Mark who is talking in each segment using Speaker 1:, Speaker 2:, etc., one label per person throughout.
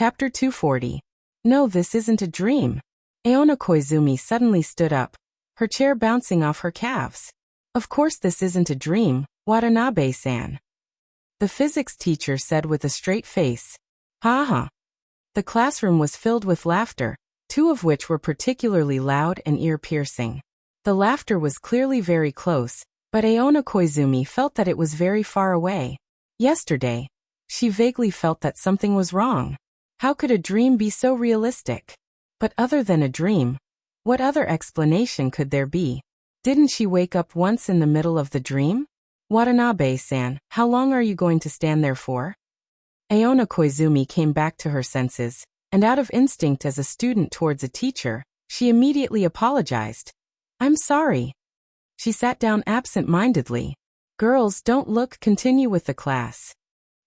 Speaker 1: Chapter 240. No, this isn't a dream. Aona Koizumi suddenly stood up, her chair bouncing off her calves. Of course this isn't a dream, Watanabe-san. The physics teacher said with a straight face. Ha ha. The classroom was filled with laughter, two of which were particularly loud and ear-piercing. The laughter was clearly very close, but Aona Koizumi felt that it was very far away. Yesterday, she vaguely felt that something was wrong. How could a dream be so realistic? But other than a dream, what other explanation could there be? Didn't she wake up once in the middle of the dream? Watanabe-san, how long are you going to stand there for? Aona Koizumi came back to her senses, and out of instinct as a student towards a teacher, she immediately apologized. I'm sorry. She sat down absent-mindedly. Girls, don't look, continue with the class.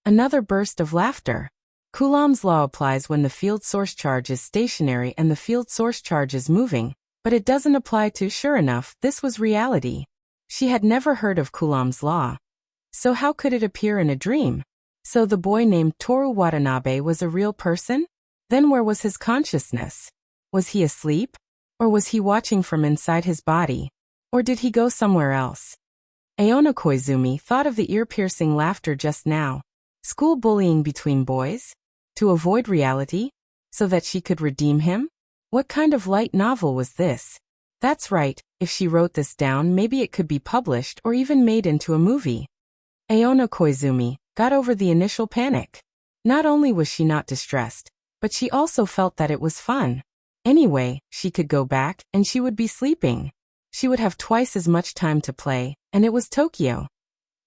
Speaker 1: Another burst of laughter. Coulomb's law applies when the field source charge is stationary and the field source charge is moving, but it doesn't apply to, sure enough, this was reality. She had never heard of Coulomb's law. So how could it appear in a dream? So the boy named Toru Watanabe was a real person? Then where was his consciousness? Was he asleep? Or was he watching from inside his body? Or did he go somewhere else? Aona Koizumi thought of the ear-piercing laughter just now. School bullying between boys? To avoid reality? So that she could redeem him? What kind of light novel was this? That's right, if she wrote this down maybe it could be published or even made into a movie. Aona Koizumi got over the initial panic. Not only was she not distressed, but she also felt that it was fun. Anyway, she could go back, and she would be sleeping. She would have twice as much time to play, and it was Tokyo.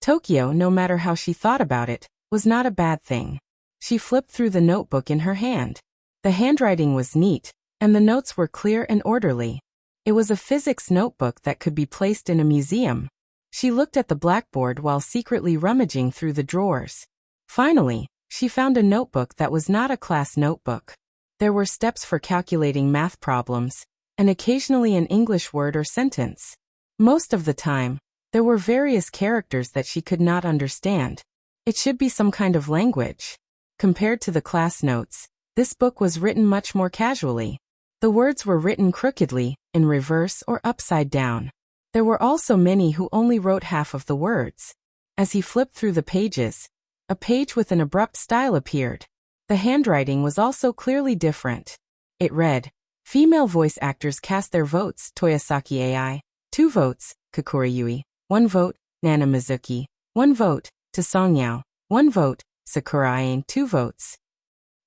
Speaker 1: Tokyo, no matter how she thought about it, was not a bad thing. She flipped through the notebook in her hand. The handwriting was neat, and the notes were clear and orderly. It was a physics notebook that could be placed in a museum. She looked at the blackboard while secretly rummaging through the drawers. Finally, she found a notebook that was not a class notebook. There were steps for calculating math problems, and occasionally an English word or sentence. Most of the time, there were various characters that she could not understand. It should be some kind of language. Compared to the class notes, this book was written much more casually. The words were written crookedly, in reverse or upside down. There were also many who only wrote half of the words. As he flipped through the pages, a page with an abrupt style appeared. The handwriting was also clearly different. It read, female voice actors cast their votes, Toyosaki AI, 2 votes, Kakura Yui, 1 vote, Nana Mizuki, 1 vote, to Songyao, 1 vote, Sakura Aine, 2 votes.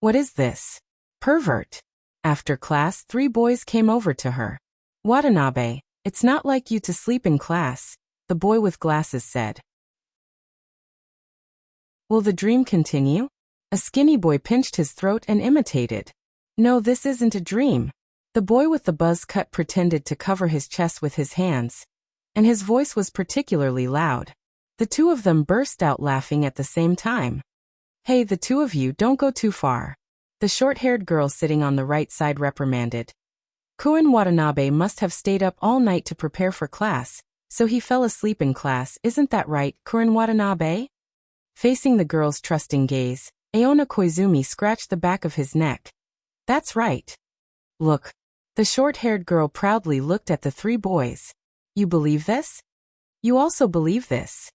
Speaker 1: What is this? Pervert. After class, 3 boys came over to her. Watanabe, it's not like you to sleep in class, the boy with glasses said. Will the dream continue? A skinny boy pinched his throat and imitated. No, this isn't a dream. The boy with the buzz cut pretended to cover his chest with his hands, and his voice was particularly loud. The two of them burst out laughing at the same time. Hey, the two of you, don't go too far. The short-haired girl sitting on the right side reprimanded. Kuin Watanabe must have stayed up all night to prepare for class, so he fell asleep in class, isn't that right, Kuin Watanabe? Facing the girl's trusting gaze, Aona Koizumi scratched the back of his neck. That's right. Look. The short-haired girl proudly looked at the 3 boys. You believe this? You also believe this?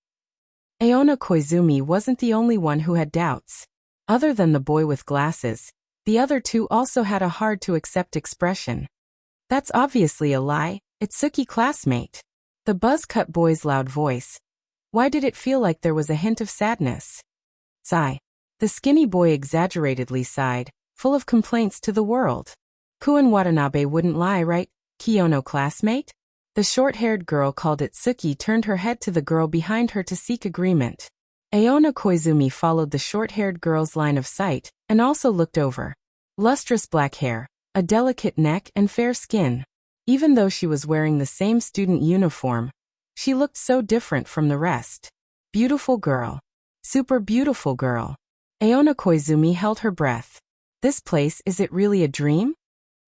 Speaker 1: Aona Koizumi wasn't the only one who had doubts. Other than the boy with glasses, the other 2 also had a hard-to-accept expression. That's obviously a lie, it's Suki classmate. The buzz-cut boy's loud voice. Why did it feel like there was a hint of sadness? Sigh. The skinny boy exaggeratedly sighed, full of complaints to the world. Kuin Watanabe wouldn't lie, right, Kiyono classmate? The short-haired girl called it Suki turned her head to the girl behind her to seek agreement. Aona Koizumi followed the short-haired girl's line of sight, and also looked over. Lustrous black hair, a delicate neck and fair skin. Even though she was wearing the same student uniform, she looked so different from the rest. Beautiful girl. Super beautiful girl. Aona Koizumi held her breath. This place, is it really a dream?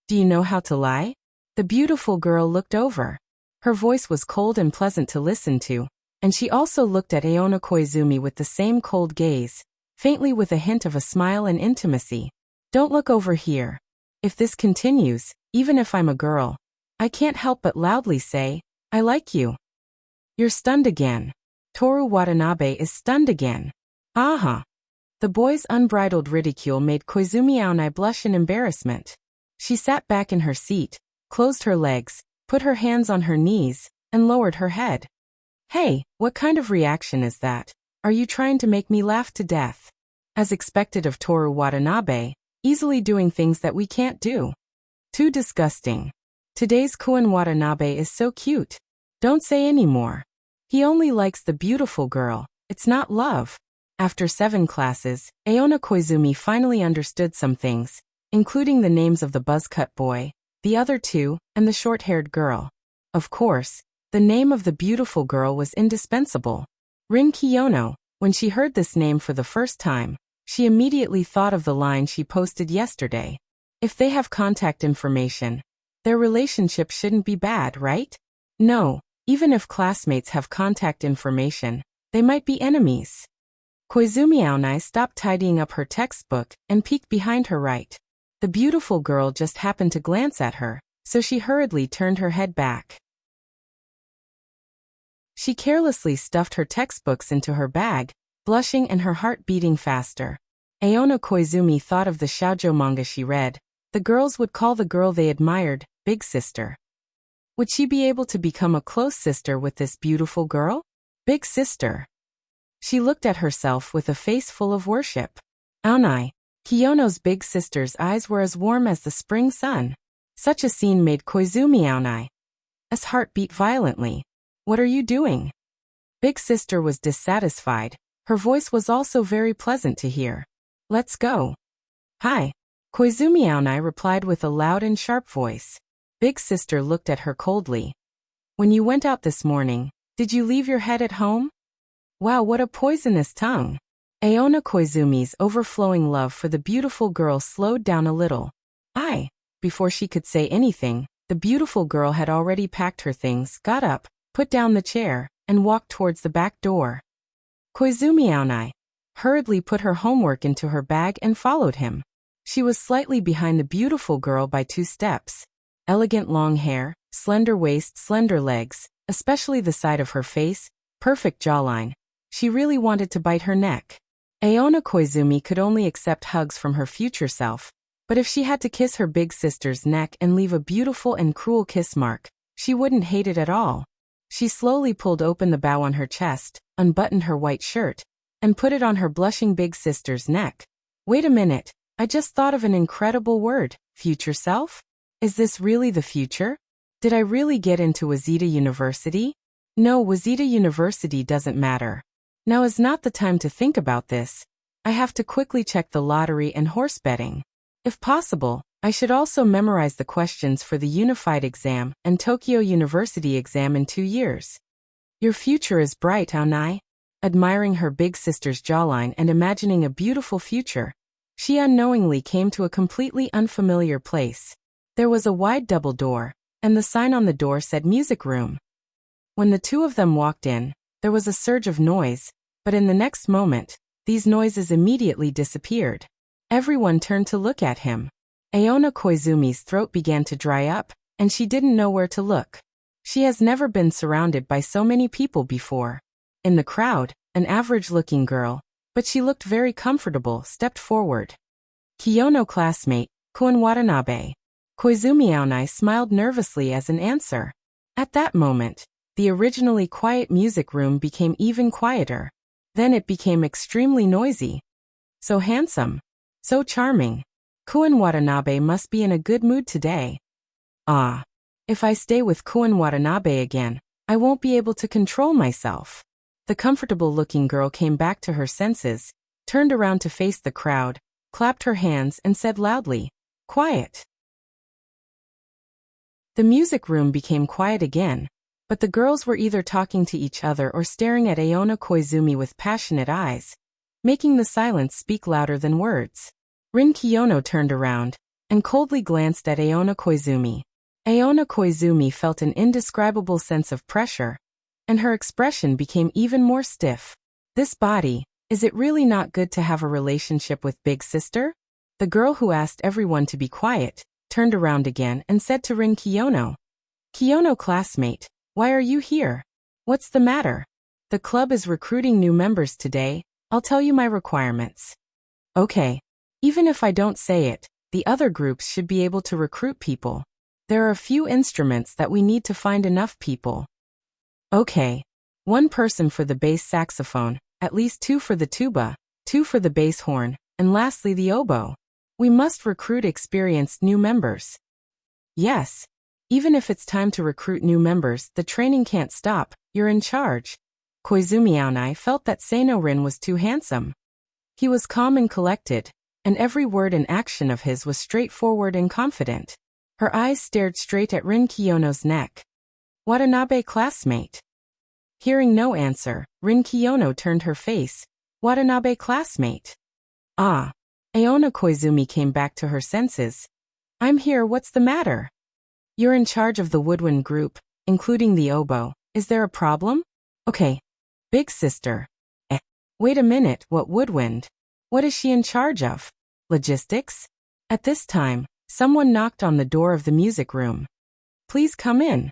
Speaker 1: Do you know how to lie? The beautiful girl looked over. Her voice was cold and pleasant to listen to, and she also looked at Aona Koizumi with the same cold gaze, faintly with a hint of a smile and intimacy. Don't look over here. If this continues, even if I'm a girl, I can't help but loudly say, I like you. You're stunned again. Toru Watanabe is stunned again. Aha. The boy's unbridled ridicule made Koizumi Aonai blush in embarrassment. She sat back in her seat, closed her legs, put her hands on her knees, and lowered her head. Hey, what kind of reaction is that? Are you trying to make me laugh to death? As expected of Toru Watanabe, easily doing things that we can't do. Too disgusting. Today's Koen Watanabe is so cute. Don't say any more. He only likes the beautiful girl. It's not love. After 7 classes, Aona Koizumi finally understood some things, including the names of the buzzcut boy, the other 2, and the short-haired girl. Of course, the name of the beautiful girl was indispensable. Rin Kiyono. When she heard this name for the first time, she immediately thought of the line she posted yesterday. If they have contact information, their relationship shouldn't be bad, right? No, even if classmates have contact information, they might be enemies. Koizumi Aonai stopped tidying up her textbook and peeked behind her right. The beautiful girl just happened to glance at her, so she hurriedly turned her head back. She carelessly stuffed her textbooks into her bag, blushing and her heart beating faster. Aona Koizumi thought of the shoujo manga she read. The girls would call the girl they admired, Big Sister. Would she be able to become a close sister with this beautiful girl? Big Sister. She looked at herself with a face full of worship. Aonai. Kiyono's big sister's eyes were as warm as the spring sun. Such a scene made Koizumi Aonai's heart beat violently. What are you doing? Big Sister was dissatisfied. Her voice was also very pleasant to hear. Let's go. Hi. Koizumi Aonai replied with a loud and sharp voice. Big Sister looked at her coldly. When you went out this morning, did you leave your head at home? Wow, what a poisonous tongue. Aona Koizumi's overflowing love for the beautiful girl slowed down a little. Before she could say anything, the beautiful girl had already packed her things, got up, put down the chair, and walked towards the back door. Koizumi Aonai hurriedly put her homework into her bag and followed him. She was slightly behind the beautiful girl by 2 steps. Elegant long hair, slender waist, slender legs, especially the side of her face, perfect jawline. She really wanted to bite her neck. Aona Koizumi could only accept hugs from her future self, but if she had to kiss her big sister's neck and leave a beautiful and cruel kiss mark, she wouldn't hate it at all. She slowly pulled open the bow on her chest, unbuttoned her white shirt, and put it on her blushing big sister's neck. Wait a minute, I just thought of an incredible word, future self? Is this really the future? Did I really get into Waseda University? No, Waseda University doesn't matter. Now is not the time to think about this. I have to quickly check the lottery and horse betting. If possible, I should also memorize the questions for the Unified exam and Tokyo University exam in 2 years. Your future is bright, Aonai. Admiring her big sister's jawline and imagining a beautiful future, she unknowingly came to a completely unfamiliar place. There was a wide double door, and the sign on the door said music room. When the 2 of them walked in, there was a surge of noise, but in the next moment, these noises immediately disappeared. Everyone turned to look at him. Aona Koizumi's throat began to dry up, and she didn't know where to look. She has never been surrounded by so many people before. In the crowd, an average-looking girl, but she looked very comfortable, stepped forward. Kiyono classmate, Koen Watanabe. Koizumi Aonai smiled nervously as an answer. At that moment, the originally quiet music room became even quieter. Then it became extremely noisy. So handsome. So charming. Koen Watanabe must be in a good mood today. If I stay with Koen Watanabe again, I won't be able to control myself. The comfortable-looking girl came back to her senses, turned around to face the crowd, clapped her hands and said loudly, "Quiet." The music room became quiet again, but the girls were either talking to each other or staring at Aona Koizumi with passionate eyes, making the silence speak louder than words. Rin Kiyono turned around and coldly glanced at Aona Koizumi. Aona Koizumi felt an indescribable sense of pressure, and her expression became even more stiff. This body, is it really not good to have a relationship with Big Sister? The girl who asked everyone to be quiet turned around again and said to Rin Kiyono, "Kiyono classmate, why are you here? What's the matter? The club is recruiting new members today. I'll tell you my requirements." Okay. Even if I don't say it, the other groups should be able to recruit people. There are a few instruments that we need to find enough people. Okay. 1 person for the bass saxophone, at least 2 for the tuba, 2 for the bass horn, and lastly the oboe. We must recruit experienced new members. Yes. Even if it's time to recruit new members, the training can't stop. You're in charge. Koizumi Aonai felt that Seino-rin was too handsome. He was calm and collected, and every word and action of his was straightforward and confident. Her eyes stared straight at Rin Kiyono's neck. "Watanabe classmate." Hearing no answer, Rin Kiyono turned her face. "Watanabe classmate." Ah. Aona Koizumi came back to her senses. "I'm here, what's the matter?" "You're in charge of the woodwind group, including the oboe. Is there a problem?" "Okay. Big sister." Wait a minute, what woodwind? What is she in charge of? Logistics?" At this time, someone knocked on the door of the music room. "Please come in."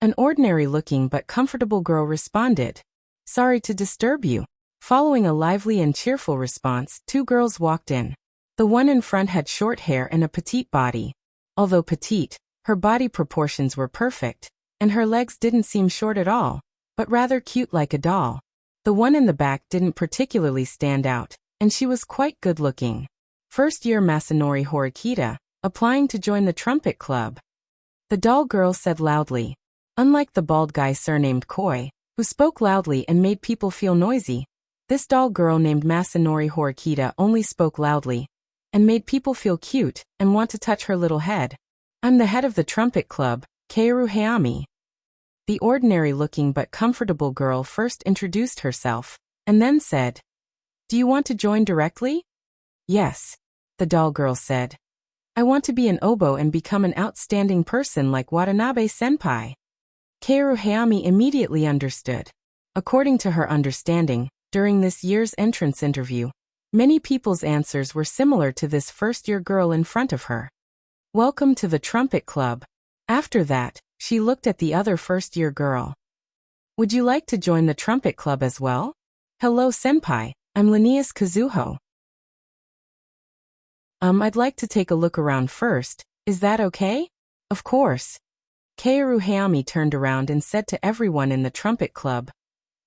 Speaker 1: An ordinary-looking but comfortable girl responded. "Sorry to disturb you." Following a lively and cheerful response, 2 girls walked in. The one in front had short hair and a petite body. Although petite, her body proportions were perfect, and her legs didn't seem short at all, but rather cute like a doll. The one in the back didn't particularly stand out, and she was quite good-looking. First-year Masanori Horikita, applying to join the trumpet club. The doll girl said loudly. Unlike the bald guy surnamed Koi, who spoke loudly and made people feel noisy, this doll girl named Masanori Horikita only spoke loudly and made people feel cute and want to touch her little head. "I'm the head of the trumpet club, Kaoru Hayami." The ordinary-looking but comfortable girl first introduced herself, and then said, "Do you want to join directly?" "Yes," the doll girl said. "I want to be an oboe and become an outstanding person like Watanabe-senpai." Kaoru Hayami immediately understood. According to her understanding, during this year's entrance interview, many people's answers were similar to this first-year girl in front of her. "Welcome to the trumpet club." After that, she looked at the other first-year girl. "Would you like to join the trumpet club as well?" "Hello, senpai, I'm Linnaeus Kazuho." I'd like to take a look around first, is that okay?" "Of course." Kaoru Hayami turned around and said to everyone in the trumpet club,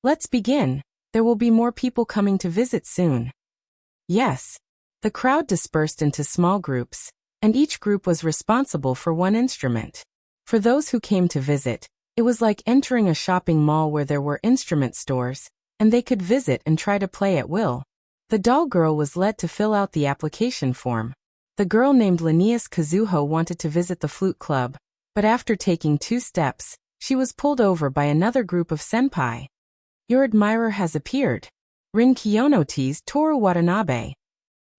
Speaker 1: "Let's begin. There will be more people coming to visit soon." Yes. The crowd dispersed into small groups, and each group was responsible for 1 instrument. For those who came to visit, it was like entering a shopping mall where there were instrument stores, and they could visit and try to play at will. The doll girl was led to fill out the application form. The girl named Linnaeus Kazuho wanted to visit the flute club, but after taking 2 steps, she was pulled over by another group of senpai. "Your admirer has appeared." Rin Kiyono teased Toru Watanabe.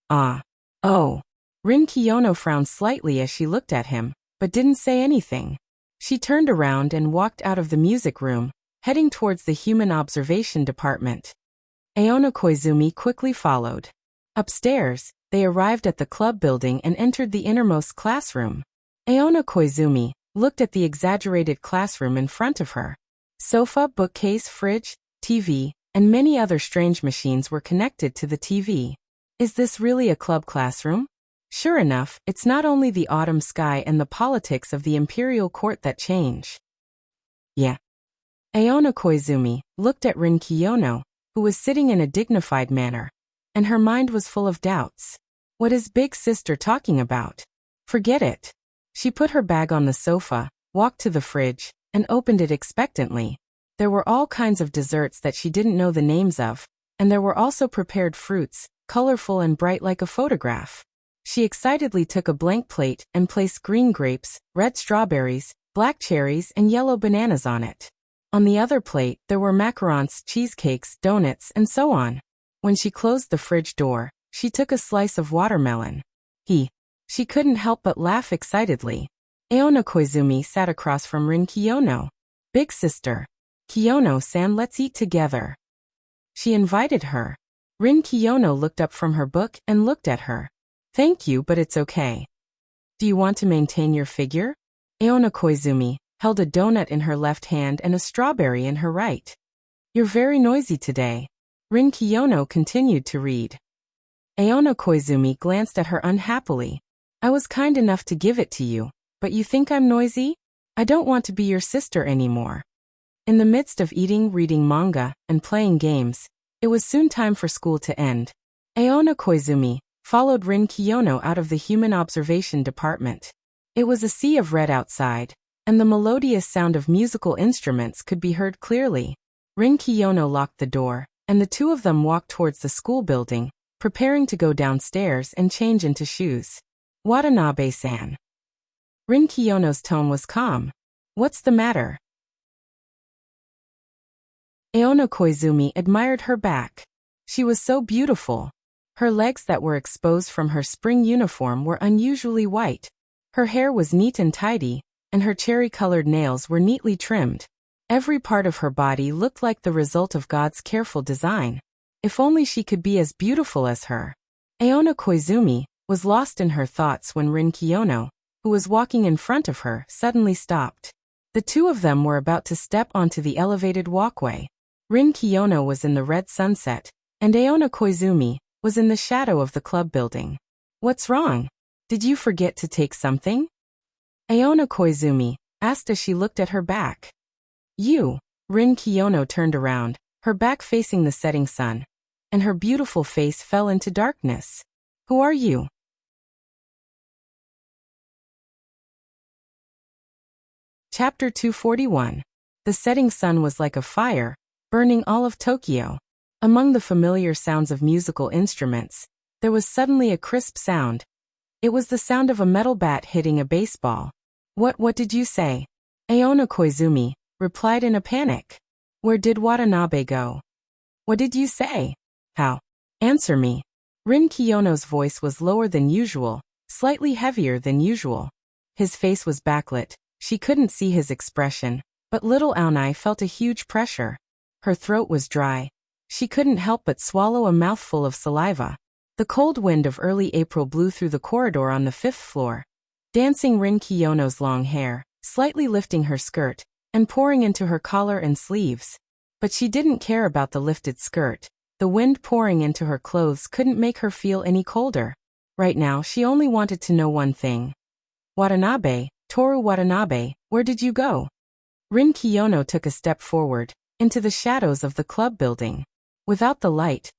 Speaker 1: "Ah. Oh." Rin Kiyono frowned slightly as she looked at him, but didn't say anything. She turned around and walked out of the music room, heading towards the human observation department. Aona Koizumi quickly followed. Upstairs, they arrived at the club building and entered the innermost classroom. Aona Koizumi looked at the exaggerated classroom in front of her. Sofa, bookcase, fridge, TV, and many other strange machines were connected to the TV. Is this really a club classroom? Sure enough, it's not only the autumn sky and the politics of the imperial court that change. Yeah. Aona Koizumi looked at Rin Kiyono, who was sitting in a dignified manner, and her mind was full of doubts. What is big sister talking about? Forget it. She put her bag on the sofa, walked to the fridge, and opened it expectantly. There were all kinds of desserts that she didn't know the names of, and there were also prepared fruits, colorful and bright like a photograph. She excitedly took a blank plate and placed green grapes, red strawberries, black cherries, and yellow bananas on it. On the other plate, there were macarons, cheesecakes, donuts, and so on. When she closed the fridge door, she took a slice of watermelon. She couldn't help but laugh excitedly. Aona Koizumi sat across from Rin Kiyono. Big sister. Kiyono-san, let's eat together. She invited her. Rin Kiyono looked up from her book and looked at her. Thank you, but it's okay. Do you want to maintain your figure? Aona Koizumi held a donut in her left hand and a strawberry in her right. You're very noisy today. Rin Kiyono continued to read. Aona Koizumi glanced at her unhappily. I was kind enough to give it to you, but you think I'm noisy? I don't want to be your sister anymore. In the midst of eating, reading manga, and playing games, it was soon time for school to end. Aona Koizumi followed Rin Kiyono out of the human observation department. It was a sea of red outside, and the melodious sound of musical instruments could be heard clearly. Rin Kiyono locked the door, and the two of them walked towards the school building, preparing to go downstairs and change into shoes. Watanabe-san. Rin Kiyono's tone was calm. What's the matter? Aona Koizumi admired her back. She was so beautiful. Her legs that were exposed from her spring uniform were unusually white. Her hair was neat and tidy, and her cherry-colored nails were neatly trimmed. Every part of her body looked like the result of God's careful design. If only she could be as beautiful as her. Aona Koizumi was lost in her thoughts when Rin Kiyono, who was walking in front of her, suddenly stopped. The two of them were about to step onto the elevated walkway. Rin Kiyono was in the red sunset, and Aona Koizumi was in the shadow of the club building. What's wrong? Did you forget to take something? Aona Koizumi asked as she looked at her back. You. Rin Kiyono turned around, her back facing the setting sun, and her beautiful face fell into darkness. Who are you? Chapter 241. The setting sun was like a fire, burning all of Tokyo. Among the familiar sounds of musical instruments, there was suddenly a crisp sound. It was the sound of a metal bat hitting a baseball. What did you say? Aona Koizumi replied in a panic. Where did Watanabe go? What did you say? How? Answer me. Rin Kiyono's voice was lower than usual, slightly heavier than usual. His face was backlit. She couldn't see his expression, but little Aonai felt a huge pressure. Her throat was dry. She couldn't help but swallow a mouthful of saliva. The cold wind of early April blew through the corridor on the 5th floor, dancing Rin Kiyono's long hair, slightly lifting her skirt, and pouring into her collar and sleeves. But she didn't care about the lifted skirt. The wind pouring into her clothes couldn't make her feel any colder. Right now she only wanted to know one thing. Watanabe, Toru Watanabe, where did you go? Rin Kiyono took a step forward, into the shadows of the club building. Without the light,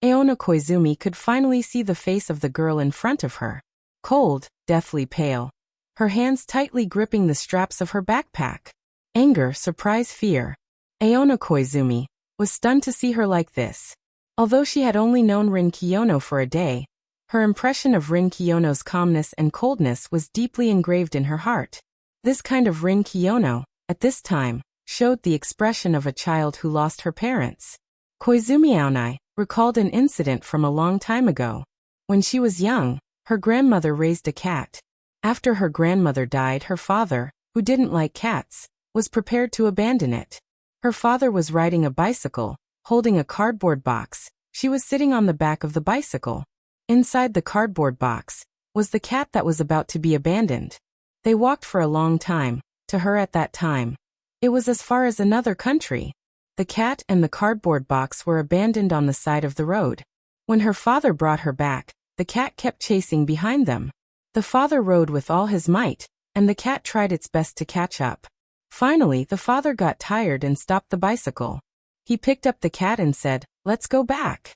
Speaker 1: Aona Koizumi could finally see the face of the girl in front of her. Cold, deathly pale. Her hands tightly gripping the straps of her backpack. Anger, surprise, fear. Aona Koizumi was stunned to see her like this. Although she had only known Rin Kiyono for a day, her impression of Rin Kiyono's calmness and coldness was deeply engraved in her heart. This kind of Rin Kiyono, at this time, showed the expression of a child who lost her parents. Koizumi Aonai recalled an incident from a long time ago. When she was young, her grandmother raised a cat. After her grandmother died, her father, who didn't like cats, was prepared to abandon it. Her father was riding a bicycle, holding a cardboard box. She was sitting on the back of the bicycle. Inside the cardboard box was the cat that was about to be abandoned. They walked for a long time. To her at that time, it was as far as another country. The cat and the cardboard box were abandoned on the side of the road. When her father brought her back, the cat kept chasing behind them. The father rode with all his might, and the cat tried its best to catch up. Finally, the father got tired and stopped the bicycle. He picked up the cat and said, "Let's go back."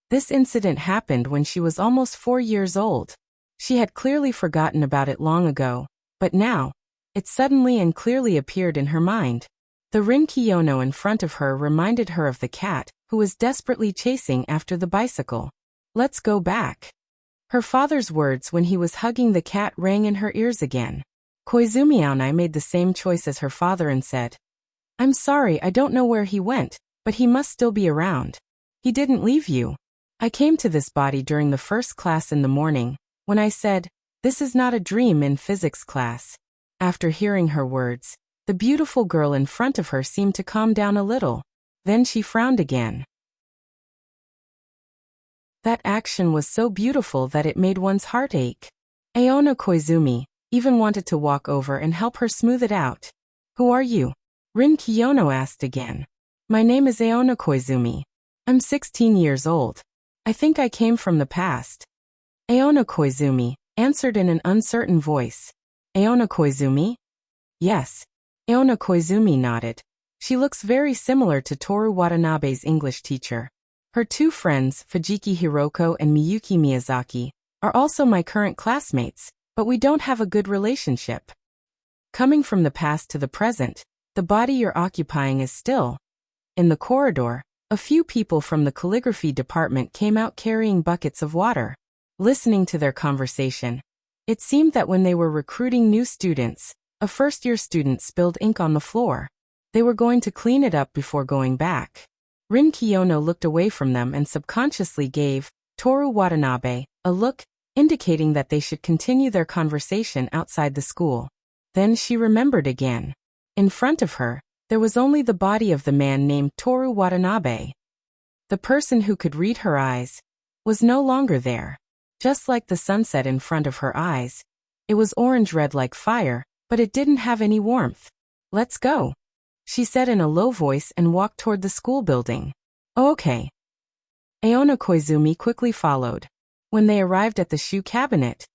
Speaker 1: This incident happened when she was almost 4 years old. She had clearly forgotten about it long ago, but now, it suddenly and clearly appeared in her mind. The Rin Kiyono in front of her reminded her of the cat, who was desperately chasing after the bicycle. "Let's go back." Her father's words when he was hugging the cat rang in her ears again. Koizumi Aonai made the same choice as her father and said, "I'm sorry, I don't know where he went, but he must still be around. He didn't leave you. I came to this body during the first class in the morning, when I said, 'This is not a dream' in physics class." After hearing her words, the beautiful girl in front of her seemed to calm down a little. Then she frowned again. That action was so beautiful that it made one's heart ache. Aona Koizumi even wanted to walk over and help her smooth it out. Who are you? Rin Kiyono asked again. My name is Aona Koizumi. I'm 16 years old. I think I came from the past. Aona Koizumi answered in an uncertain voice. Aona Koizumi? Yes. Aona Koizumi nodded. She looks very similar to Toru Watanabe's English teacher. Her two friends, Fujiki Hiroko and Miyuki Miyazaki, are also my current classmates, but we don't have a good relationship. Coming from the past to the present, the body you're occupying is still. In the corridor, a few people from the calligraphy department came out carrying buckets of water. Listening to their conversation, it seemed that when they were recruiting new students, a first-year student spilled ink on the floor. They were going to clean it up before going back. Rin Kiyono looked away from them and subconsciously gave Toru Watanabe a look, indicating that they should continue their conversation outside the school. Then she remembered again. In front of her, there was only the body of the man named Toru Watanabe. The person who could read her eyes was no longer there. Just like the sunset in front of her eyes, it was orange-red like fire, but it didn't have any warmth. Let's go, she said in a low voice and walked toward the school building. Oh, okay. Aona Koizumi quickly followed. When they arrived at the shoe cabinet,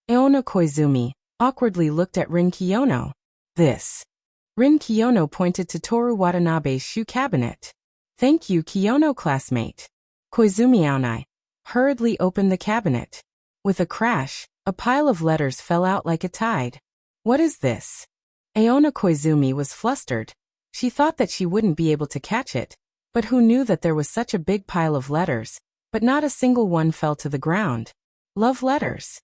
Speaker 1: Aona Koizumi awkwardly looked at Rin Kiyono. This. Rin Kiyono pointed to Toru Watanabe's shoe cabinet. Thank you, Kiyono classmate. Koizumi Aonai hurriedly opened the cabinet. With a crash, a pile of letters fell out like a tide. What is this? Aona Koizumi was flustered. She thought that she wouldn't be able to catch it, but who knew that there was such a big pile of letters, but not a single one fell to the ground. Love letters.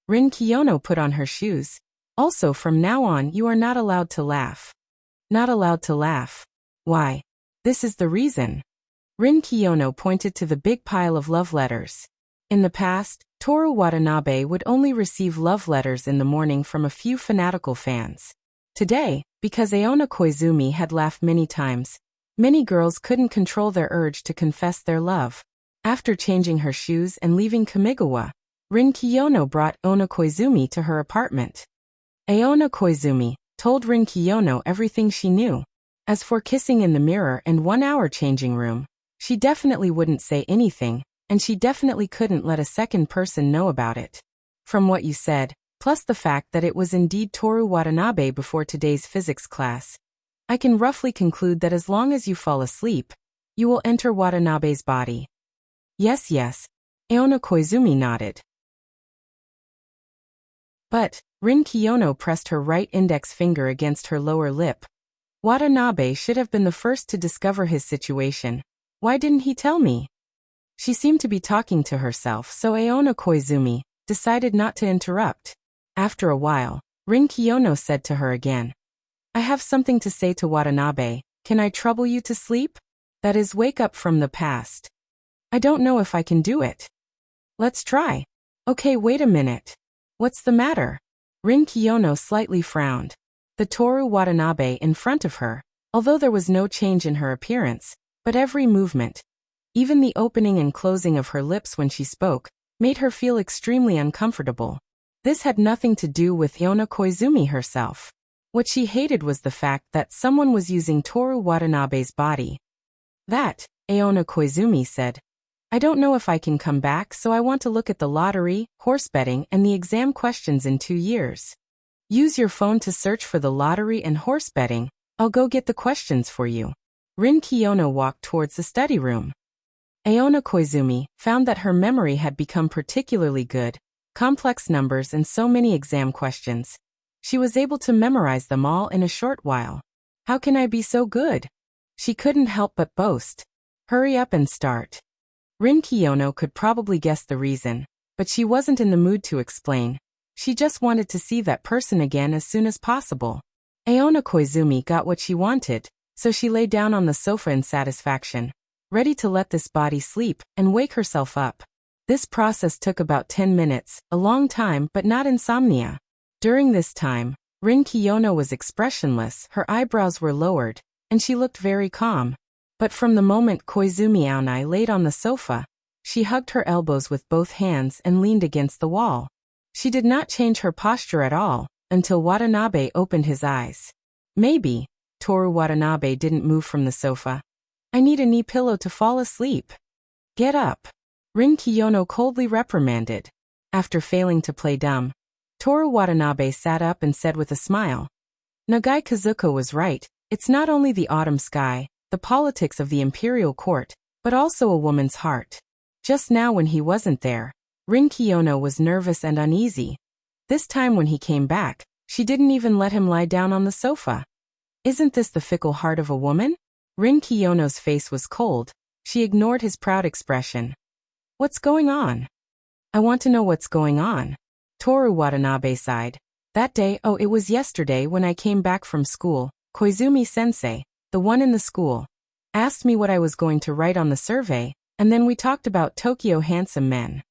Speaker 1: Rin Kiyono put on her shoes. Also, from now on, you are not allowed to laugh. Not allowed to laugh. Why? This is the reason. Rin Kiyono pointed to the big pile of love letters. In the past, Toru Watanabe would only receive love letters in the morning from a few fanatical fans. Today, because Aona Koizumi had laughed many times, many girls couldn't control their urge to confess their love. After changing her shoes and leaving Kamigawa, Rin Kiyono brought Aona Koizumi to her apartment. Aona Koizumi told Rin Kiyono everything she knew. As for kissing in the mirror and 1 hour changing room, she definitely wouldn't say anything, and she definitely couldn't let a second person know about it. From what you said, plus the fact that it was indeed Toru Watanabe before today's physics class, I can roughly conclude that as long as you fall asleep, you will enter Watanabe's body. Yes, yes, Aona Koizumi nodded. But, Rin Kiyono pressed her right index finger against her lower lip. Watanabe should have been the first to discover his situation. Why didn't he tell me? She seemed to be talking to herself, so Aona Koizumi decided not to interrupt. After a while, Rin Kiyono said to her again, I have something to say to Watanabe. Can I trouble you to sleep? That is, wake up from the past. I don't know if I can do it. Let's try. Okay, wait a minute. What's the matter? Rin Kiyono slightly frowned. The Toru Watanabe in front of her, although there was no change in her appearance, but every movement, even the opening and closing of her lips when she spoke, made her feel extremely uncomfortable. This had nothing to do with Aona Koizumi herself. What she hated was the fact that someone was using Toru Watanabe's body. That, Aona Koizumi said. I don't know if I can come back, so I want to look at the lottery, horse betting, and the exam questions in 2 years. Use your phone to search for the lottery and horse betting. I'll go get the questions for you. Rin Kiyono walked towards the study room. Aona Koizumi found that her memory had become particularly good. Complex numbers and so many exam questions. She was able to memorize them all in a short while. How can I be so good? She couldn't help but boast. Hurry up and start. Rin Kiyono could probably guess the reason, but she wasn't in the mood to explain. She just wanted to see that person again as soon as possible. Aona Koizumi got what she wanted, so she lay down on the sofa in satisfaction, ready to let this body sleep and wake herself up. This process took about 10 minutes, a long time but not insomnia. During this time, Rin Kiyono was expressionless, her eyebrows were lowered, and she looked very calm. But from the moment Koizumi Aonai laid on the sofa, She hugged her elbows with both hands and leaned against the wall. She did not change her posture at all, until Watanabe opened his eyes. Maybe. Toru Watanabe didn't move from the sofa. I need a knee pillow to fall asleep. Get up. Rin Kiyono coldly reprimanded. After failing to play dumb, Toru Watanabe sat up and said with a smile. Nagai Kazuko was right. It's not only the autumn sky, the politics of the imperial court, but also a woman's heart. Just now when he wasn't there, Rin Kiyono was nervous and uneasy. This time when he came back, she didn't even let him lie down on the sofa. Isn't this the fickle heart of a woman? Rin Kiyono's face was cold. She ignored his proud expression. What's going on? I want to know what's going on. Toru Watanabe sighed. That day, it was yesterday when I came back from school, Koizumi-sensei, the one in the school, asked me what I was going to write on the survey, and then we talked about Tokyo handsome men.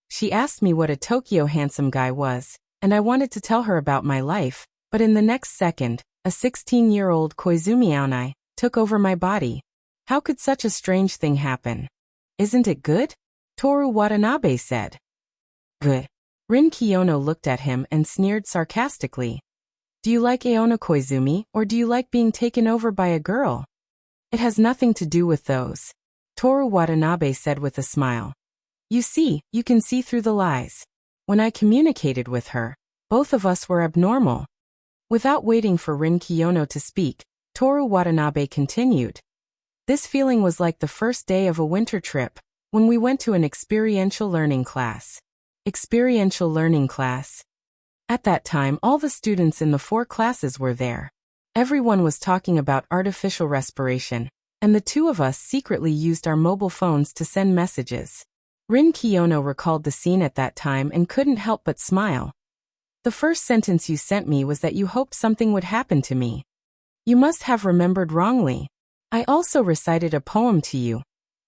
Speaker 1: She asked me what a Tokyo handsome guy was, and I wanted to tell her about my life, but in the next second, a 16-year-old Koizumi-onai took over my body. How could such a strange thing happen? Isn't it good? Toru Watanabe said. Good. Rin Kiyono looked at him and sneered sarcastically. Do you like Aona Koizumi, or do you like being taken over by a girl? It has nothing to do with those. Toru Watanabe said with a smile. You see, you can see through the lies. When I communicated with her, both of us were abnormal. Without waiting for Rin Kiyono to speak, Toru Watanabe continued. This feeling was like the first day of a winter trip, when we went to an experiential learning class. Experiential learning class. At that time, all the students in the 4 classes were there. Everyone was talking about artificial respiration, and the 2 of us secretly used our mobile phones to send messages. Rin Kiyono recalled the scene at that time and couldn't help but smile. The first sentence you sent me was that you hoped something would happen to me. You must have remembered wrongly. I also recited a poem to you.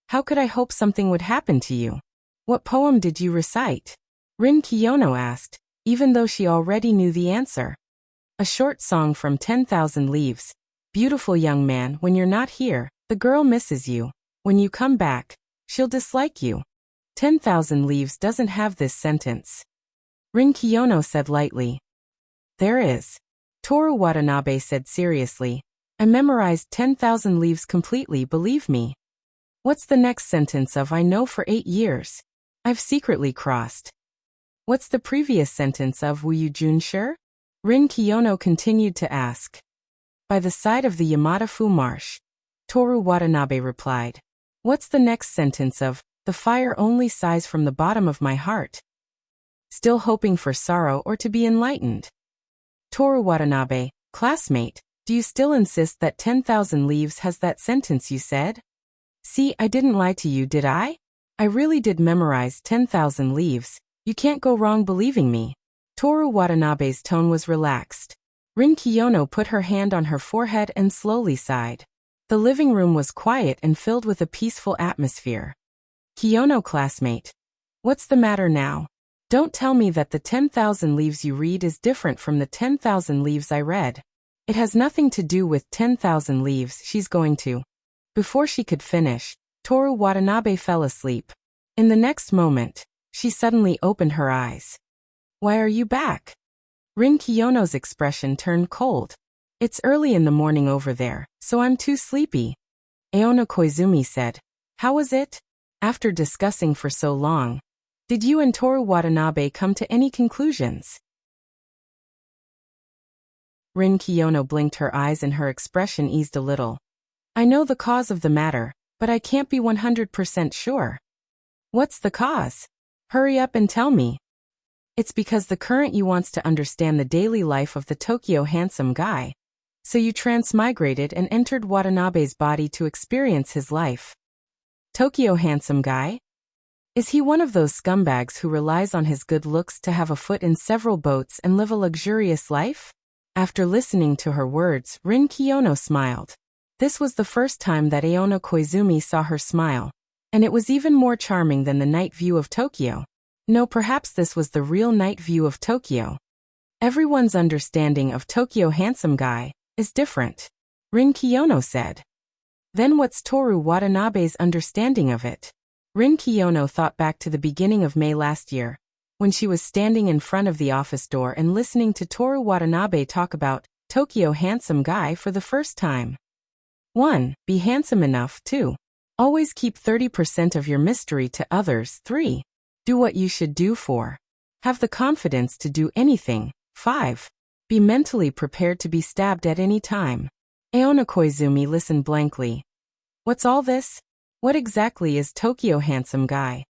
Speaker 1: How could I hope something would happen to you? What poem did you recite? Rin Kiyono asked, even though she already knew the answer. A short song from 10,000 Leaves. Beautiful young man, when you're not here, the girl misses you. When you come back, she'll dislike you. 10,000 Leaves doesn't have this sentence. Rin Kiyono said lightly. There is. Toru Watanabe said seriously. I memorized 10,000 Leaves completely, believe me. What's the next sentence of I know for 8 years? I've secretly crossed. What's the previous sentence of Wu Yu Jun sure? Rin Kiyono continued to ask. By the side of the Yamada-fu marsh. Toru Watanabe replied. What's the next sentence of the fire only sighs from the bottom of my heart? Still hoping for sorrow or to be enlightened. Toru Watanabe, classmate, do you still insist that 10,000 Leaves has that sentence you said? See, I didn't lie to you, did I? I really did memorize 10,000 Leaves. You can't go wrong believing me. Toru Watanabe's tone was relaxed. Rin Kiyono put her hand on her forehead and slowly sighed. The living room was quiet and filled with a peaceful atmosphere. Kiyono classmate. What's the matter now? Don't tell me that the 10,000 Leaves you read is different from the 10,000 Leaves I read. It has nothing to do with 10,000 Leaves she's going to. Before she could finish, Toru Watanabe fell asleep. In the next moment, she suddenly opened her eyes. Why are you back? Rin Kiyono's expression turned cold. It's early in the morning over there, so I'm too sleepy. Aona Koizumi said. How was it? After discussing for so long, did you and Toru Watanabe come to any conclusions? Rin Kiyono blinked her eyes and her expression eased a little. I know the cause of the matter, but I can't be 100% sure. What's the cause? Hurry up and tell me. It's because the current you wants to understand the daily life of the Tokyo handsome guy. So you transmigrated and entered Watanabe's body to experience his life. Tokyo handsome guy? Is he one of those scumbags who relies on his good looks to have a foot in several boats and live a luxurious life? After listening to her words, Rin Kiyono smiled. This was the first time that Aona Koizumi saw her smile, and it was even more charming than the night view of Tokyo. No, perhaps this was the real night view of Tokyo. Everyone's understanding of Tokyo handsome guy is different, Rin Kiyono said. Then what's Toru Watanabe's understanding of it? Rin Kiyono thought back to the beginning of May last year, when she was standing in front of the office door and listening to Toru Watanabe talk about Tokyo handsome guy for the first time. 1. Be handsome enough. 2. Always keep 30% of your mystery to others. 3. Do what you should do. 4. Have the confidence to do anything. 5. Be mentally prepared to be stabbed at any time. Aona Koizumi listened blankly. What's all this? What exactly is Tokyo handsome guy?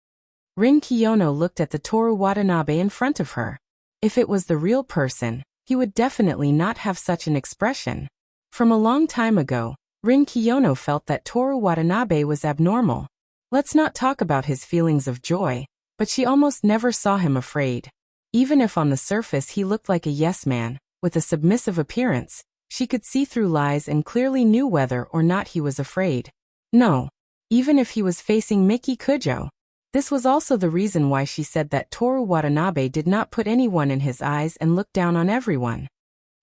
Speaker 1: Rin Kiyono looked at the Toru Watanabe in front of her. If it was the real person, he would definitely not have such an expression. From a long time ago, Rin Kiyono felt that Toru Watanabe was abnormal. Let's not talk about his feelings of joy, but she almost never saw him afraid. Even if on the surface he looked like a yes man, with a submissive appearance, she could see through lies and clearly knew whether or not he was afraid. No. Even if he was facing Miki Kujo. This was also the reason why she said that Toru Watanabe did not put anyone in his eyes and look down on everyone.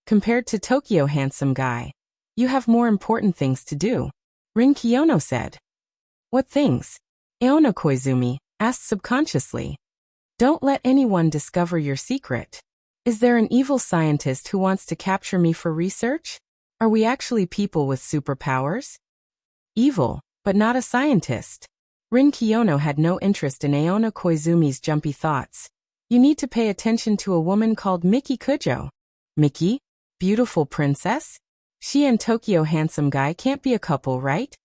Speaker 1: Compared to Tokyo handsome guy, you have more important things to do, Rin Kiyono said. What things? Aona Koizumi asked subconsciously. Don't let anyone discover your secret. Is there an evil scientist who wants to capture me for research? Are we actually people with superpowers? Evil, but not a scientist. Rin Kiyono had no interest in Aona Koizumi's jumpy thoughts. You need to pay attention to a woman called Miki Kujo. Miki? Beautiful princess? She and Tokyo handsome guy can't be a couple, right?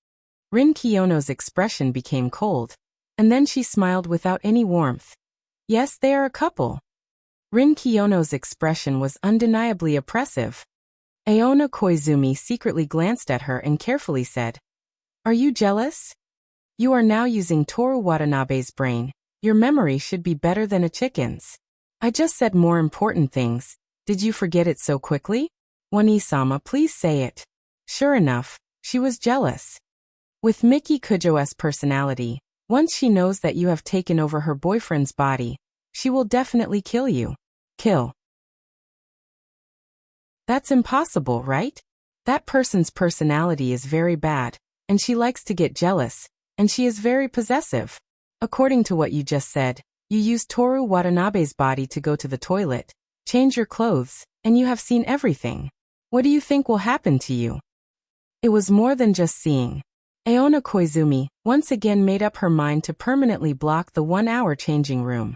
Speaker 1: Rin Kiyono's expression became cold, and then she smiled without any warmth. Yes, they are a couple. Rin Kiyono's expression was undeniably oppressive. Aona Koizumi secretly glanced at her and carefully said, Are you jealous? You are now using Toru Watanabe's brain. Your memory should be better than a chicken's. I just said more important things. Did you forget it so quickly? Wani-sama, please say it. Sure enough, she was jealous. With Miki Kujo's personality, once she knows that you have taken over her boyfriend's body, she will definitely kill you. Kill. That's impossible, right? That person's personality is very bad, and she likes to get jealous, and she is very possessive. According to what you just said, you used Toru Watanabe's body to go to the toilet, change your clothes, and you have seen everything. What do you think will happen to you? It was more than just seeing. Aona Koizumi once again made up her mind to permanently block the 1-hour changing room.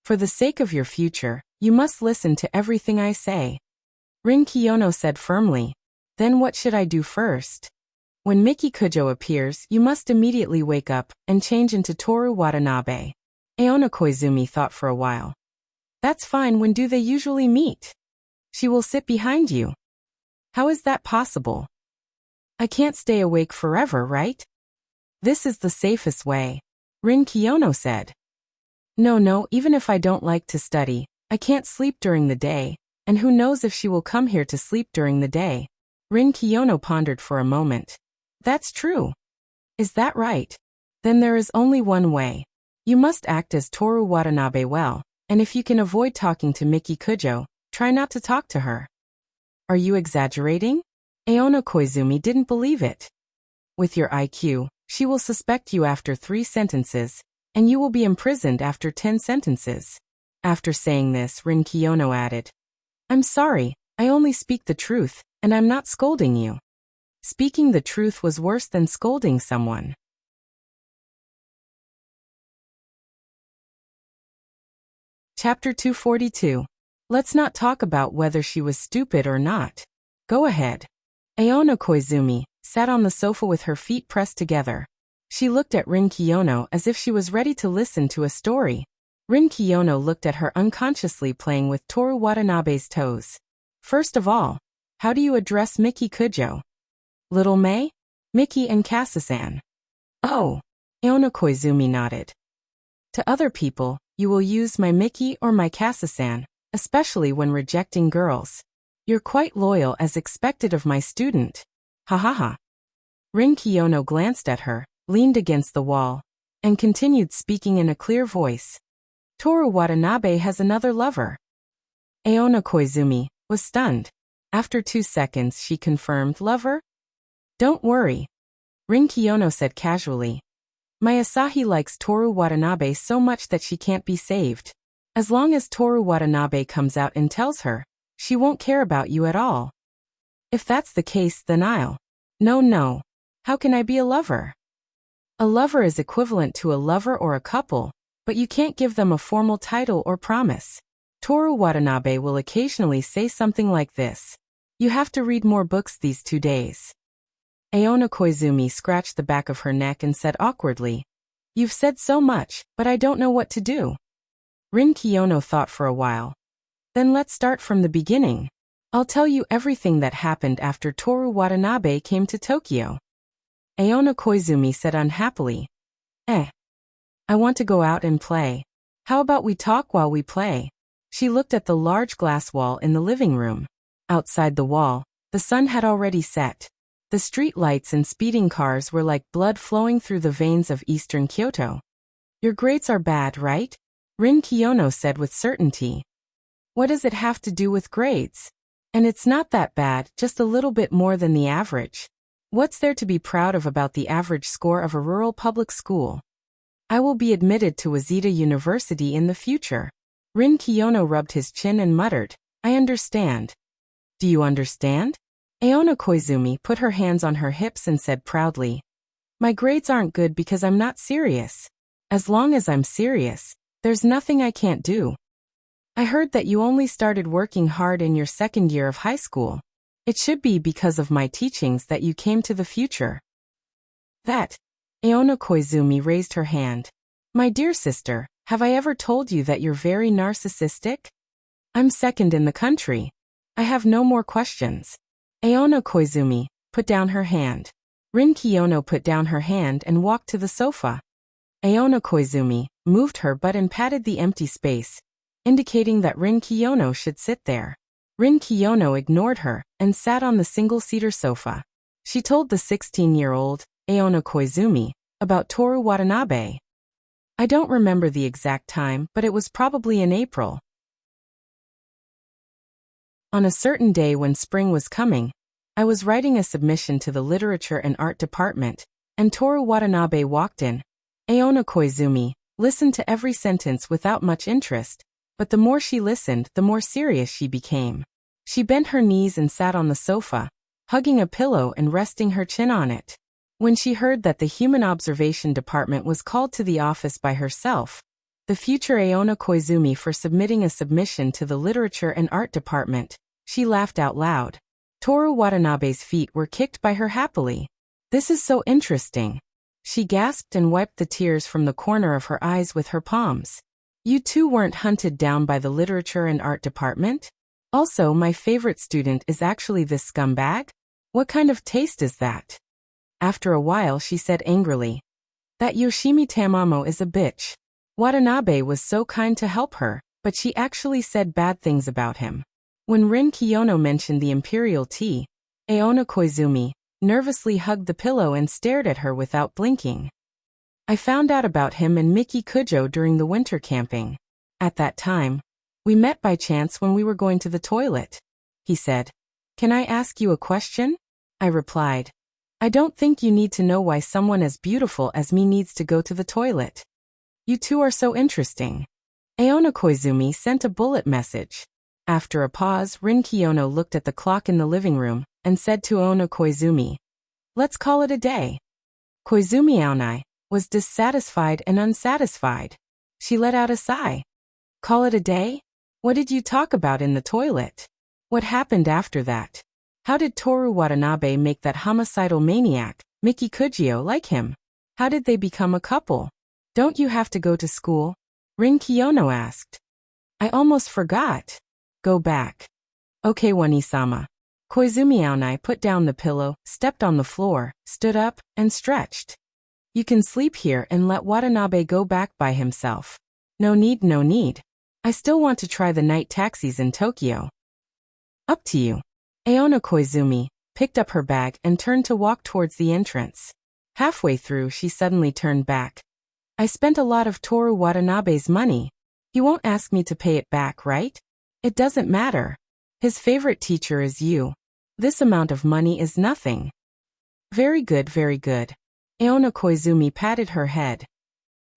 Speaker 1: For the sake of your future, you must listen to everything I say. Rin Kiyono said firmly. Then what should I do first? When Miki Kujo appears, you must immediately wake up and change into Toru Watanabe. Aona Koizumi thought for a while. That's fine. When do they usually meet? She will sit behind you. How is that possible? I can't stay awake forever, right? This is the safest way, Rin Kiyono said. No, even if I don't like to study, I can't sleep during the day, and who knows if she will come here to sleep during the day. Rin Kiyono pondered for a moment. That's true. Is that right? Then there is only one way. You must act as Toru Watanabe well, and if you can avoid talking to Miki Kujo, try not to talk to her. Are you exaggerating? Aona Koizumi didn't believe it. With your IQ, she will suspect you after 3 sentences, and you will be imprisoned after 10 sentences. After saying this, Rin Kiyono added, I'm sorry, I only speak the truth, and I'm not scolding you. Speaking the truth was worse than scolding someone. Chapter 242. Let's not talk about whether she was stupid or not. Go ahead. Aona Koizumi sat on the sofa with her feet pressed together. She looked at Rin Kiyono as if she was ready to listen to a story. Rin Kiyono looked at her unconsciously playing with Toru Watanabe's toes. First of all, how do you address Miki Kujo? Little May? Miki and Kasa-san. Oh. Aona Koizumi nodded. To other people, you will use my Miki or my Kasa-san, especially when rejecting girls. You're quite loyal as expected of my student. Ha ha ha. Rin Kiyono glanced at her, leaned against the wall, and continued speaking in a clear voice. Toru Watanabe has another lover. Aona Koizumi was stunned. After 2 seconds she confirmed, lover? Don't worry. Rin Kiyono said casually. My Asahi likes Toru Watanabe so much that she can't be saved. As long as Toru Watanabe comes out and tells her, she won't care about you at all. If that's the case, then I'll. No. How can I be a lover? A lover is equivalent to a lover or a couple, but you can't give them a formal title or promise. Toru Watanabe will occasionally say something like this. You have to read more books these 2 days. Aona Koizumi scratched the back of her neck and said awkwardly, You've said so much, but I don't know what to do. Rin Kiyono thought for a while. Then let's start from the beginning. I'll tell you everything that happened after Toru Watanabe came to Tokyo. Aona Koizumi said unhappily. I want to go out and play. How about we talk while we play? She looked at the large glass wall in the living room. Outside the wall, the sun had already set. The street lights and speeding cars were like blood flowing through the veins of eastern Kyoto. Your grades are bad, right? Rin Kiyono said with certainty. What does it have to do with grades? And it's not that bad, just a little bit more than the average. What's there to be proud of about the average score of a rural public school? I will be admitted to Waseda University in the future. Rin Kiyono rubbed his chin and muttered, I understand. Do you understand? Aona Koizumi put her hands on her hips and said proudly. My grades aren't good because I'm not serious. As long as I'm serious, there's nothing I can't do. I heard that you only started working hard in your second year of high school. It should be because of my teachings that you came to the future. That. Aona Koizumi raised her hand. My dear sister, have I ever told you that you're very narcissistic? I'm second in the country. I have no more questions. Aona Koizumi put down her hand. Rin Kiyono put down her hand and walked to the sofa. Aona Koizumi moved her butt and patted the empty space, indicating that Rin Kiyono should sit there. Rin Kiyono ignored her and sat on the single-seater sofa. She told the 16-year-old, Aona Koizumi, about Toru Watanabe. I don't remember the exact time, but it was probably in April. On a certain day when spring was coming, I was writing a submission to the Literature and Art Department, and Toru Watanabe walked in. Aona Koizumi listened to every sentence without much interest, but the more she listened, the more serious she became. She bent her knees and sat on the sofa, hugging a pillow and resting her chin on it. When she heard that the Human Observation Department was called to the office by herself, the future Aona Koizumi, for submitting a submission to the Literature and Art Department, she laughed out loud. Toru Watanabe's feet were kicked by her happily. This is so interesting. She gasped and wiped the tears from the corner of her eyes with her palms. You too weren't hunted down by the Literature and Art Department? Also, my favorite student is actually this scumbag? What kind of taste is that? After a while she said angrily. That Yoshimi Tamamo is a bitch. Watanabe was so kind to help her, but she actually said bad things about him. When Rin Kiyono mentioned the imperial tea, Aona Koizumi nervously hugged the pillow and stared at her without blinking. I found out about him and Miki Kujo during the winter camping. At that time, we met by chance when we were going to the toilet. He said, Can I ask you a question? I replied, I don't think you need to know why someone as beautiful as me needs to go to the toilet. You two are so interesting. Aona Koizumi sent a bullet message. After a pause, Rin Kiyono looked at the clock in the living room and said to Aona Koizumi, Let's call it a day. Koizumi Aonai was dissatisfied and unsatisfied. She let out a sigh. Call it a day? What did you talk about in the toilet? What happened after that? How did Toru Watanabe make that homicidal maniac, Miki Kujo, like him? How did they become a couple? Don't you have to go to school? Rin Kiyono asked. I almost forgot. Go back. Okay, Wani-sama. Koizumi Aonai put down the pillow, stepped on the floor, stood up, and stretched. You can sleep here and let Watanabe go back by himself. No need, no need. I still want to try the night taxis in Tokyo. Up to you. Aona Koizumi picked up her bag and turned to walk towards the entrance. Halfway through, she suddenly turned back. I spent a lot of Toru Watanabe's money. He won't ask me to pay it back, right? It doesn't matter. His favorite teacher is you. This amount of money is nothing. Very good, very good. Aona Koizumi patted her head.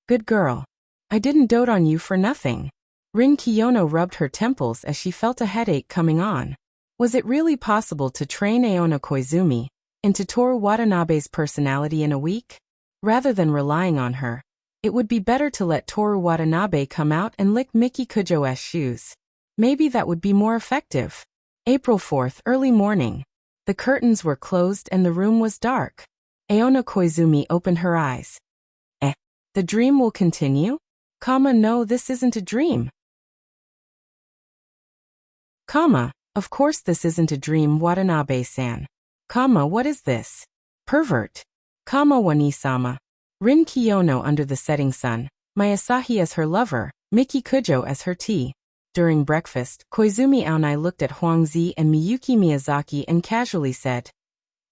Speaker 1: Good girl. I didn't dote on you for nothing. Rin Kiyono rubbed her temples as she felt a headache coming on. Was it really possible to train Aona Koizumi into Toru Watanabe's personality in a week? Rather than relying on her, it would be better to let Toru Watanabe come out and lick Miki Kujo's shoes. Maybe that would be more effective. April 4th, early morning. The curtains were closed and the room was dark. Aona Koizumi opened her eyes. The dream will continue? No, this isn't a dream. Of course this isn't a dream, Watanabe-san. What is this? Pervert. Wani-sama. Rin Kiyono under the setting sun, Mayasahi as her lover, Miki Kujo as her tea. During breakfast, Koizumi Aonai looked at Huangzi and Miyuki Miyazaki and casually said,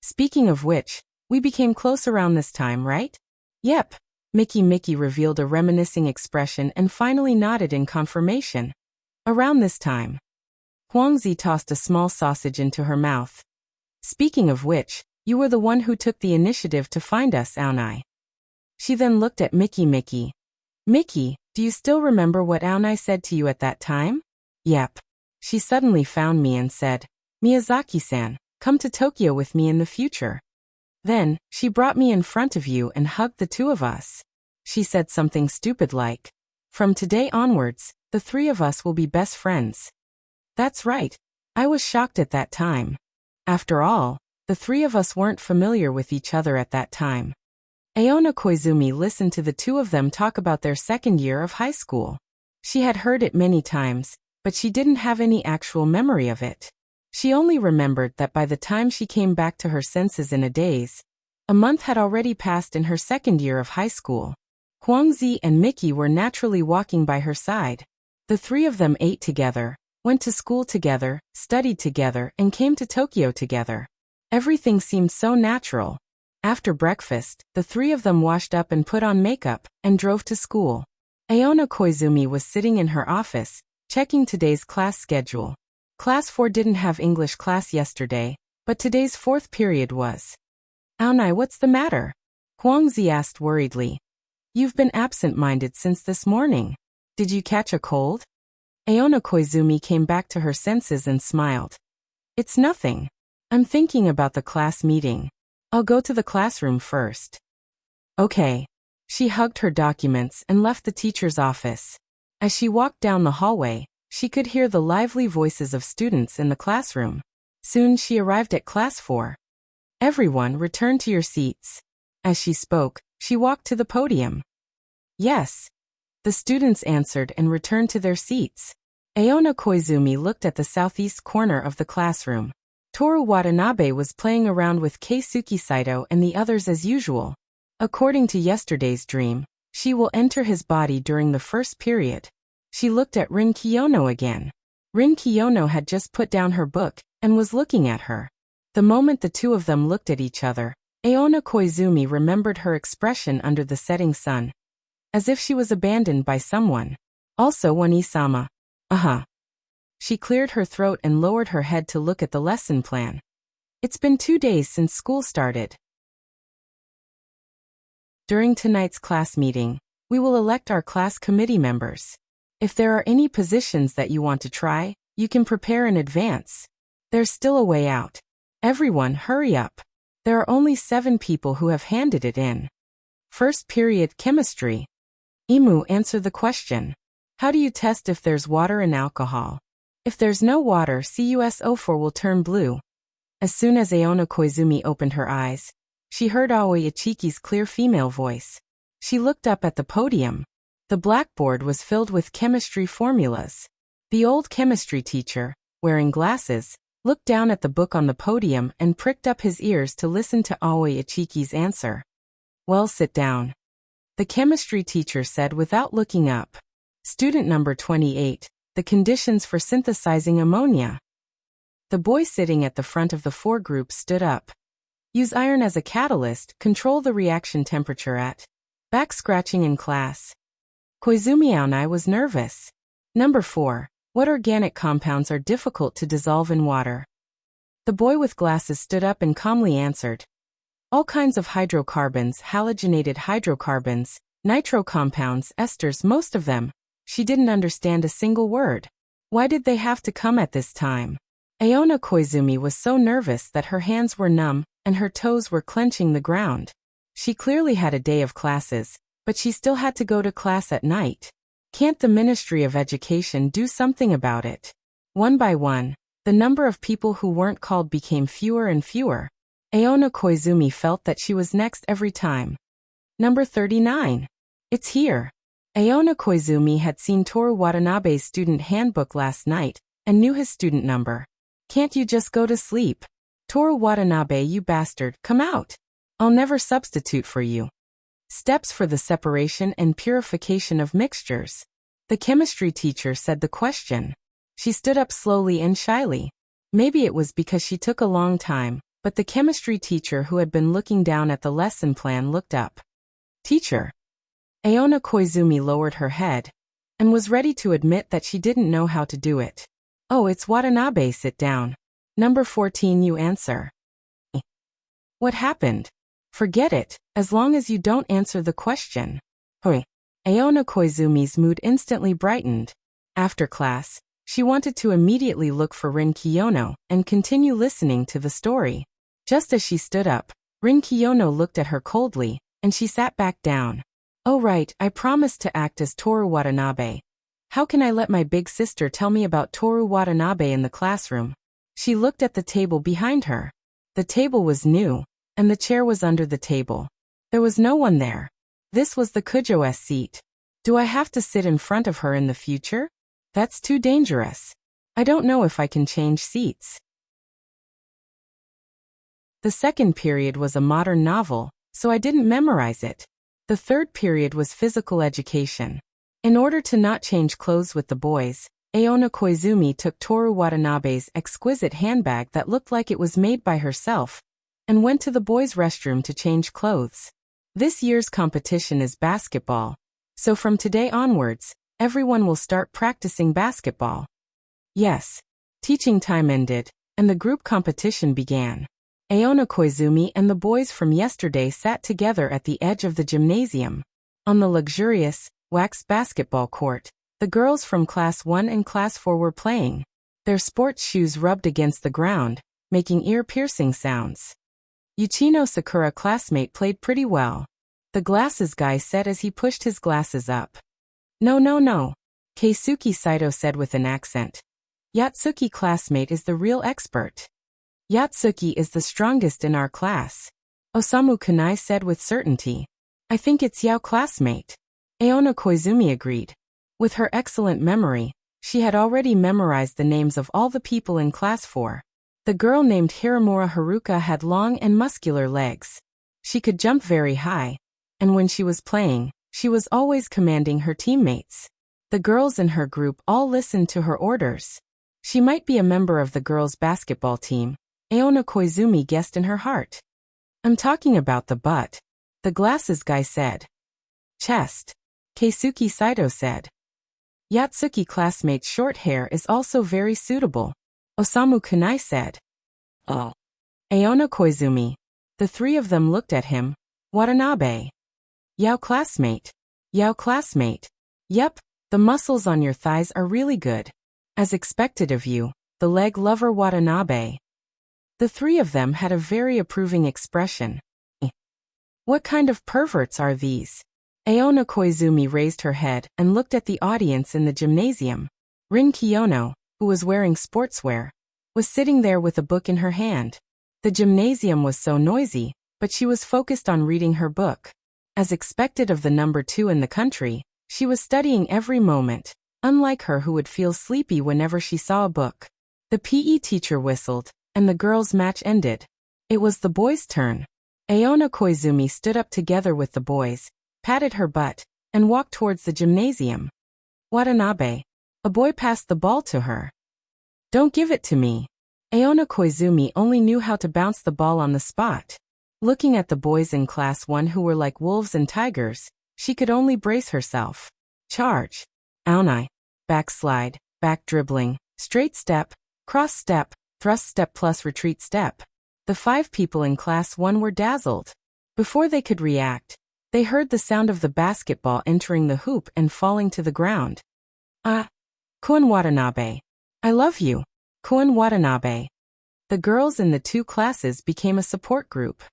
Speaker 1: Speaking of which, we became close around this time, right? Yep. Miki revealed a reminiscing expression and finally nodded in confirmation. Around this time. Huangzi tossed a small sausage into her mouth. Speaking of which, you were the one who took the initiative to find us, Aonai. She then looked at Miki. Miki, do you still remember what Aonai said to you at that time? Yep. She suddenly found me and said, Miyazaki-san, come to Tokyo with me in the future. Then, she brought me in front of you and hugged the two of us. She said something stupid like, From today onwards, the three of us will be best friends. That's right. I was shocked at that time. After all, the three of us weren't familiar with each other at that time. Aona Koizumi listened to the two of them talk about their second year of high school. She had heard it many times, but she didn't have any actual memory of it. She only remembered that by the time she came back to her senses in a daze, a month had already passed in her second year of high school. Huangzi and Miki were naturally walking by her side. The three of them ate together, went to school together, studied together, and came to Tokyo together. Everything seemed so natural. After breakfast, the three of them washed up and put on makeup, and drove to school. Aona Koizumi was sitting in her office, checking today's class schedule. Class 4 didn't have English class yesterday, but today's fourth period was. Aonai, what's the matter? Huangzi asked worriedly. You've been absent-minded since this morning. Did you catch a cold? Aona Koizumi came back to her senses and smiled. It's nothing. I'm thinking about the class meeting. I'll go to the classroom first. Okay. She hugged her documents and left the teacher's office. As she walked down the hallway, she could hear the lively voices of students in the classroom. Soon she arrived at class 4. Everyone, return to your seats. As she spoke, she walked to the podium. Yes. The students answered and returned to their seats. Aona Koizumi looked at the southeast corner of the classroom. Toru Watanabe was playing around with Keisuke Saito and the others as usual. According to yesterday's dream, she will enter his body during the first period. She looked at Rin Kiyono again. Rin Kiyono had just put down her book and was looking at her. The moment the two of them looked at each other, Aona Koizumi remembered her expression under the setting sun. As if she was abandoned by someone. Also Wani-sama. She cleared her throat and lowered her head to look at the lesson plan. It's been 2 days since school started. During tonight's class meeting, we will elect our class committee members. If there are any positions that you want to try, you can prepare in advance. There's still a way out. Everyone, hurry up. There are only 7 people who have handed it in. First period, chemistry. Imu, answer the question. How do you test if there's water and alcohol? If there's no water, CuSO4 will turn blue. As soon as Aona Koizumi opened her eyes, she heard Aoi Ichiki's clear female voice. She looked up at the podium. The blackboard was filled with chemistry formulas. The old chemistry teacher, wearing glasses, looked down at the book on the podium and pricked up his ears to listen to Aoi Ichiki's answer. Well, sit down. The chemistry teacher said without looking up. Student number 28, the conditions for synthesizing ammonia. The boy sitting at the front of the 4 groups stood up. Use iron as a catalyst, control the reaction temperature at. Back scratching in class. Koizumi Aonai was nervous. Number 4. What organic compounds are difficult to dissolve in water? The boy with glasses stood up and calmly answered. All kinds of hydrocarbons, halogenated hydrocarbons, nitro compounds, esters, most of them. She didn't understand a single word. Why did they have to come at this time? Aona Koizumi was so nervous that her hands were numb and her toes were clenching the ground. She clearly had a day of classes, but she still had to go to class at night. Can't the Ministry of Education do something about it? One by one, the number of people who weren't called became fewer and fewer. Aona Koizumi felt that she was next every time. Number 39. It's here. Aona Koizumi had seen Toru Watanabe's student handbook last night and knew his student number. Can't you just go to sleep? Toru Watanabe, you bastard, come out. I'll never substitute for you. Steps for the separation and purification of mixtures. The chemistry teacher said the question. She stood up slowly and shyly. Maybe it was because she took a long time, but the chemistry teacher who had been looking down at the lesson plan looked up. Teacher. Aona Koizumi lowered her head and was ready to admit that she didn't know how to do it. Oh, it's Watanabe, sit down. Number 14, you answer. What happened? Forget it, as long as you don't answer the question. Hoi. Aona Koizumi's mood instantly brightened. After class, she wanted to immediately look for Rin Kiyono and continue listening to the story. Just as she stood up, Rin Kiyono looked at her coldly, and she sat back down. Oh right, I promised to act as Toru Watanabe. How can I let my big sister tell me about Toru Watanabe in the classroom? She looked at the table behind her. The table was new, and the chair was under the table. There was no one there. This was the Kujo's seat. Do I have to sit in front of her in the future? That's too dangerous. I don't know if I can change seats. The second period was a modern novel, so I didn't memorize it. The third period was physical education. In order to not change clothes with the boys, Aona Koizumi took Toru Watanabe's exquisite handbag that looked like it was made by herself and went to the boys' restroom to change clothes. This year's competition is basketball, so from today onwards, everyone will start practicing basketball. Yes. Teaching time ended, and the group competition began. Aona Koizumi and the boys from yesterday sat together at the edge of the gymnasium. On the luxurious, waxed basketball court, the girls from Class 1 and Class 4 were playing. Their sports shoes rubbed against the ground, making ear-piercing sounds. Yuchino Sakura classmate played pretty well. The glasses guy said as he pushed his glasses up. No, Keisuke Saito said with an accent. Yatsuki classmate is the real expert. Yatsuki is the strongest in our class. Osamu Kunai said with certainty. I think it's Yao classmate. Aona Koizumi agreed. With her excellent memory, she had already memorized the names of all the people in Class 4. The girl named Hiramura Haruka had long and muscular legs. She could jump very high, and when she was playing, she was always commanding her teammates. The girls in her group all listened to her orders. She might be a member of the girls' basketball team, Aona Koizumi guessed in her heart. I'm talking about the butt, the glasses guy said. Chest, Keisuke Saito said. Yatsuki classmate's short hair is also very suitable, Osamu Kunai said. Oh. Aona Koizumi. The three of them looked at him. Watanabe. Yao classmate. Yao classmate. Yep, the muscles on your thighs are really good. As expected of you, the leg lover Watanabe. The three of them had a very approving expression. What kind of perverts are these? Aona Koizumi raised her head and looked at the audience in the gymnasium. Rin Kiyono, who was wearing sportswear, was sitting there with a book in her hand. The gymnasium was so noisy, but she was focused on reading her book. As expected of the number 2 in the country, she was studying every moment, unlike her who would feel sleepy whenever she saw a book. The PE teacher whistled, and the girls' match ended. It was the boys' turn. Aona Koizumi stood up together with the boys, patted her butt, and walked towards the gymnasium. Watanabe. A boy passed the ball to her. Don't give it to me. Aona Koizumi only knew how to bounce the ball on the spot. Looking at the boys in Class 1 who were like wolves and tigers, she could only brace herself. Charge. Aonai. Backslide, back dribbling, straight step, cross step, thrust step plus retreat step. The 5 people in Class 1 were dazzled. Before they could react, they heard the sound of the basketball entering the hoop and falling to the ground. Ah! Kun Watanabe. I love you. Kun Watanabe. The girls in the 2 classes became a support group.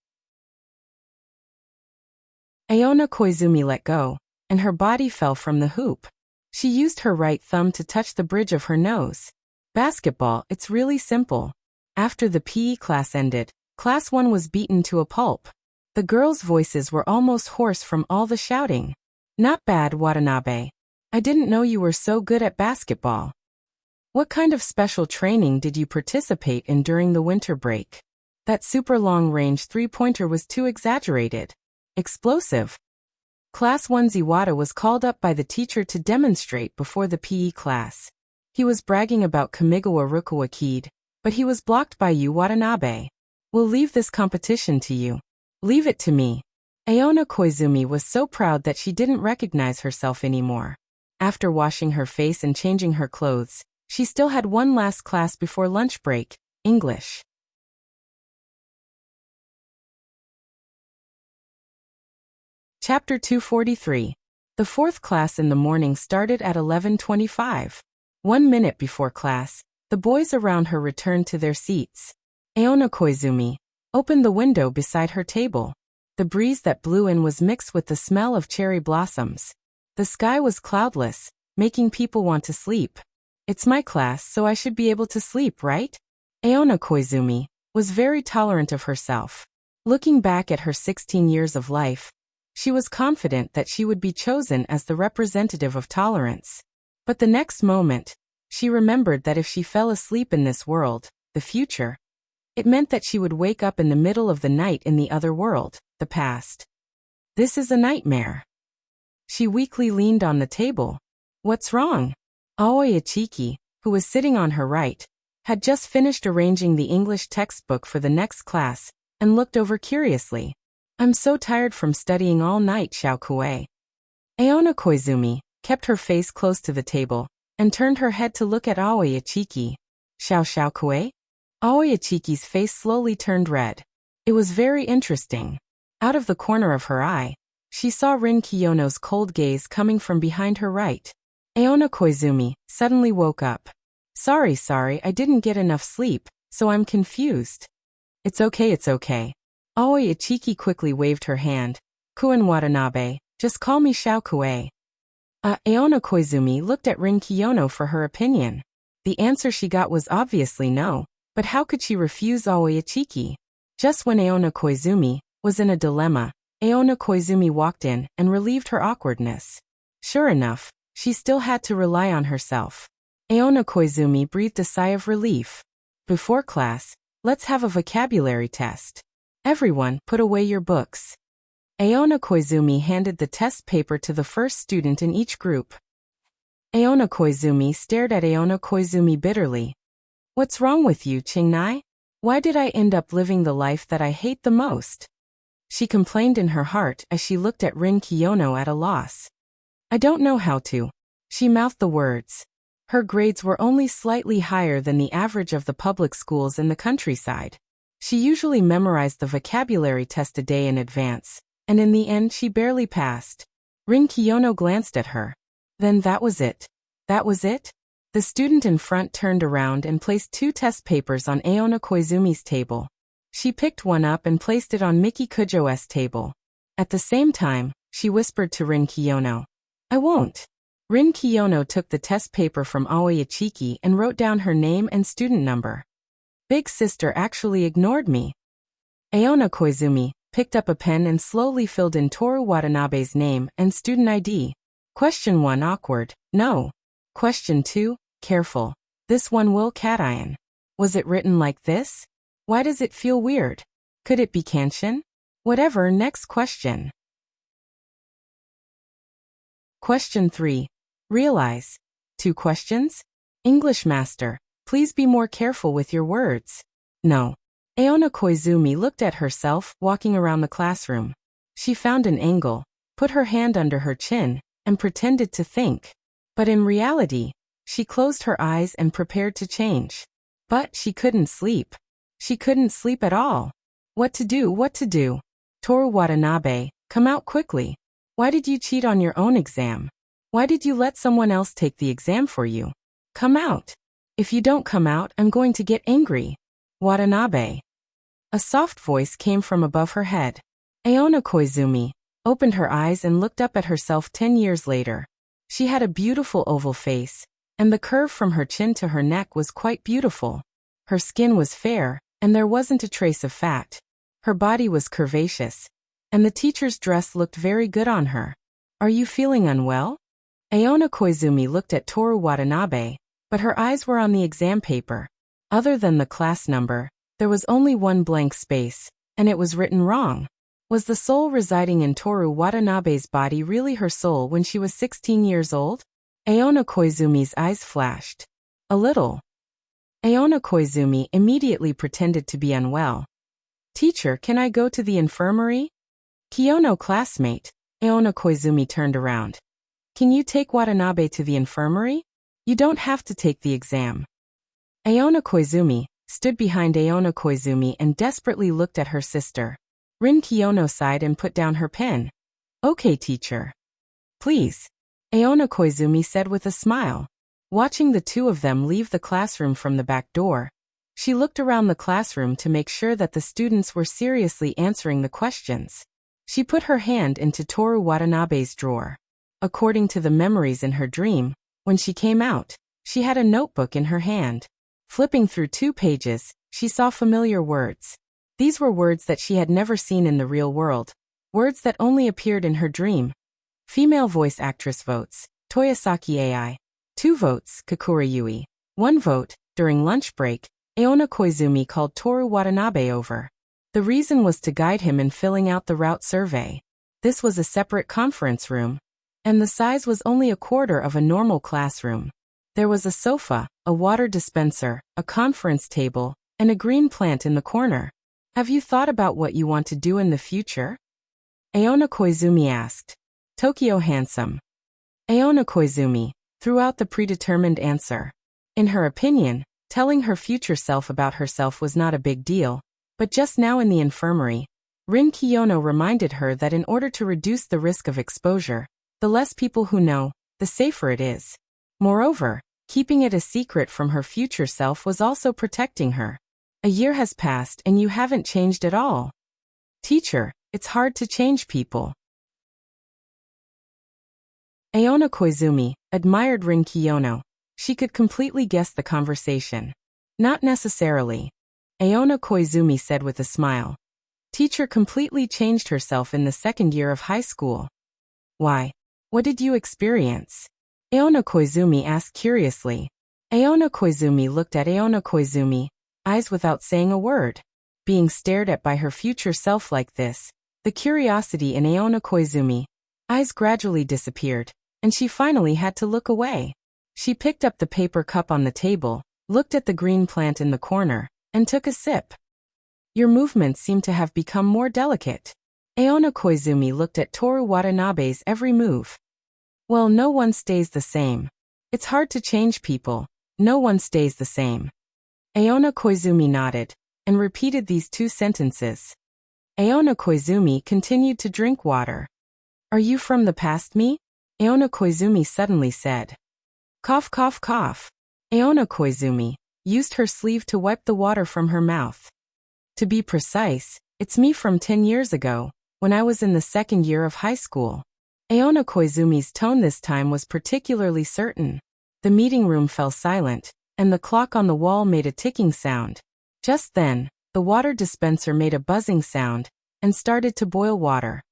Speaker 1: Aona Koizumi let go, and her body fell from the hoop. She used her right thumb to touch the bridge of her nose. Basketball, it's really simple. After the PE class ended, Class 1 was beaten to a pulp. The girls' voices were almost hoarse from all the shouting. Not bad, Watanabe. I didn't know you were so good at basketball. What kind of special training did you participate in during the winter break? That super long-range three-pointer was too exaggerated. Explosive. Class 1's Iwata was called up by the teacher to demonstrate before the PE class. He was bragging about Kamigawa Rukawa Kid, but he was blocked by you, Watanabe. We'll leave this competition to you. Leave it to me. Aona Koizumi was so proud that she didn't recognize herself anymore. After washing her face and changing her clothes, she still had one last class before lunch break, English. Chapter 243. The 4th class in the morning started at 11:25. 1 minute before class, the boys around her returned to their seats. Aona Koizumi opened the window beside her table. The breeze that blew in was mixed with the smell of cherry blossoms. The sky was cloudless, making people want to sleep. It's my class, so I should be able to sleep, right? Aona Koizumi was very tolerant of herself. Looking back at her 16 years of life, she was confident that she would be chosen as the representative of tolerance. But the next moment, she remembered that if she fell asleep in this world, the future, it meant that she would wake up in the middle of the night in the other world, the past. This is a nightmare. She weakly leaned on the table. What's wrong? Aoi Ichiki, who was sitting on her right, had just finished arranging the English textbook for the next class, and looked over curiously. I'm so tired from studying all night, Xiaokue. Aona Koizumi kept her face close to the table, and turned her head to look at Aoi Ichiki. Xiaokue? Aoi Ichiki's face slowly turned red. It was very interesting. Out of the corner of her eye, she saw Rin Kiyono's cold gaze coming from behind her right. Aona Koizumi suddenly woke up. Sorry, I didn't get enough sleep, so I'm confused. It's okay. Aoi Ichiki quickly waved her hand. Kun Watanabe, just call me Xiaokue. Aona Koizumi looked at Rin Kiyono for her opinion. The answer she got was obviously no, but how could she refuse Aoi Ichiki? Just when Aona Koizumi was in a dilemma, Aona Koizumi walked in and relieved her awkwardness. Sure enough, she still had to rely on herself. Aona Koizumi breathed a sigh of relief. Before class, let's have a vocabulary test. Everyone, put away your books. Aona Koizumi handed the test paper to the first student in each group. Aona Koizumi stared at Aona Koizumi bitterly. What's wrong with you, Chingnai? Why did I end up living the life that I hate the most? She complained in her heart as she looked at Rin Kiyono at a loss. I don't know how to. She mouthed the words. Her grades were only slightly higher than the average of the public schools in the countryside. She usually memorized the vocabulary test a day in advance, and in the end she barely passed. Rin Kiyono glanced at her. Then that was it. That was it? The student in front turned around and placed 2 test papers on Aona Koizumi's table. She picked one up and placed it on Miki Kujo's table. At the same time, she whispered to Rin Kiyono. I won't. Rin Kiyono took the test paper from Aoi Ichiki and wrote down her name and student number. Big sister actually ignored me. Aona Koizumi picked up a pen and slowly filled in Toru Watanabe's name and student ID. Question 1 awkward, no. Question 2, careful. This one will cation. Was it written like this? Why does it feel weird? Could it be Kanshin? Whatever, next question. Question 3. Realize. 2 questions? English master, please be more careful with your words. No. Aona Koizumi looked at herself walking around the classroom. She found an angle, put her hand under her chin, and pretended to think. But in reality, she closed her eyes and prepared to change. But she couldn't sleep. She couldn't sleep at all. What to do, what to do? Toru Watanabe, come out quickly. Why did you cheat on your own exam? Why did you let someone else take the exam for you? Come out. If you don't come out, I'm going to get angry. Watanabe. A soft voice came from above her head. Aona Koizumi opened her eyes and looked up at herself 10 years later. She had a beautiful oval face, and the curve from her chin to her neck was quite beautiful. Her skin was fair, and there wasn't a trace of fat. Her body was curvaceous, and the teacher's dress looked very good on her. Are you feeling unwell? Aona Koizumi looked at Toru Watanabe, but her eyes were on the exam paper. Other than the class number, there was only one blank space, and it was written wrong. Was the soul residing in Toru Watanabe's body really her soul when she was 16 years old? Aona Koizumi's eyes flashed. A little. Aona Koizumi immediately pretended to be unwell. Teacher, can I go to the infirmary? Kiyono classmate, Aona Koizumi turned around. Can you take Watanabe to the infirmary? You don't have to take the exam. Aona Koizumi stood behind Aona Koizumi and desperately looked at her sister. Rin Kiyono sighed and put down her pen. Okay, teacher. Please. Aona Koizumi said with a smile. Watching the two of them leave the classroom from the back door, she looked around the classroom to make sure that the students were seriously answering the questions. She put her hand into Toru Watanabe's drawer. According to the memories in her dream, when she came out, she had a notebook in her hand. Flipping through 2 pages, she saw familiar words. These were words that she had never seen in the real world, words that only appeared in her dream. Female voice actress votes, Toyosaki AI. 2 votes, Kakura Yui. 1 vote. During lunch break, Aona Koizumi called Toru Watanabe over. The reason was to guide him in filling out the route survey. This was a separate conference room, and the size was only a quarter of a normal classroom. There was a sofa, a water dispenser, a conference table, and a green plant in the corner. Have you thought about what you want to do in the future? Aona Koizumi asked. Tokyo Handsome. Aona Koizumi threw out the predetermined answer. In her opinion, telling her future self about herself was not a big deal, but just now in the infirmary, Rin Kiyono reminded her that in order to reduce the risk of exposure, the less people who know, the safer it is. Moreover, keeping it a secret from her future self was also protecting her. A year has passed and you haven't changed at all. Teacher, it's hard to change people. Aona Koizumi admired Rin Kiyono. She could completely guess the conversation. Not necessarily. Aona Koizumi said with a smile. Teacher completely changed herself in the 2nd year of high school. Why? What did you experience? Aona Koizumi asked curiously. Aona Koizumi looked at Aona Koizumi, eyes without saying a word. Being stared at by her future self like this, the curiosity in Aona Koizumi eyes gradually disappeared, and she finally had to look away. She picked up the paper cup on the table, looked at the green plant in the corner, and took a sip. Your movements seem to have become more delicate. Aona Koizumi looked at Toru Watanabe's every move. Well, no one stays the same. It's hard to change people. No one stays the same. Aona Koizumi nodded, and repeated these 2 sentences. Aona Koizumi continued to drink water. Are you from the past, me? Aona Koizumi suddenly said. Cough, cough, cough. Aona Koizumi used her sleeve to wipe the water from her mouth. To be precise, it's me from 10 years ago, when I was in the 2nd year of high school. Aona Koizumi's tone this time was particularly certain. The meeting room fell silent, and the clock on the wall made a ticking sound. Just then, the water dispenser made a buzzing sound, and started to boil water.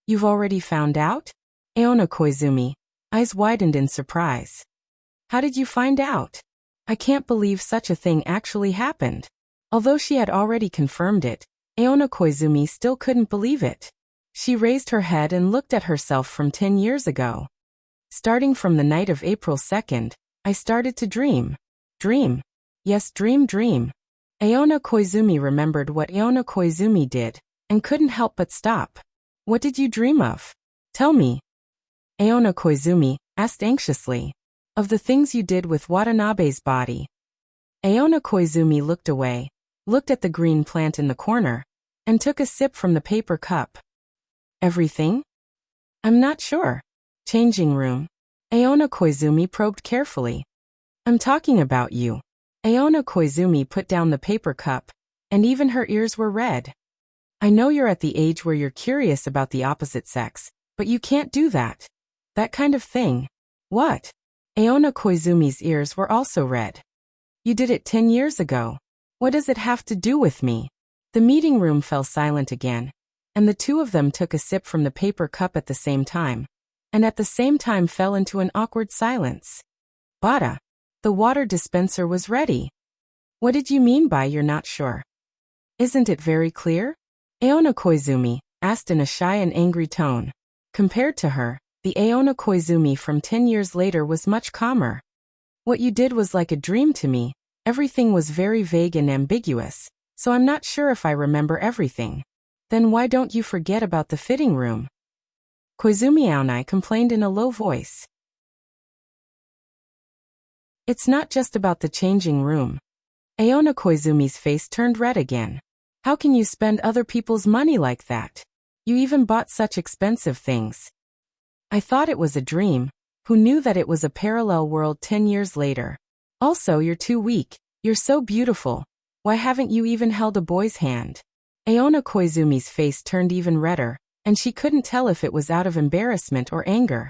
Speaker 1: You've already found out? Aona Koizumi, eyes widened in surprise. How did you find out? I can't believe such a thing actually happened. Although she had already confirmed it, Aona Koizumi still couldn't believe it. She raised her head and looked at herself from 10 years ago. Starting from the night of April 2nd, I started to dream. Dream? Yes, dream. Aona Koizumi remembered what Aona Koizumi did, and couldn't help but stop. What did you dream of? Tell me. Aona Koizumi asked anxiously. Of the things you did with Watanabe's body. Aona Koizumi looked away, looked at the green plant in the corner, and took a sip from the paper cup. Everything? I'm not sure. Changing room. Aona Koizumi probed carefully. I'm talking about you. Aona Koizumi put down the paper cup, and even her ears were red. I know you're at the age where you're curious about the opposite sex, but you can't do that. That kind of thing. What? Aona Koizumi's ears were also red. You did it 10 years ago. What does it have to do with me? The meeting room fell silent again, and the two of them took a sip from the paper cup at the same time, and at the same time fell into an awkward silence. Bada. The water dispenser was ready. What did you mean by you're not sure? Isn't it very clear? Aona Koizumi asked in a shy and angry tone. Compared to her, the Aona Koizumi from 10 years later was much calmer. What you did was like a dream to me. Everything was very vague and ambiguous, so I'm not sure if I remember everything. Then why don't you forget about the fitting room? Koizumi Aonai complained in a low voice. It's not just about the changing room. Aona Koizumi's face turned red again. How can you spend other people's money like that? You even bought such expensive things. I thought it was a dream. Who knew that it was a parallel world 10 years later? Also, you're too weak. You're so beautiful. Why haven't you even held a boy's hand? Aona Koizumi's face turned even redder, and she couldn't tell if it was out of embarrassment or anger.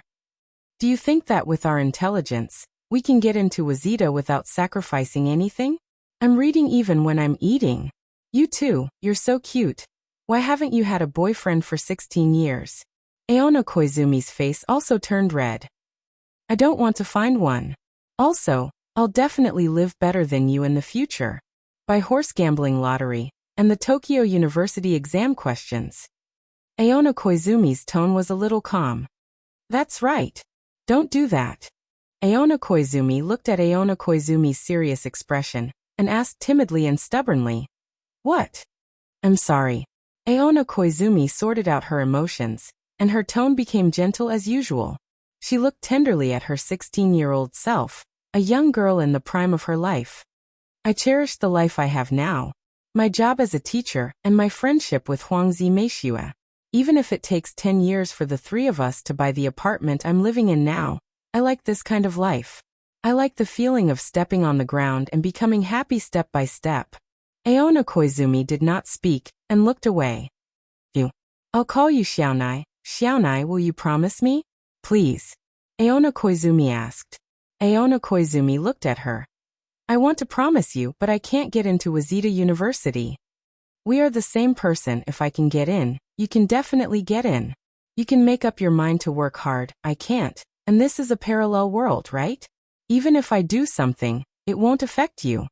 Speaker 1: Do you think that with our intelligence, we can get into Wazita without sacrificing anything? I'm reading even when I'm eating. You too, you're so cute. Why haven't you had a boyfriend for 16 years? Aona Koizumi's face also turned red. I don't want to find one. Also, I'll definitely live better than you in the future. By horse gambling lottery, and the Tokyo University exam questions. Aona Koizumi's tone was a little calm. That's right. Don't do that. Aona Koizumi looked at Aona Koizumi's serious expression, and asked timidly and stubbornly. What? I'm sorry. Aona Koizumi sorted out her emotions, and her tone became gentle as usual. She looked tenderly at her 16-year-old self, a young girl in the prime of her life. I cherish the life I have now, my job as a teacher, and my friendship with Huangzi Meishua. Even if it takes 10 years for the three of us to buy the apartment I'm living in now, I like this kind of life. I like the feeling of stepping on the ground and becoming happy step by step. Aona Koizumi did not speak, and looked away. I'll call you Xiaonai. Xiaonai, will you promise me? Please. Aona Koizumi asked. Aona Koizumi looked at her. I want to promise you, but I can't get into Wazita University. We are the same person. If I can get in, you can definitely get in. You can make up your mind to work hard. I can't, and this is a parallel world, right? Even if I do something, it won't affect you.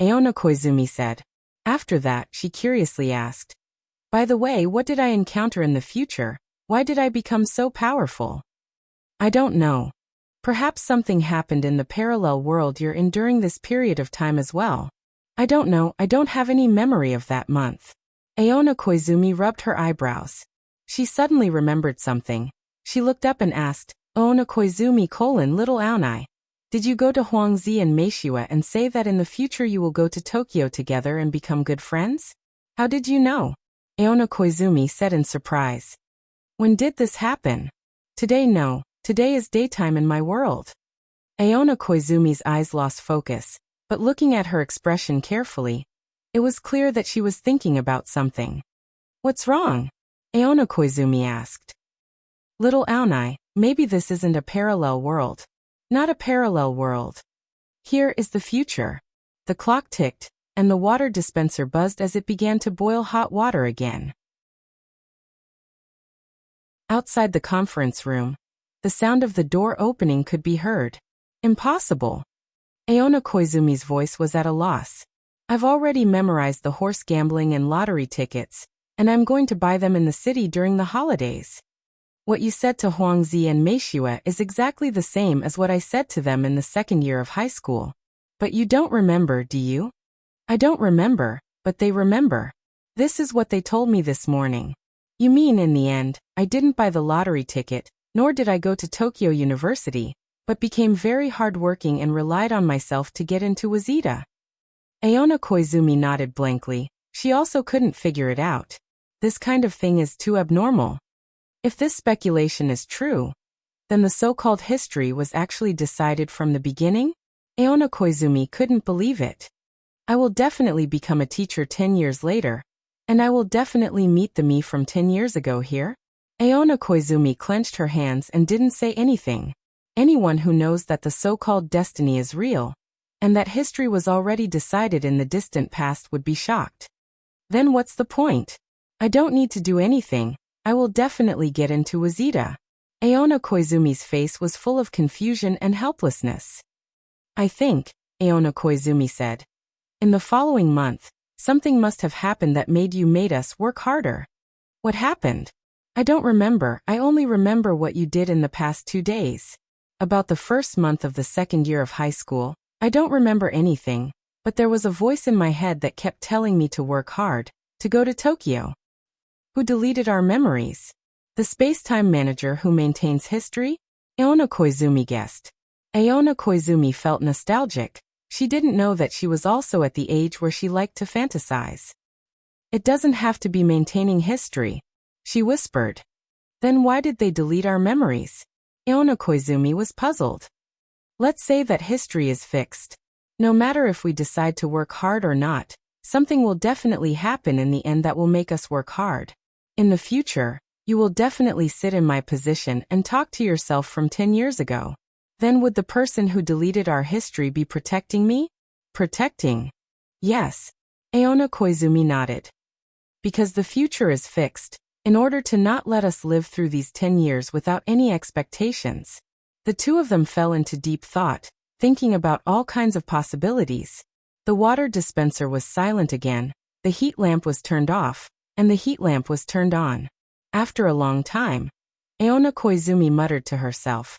Speaker 1: Aona Koizumi said. After that, she curiously asked. By the way, what did I encounter in the future? Why did I become so powerful? I don't know. Perhaps something happened in the parallel world you're in during this period of time as well. I don't know, I don't have any memory of that month. Aona Koizumi rubbed her eyebrows. She suddenly remembered something. She looked up and asked, Aona Koizumi little Aonai. Did you go to Huangzi and Meishua and say that in the future you will go to Tokyo together and become good friends? How did you know? Aona Koizumi said in surprise. When did this happen? Today, no. Today is daytime in my world. Aona Koizumi's eyes lost focus, but looking at her expression carefully, it was clear that she was thinking about something. What's wrong? Aona Koizumi asked. Little Aonai, maybe this isn't a parallel world. Not a parallel world. Here is the future. The clock ticked, and the water dispenser buzzed as it began to boil hot water again. Outside the conference room, the sound of the door opening could be heard. Impossible. Aona Koizumi's voice was at a loss. I've already memorized the horse gambling and lottery tickets, and I'm going to buy them in the city during the holidays. What you said to Huangzi and Meishua is exactly the same as what I said to them in the second year of high school. But you don't remember, do you? I don't remember, but they remember. This is what they told me this morning. You mean in the end, I didn't buy the lottery ticket, nor did I go to Tokyo University, but became very hardworking and relied on myself to get into Wazita. Aona Koizumi nodded blankly. She also couldn't figure it out. This kind of thing is too abnormal. If this speculation is true, then the so-called history was actually decided from the beginning? Aona Koizumi couldn't believe it. I will definitely become a teacher 10 years later, and I will definitely meet the me from 10 years ago here. Aona Koizumi clenched her hands and didn't say anything. Anyone who knows that the so-called destiny is real, and that history was already decided in the distant past would be shocked. Then what's the point? I don't need to do anything. I will definitely get into Wazita. Aona Koizumi's face was full of confusion and helplessness. I think, Aona Koizumi said, in the following month, something must have happened that made us work harder. What happened? I don't remember. I only remember what you did in the past 2 days. About the first month of the second year of high school, I don't remember anything, but there was a voice in my head that kept telling me to work hard, to go to Tokyo. Who deleted our memories? The space-time manager who maintains history? Aona Koizumi guessed. Aona Koizumi felt nostalgic. She didn't know that she was also at the age where she liked to fantasize. It doesn't have to be maintaining history, she whispered. Then why did they delete our memories? Aona Koizumi was puzzled. Let's say that history is fixed. No matter if we decide to work hard or not, something will definitely happen in the end that will make us work hard. In the future, you will definitely sit in my position and talk to yourself from 10 years ago. Then would the person who deleted our history be protecting me? Protecting? Yes. Aona Koizumi nodded. Because the future is fixed, in order to not let us live through these 10 years without any expectations. The two of them fell into deep thought, thinking about all kinds of possibilities. The water dispenser was silent again, the heat lamp was turned off, and the heat lamp was turned on. After a long time, Aona Koizumi muttered to herself.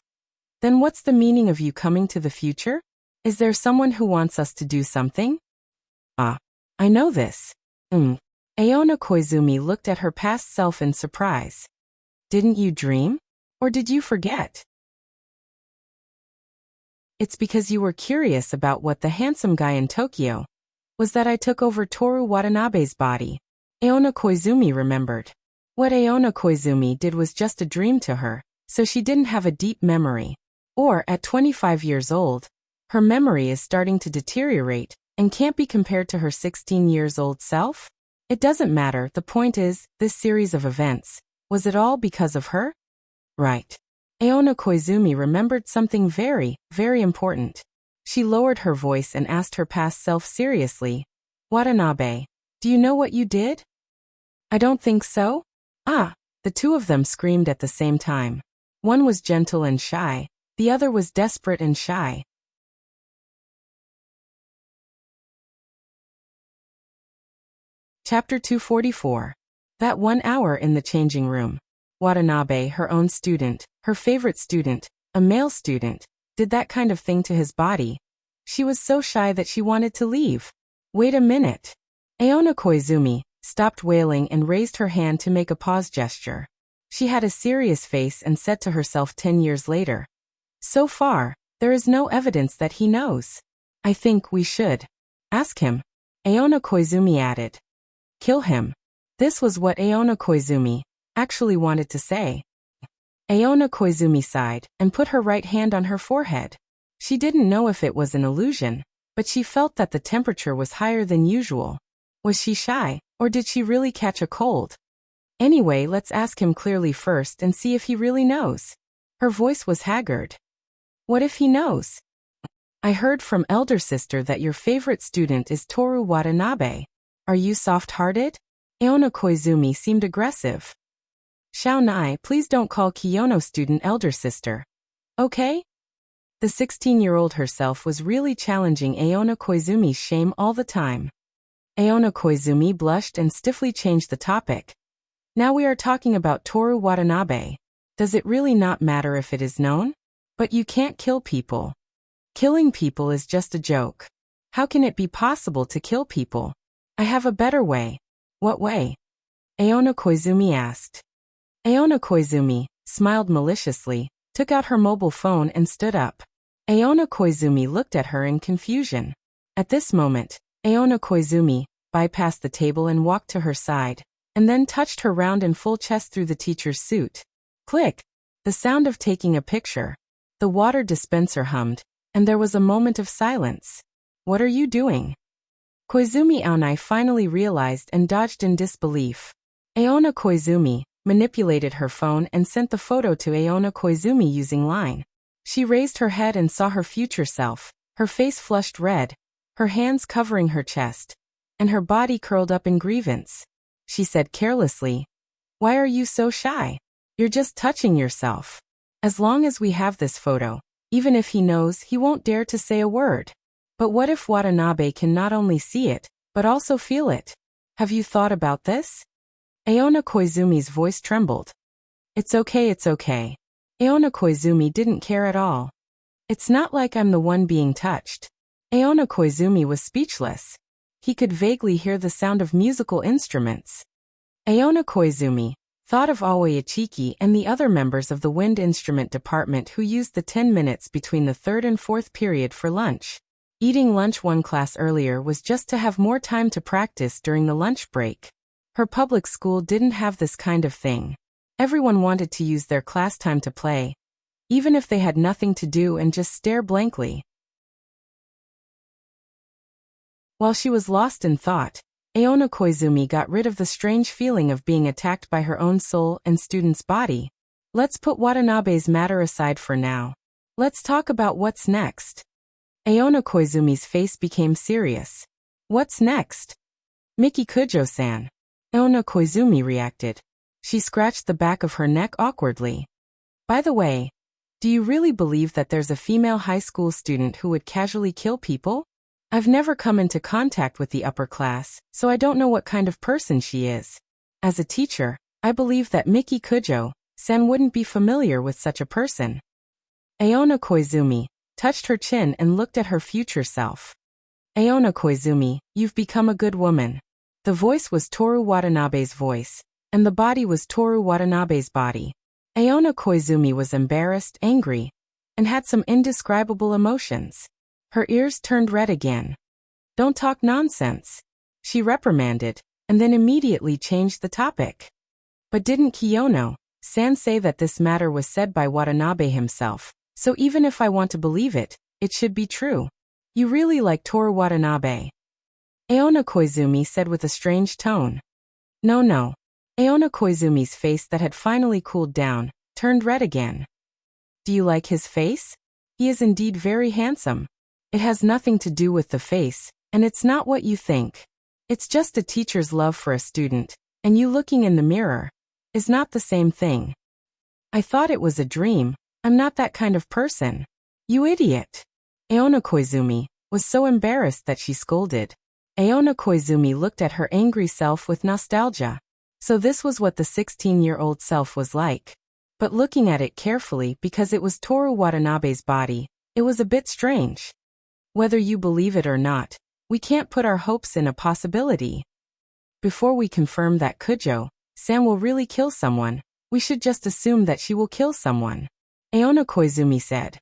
Speaker 1: Then what's the meaning of you coming to the future? Is there someone who wants us to do something? Ah, I know this. Aona Koizumi looked at her past self in surprise. Didn't you dream? Or did you forget? It's because you were curious about what the handsome guy in Tokyo was that I took over Toru Watanabe's body. Aona Koizumi remembered. What Aona Koizumi did was just a dream to her, so she didn't have a deep memory. Or, at 25 years old, her memory is starting to deteriorate and can't be compared to her 16 years old self? It doesn't matter, the point is, this series of events, was it all because of her? Right. Aona Koizumi remembered something very, very important. She lowered her voice and asked her past self seriously, Watanabe, do you know what you did? I don't think so. Ah, the two of them screamed at the same time. One was gentle and shy, the other was desperate and shy. Chapter 244. That 1 hour in the changing room. Watanabe, her own student, her favorite student, a male student, did that kind of thing to his body. She was so shy that she wanted to leave. Wait a minute. Aona Koizumi stopped wailing and raised her hand to make a pause gesture. She had a serious face and said to herself 10 years later, so far, there is no evidence that he knows. I think we should ask him. Aona Koizumi added. Kill him. This was what Aona Koizumi actually wanted to say. Aona Koizumi sighed and put her right hand on her forehead. She didn't know if it was an illusion, but she felt that the temperature was higher than usual. Was she shy, or did she really catch a cold? Anyway, let's ask him clearly first and see if he really knows. Her voice was haggard. What if he knows? I heard from elder sister that your favorite student is Toru Watanabe. Are you soft-hearted? Aona Koizumi seemed aggressive. Shao Nai, please don't call Kiyono student elder sister. Okay? The 16-year-old herself was really challenging Aona Koizumi's shame all the time. Aona Koizumi blushed and stiffly changed the topic. Now we are talking about Toru Watanabe. Does it really not matter if it is known? But you can't kill people. Killing people is just a joke. How can it be possible to kill people? I have a better way. What way? Aona Koizumi asked. Aona Koizumi smiled maliciously, took out her mobile phone and stood up. Aona Koizumi looked at her in confusion. At this moment, Aona Koizumi bypassed the table and walked to her side, and then touched her round and full chest through the teacher's suit. Click! The sound of taking a picture. The water dispenser hummed, and there was a moment of silence. What are you doing? Koizumi Aonai finally realized and dodged in disbelief. Aona Koizumi manipulated her phone and sent the photo to Aona Koizumi using Line. She raised her head and saw her future self, her face flushed red, her hands covering her chest, and her body curled up in grievance. She said carelessly, "Why are you so shy? You're just touching yourself. As long as we have this photo, even if he knows, he won't dare to say a word. But what if Watanabe can not only see it, but also feel it? Have you thought about this?" Aona Koizumi's voice trembled. It's okay. Aona Koizumi didn't care at all. It's not like I'm the one being touched. Aona Koizumi was speechless. He could vaguely hear the sound of musical instruments. Aona Koizumi thought of Aoi Ichiki and the other members of the wind instrument department who used the 10 minutes between the third and fourth period for lunch. Eating lunch one class earlier was just to have more time to practice during the lunch break. Her public school didn't have this kind of thing. Everyone wanted to use their class time to play, even if they had nothing to do and just stare blankly. While she was lost in thought, Aona Koizumi got rid of the strange feeling of being attacked by her own soul and student's body. Let's put Watanabe's matter aside for now. Let's talk about what's next. Aona Koizumi's face became serious. What's next? Miki Kujo-san. Aona Koizumi reacted. She scratched the back of her neck awkwardly. By the way, do you really believe that there's a female high school student who would casually kill people? I've never come into contact with the upper class, so I don't know what kind of person she is. As a teacher, I believe that Miki Kujo-san wouldn't be familiar with such a person. Aona Koizumi touched her chin and looked at her future self. Aona Koizumi, you've become a good woman. The voice was Toru Watanabe's voice, and the body was Toru Watanabe's body. Aona Koizumi was embarrassed, angry, and had some indescribable emotions. Her ears turned red again. Don't talk nonsense, she reprimanded, and then immediately changed the topic. But didn't Kiyono-san say that this matter was said by Watanabe himself, so even if I want to believe it, it should be true. You really like Toru Watanabe? Aona Koizumi said with a strange tone. No. Aona Koizumi's face that had finally cooled down, turned red again. Do you like his face? He is indeed very handsome. It has nothing to do with the face, and it's not what you think. It's just a teacher's love for a student, and you looking in the mirror is not the same thing. I thought it was a dream. I'm not that kind of person. You idiot. Aona Koizumi was so embarrassed that she scolded. Aona Koizumi looked at her angry self with nostalgia. So this was what the 16-year-old self was like. But looking at it carefully because it was Toru Watanabe's body, it was a bit strange. Whether you believe it or not, we can't put our hopes in a possibility. Before we confirm that Kujo-san will really kill someone, we should just assume that she will kill someone. Aona Koizumi said.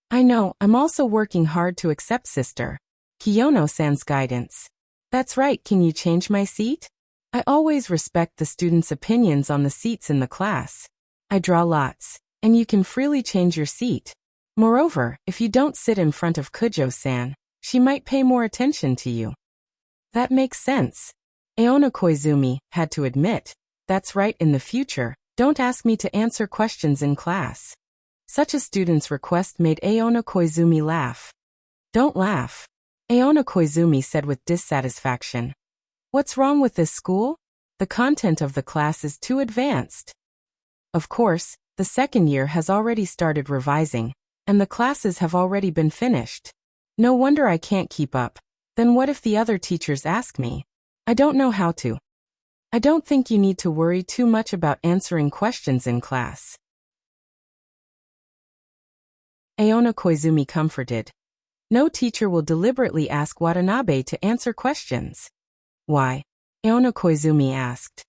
Speaker 1: I know, I'm also working hard to accept Sister Kiyono-san's guidance. That's right, can you change my seat? I always respect the students' opinions on the seats in the class. I draw lots, and you can freely change your seat. Moreover, if you don't sit in front of Kujo-san, she might pay more attention to you. That makes sense. Aona Koizumi had to admit. That's right, in the future, don't ask me to answer questions in class. Such a student's request made Aona Koizumi laugh. Don't laugh. Aona Koizumi said with dissatisfaction. What's wrong with this school? The content of the class is too advanced. Of course, the second year has already started revising, and the classes have already been finished. No wonder I can't keep up. Then what if the other teachers ask me? I don't know how to. I don't think you need to worry too much about answering questions in class. Aona Koizumi comforted. No teacher will deliberately ask Watanabe to answer questions. Why? Aona Koizumi asked.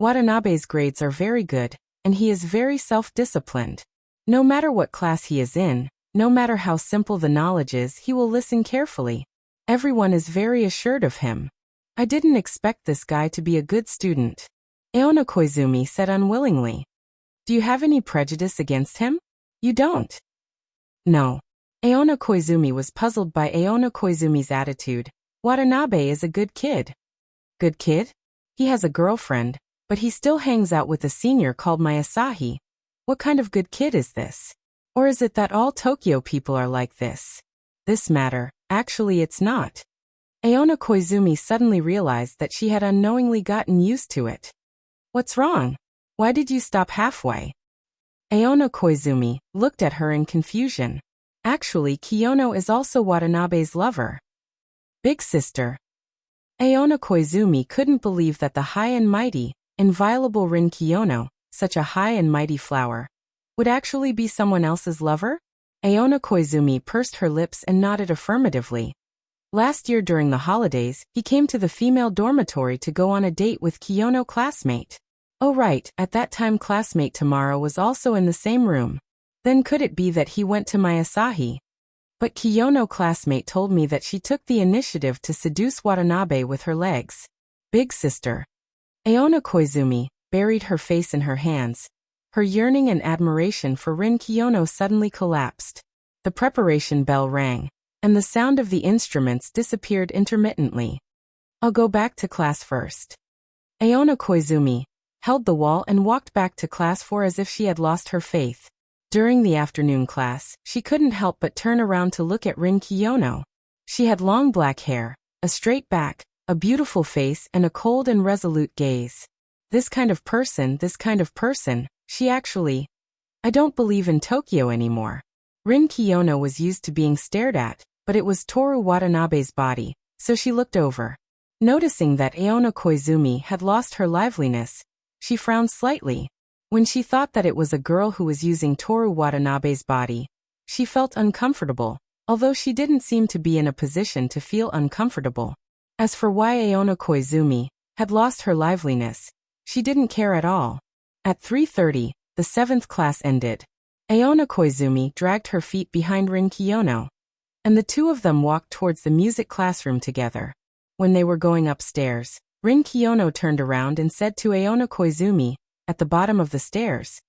Speaker 1: Watanabe's grades are very good, and he is very self-disciplined. No matter what class he is in, no matter how simple the knowledge is, he will listen carefully. Everyone is very assured of him. I didn't expect this guy to be a good student. Aona Koizumi said unwillingly. Do you have any prejudice against him? You don't. No. Aona Koizumi was puzzled by Aona Koizumi's attitude. Watanabe is a good kid. Good kid? He has a girlfriend, but he still hangs out with a senior called Mayasahi. What kind of good kid is this? Or is it that all Tokyo people are like this? This matter, actually it's not. Aona Koizumi suddenly realized that she had unknowingly gotten used to it. What's wrong? Why did you stop halfway? Aona Koizumi looked at her in confusion. Actually, Kiyono is also Watanabe's lover. Big sister. Aona Koizumi couldn't believe that the high and mighty, inviolable Rin Kiyono, such a high and mighty flower, would actually be someone else's lover? Aona Koizumi pursed her lips and nodded affirmatively. Last year during the holidays, he came to the female dormitory to go on a date with Kiyono classmate. Oh right, at that time classmate Tamara was also in the same room. Then could it be that he went to Mayasahi? But Kiyono classmate told me that she took the initiative to seduce Watanabe with her legs. Big sister. Aona Koizumi buried her face in her hands. Her yearning and admiration for Rin Kiyono suddenly collapsed. The preparation bell rang, and the sound of the instruments disappeared intermittently. I'll go back to class first. Aona Koizumi held the wall and walked back to class for as if she had lost her faith. During the afternoon class, she couldn't help but turn around to look at Rin Kiyono. She had long black hair, a straight back, a beautiful face and a cold and resolute gaze. This kind of person, she actually... I don't believe in Tokyo anymore. Rin Kiyono was used to being stared at, but it was Toru Watanabe's body, so she looked over. Noticing that Aona Koizumi had lost her liveliness, she frowned slightly. When she thought that it was a girl who was using Toru Watanabe's body, she felt uncomfortable, although she didn't seem to be in a position to feel uncomfortable. As for why Aona Koizumi had lost her liveliness, she didn't care at all. At 3:30, the 7th class ended. Aona Koizumi dragged her feet behind Rin Kiyono, and the two of them walked towards the music classroom together. When they were going upstairs, Rin Kiyono turned around and said to Aona Koizumi, at the bottom of the stairs,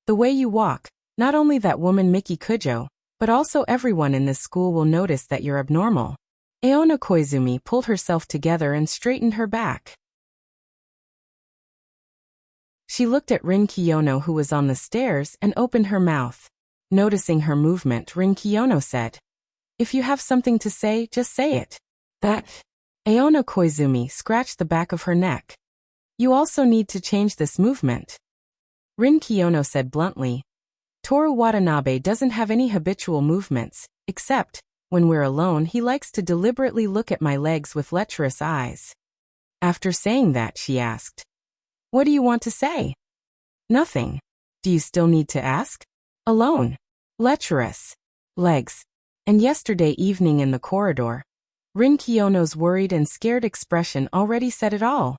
Speaker 1: "The way you walk, not only that woman Miki Kujo, but also everyone in this school will notice that you're abnormal." Aona Koizumi pulled herself together and straightened her back. She looked at Rin Kiyono who was on the stairs and opened her mouth. Noticing her movement, Rin Kiyono said, "If you have something to say, just say it." That. Aona Koizumi scratched the back of her neck. "You also need to change this movement." Rin Kiyono said bluntly, "Toru Watanabe doesn't have any habitual movements, except, when we're alone he likes to deliberately look at my legs with lecherous eyes." After saying that, she asked, "What do you want to say?" "Nothing. Do you still need to ask?" "Alone. Lecherous. Legs. And yesterday evening in the corridor." Rin Kiyono's worried and scared expression already said it all.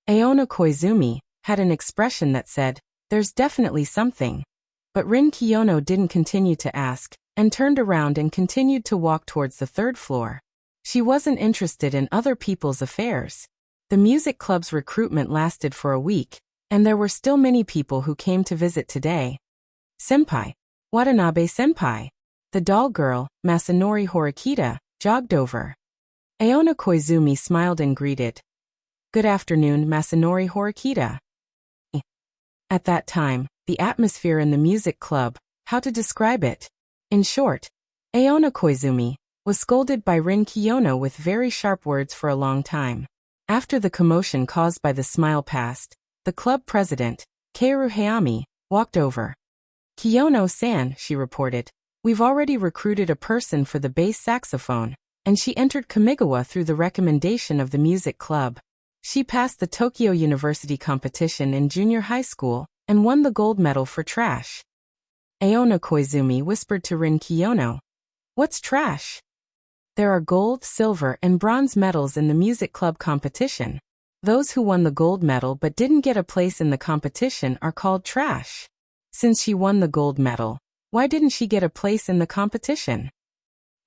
Speaker 1: Aona Koizumi had an expression that said, "There's definitely something." But Rin Kiyono didn't continue to ask, and turned around and continued to walk towards the 3rd floor. She wasn't interested in other people's affairs. The music club's recruitment lasted for a week, and there were still many people who came to visit today. Senpai. Watanabe-senpai. The doll girl, Masanori Horikita, jogged over. Aona Koizumi smiled and greeted. "Good afternoon, Masanori Horikita." At that time, the atmosphere in the music club, how to describe it? In short, Aona Koizumi was scolded by Rin Kiyono with very sharp words for a long time. After the commotion caused by the smile passed, the club president, Keiru Hayami, walked over. "Kiyono-san," she reported, "we've already recruited a person for the bass saxophone," and she entered Kamigawa through the recommendation of the music club. She passed the Tokyo University competition in junior high school and won the gold medal for trash. Aona Koizumi whispered to Rin Kiyono, "What's trash?" "There are gold, silver, and bronze medals in the music club competition. Those who won the gold medal but didn't get a place in the competition are called trash. Since she won the gold medal, why didn't she get a place in the competition?"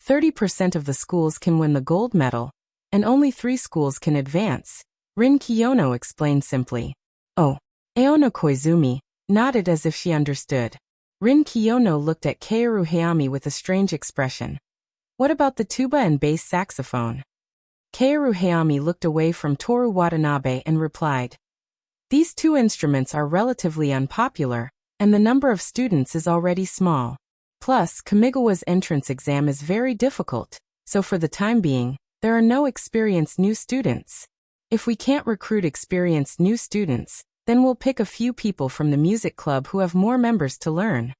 Speaker 1: 30% of the schools can win the gold medal, and only 3 schools can advance, Rin Kiyono explained simply. Oh. Aona Koizumi nodded as if she understood. Rin Kiyono looked at Kaoru Hayami with a strange expression. What about the tuba and bass saxophone? Kaoru Hayami looked away from Toru Watanabe and replied. These 2 instruments are relatively unpopular, and the number of students is already small. Plus, Kamigawa's entrance exam is very difficult, so for the time being, there are no experienced new students. If we can't recruit experienced new students, then we'll pick a few people from the music club who have more members to learn.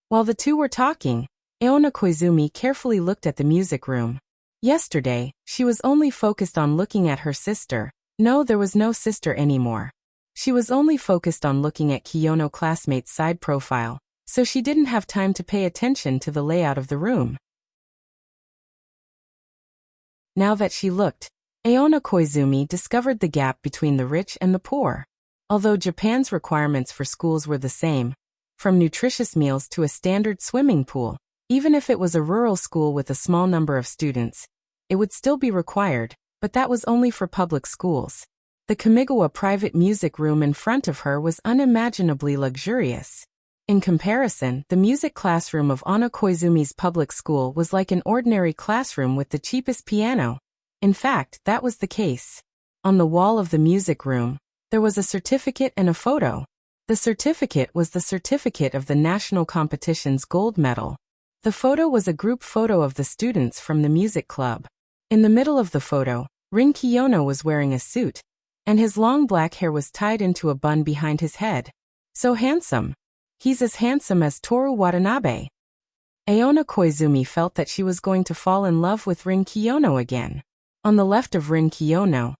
Speaker 1: While the 2 were talking, Aona Koizumi carefully looked at the music room. Yesterday, she was only focused on looking at her sister. No, there was no sister anymore. She was only focused on looking at Kiyono classmate's side profile, so she didn't have time to pay attention to the layout of the room. Now that she looked, Aona Koizumi discovered the gap between the rich and the poor. Although Japan's requirements for schools were the same, from nutritious meals to a standard swimming pool, even if it was a rural school with a small number of students, it would still be required, but that was only for public schools. The Kamigawa private music room in front of her was unimaginably luxurious. In comparison, the music classroom of Aona Koizumi's public school was like an ordinary classroom with the cheapest piano. In fact, that was the case. On the wall of the music room, there was a certificate and a photo. The certificate was the certificate of the national competition's gold medal. The photo was a group photo of the students from the music club. In the middle of the photo, Rin Kiyono was wearing a suit, and his long black hair was tied into a bun behind his head. So handsome. He's as handsome as Toru Watanabe. Aona Koizumi felt that she was going to fall in love with Rin Kiyono again. On the left of Rin Kiyono,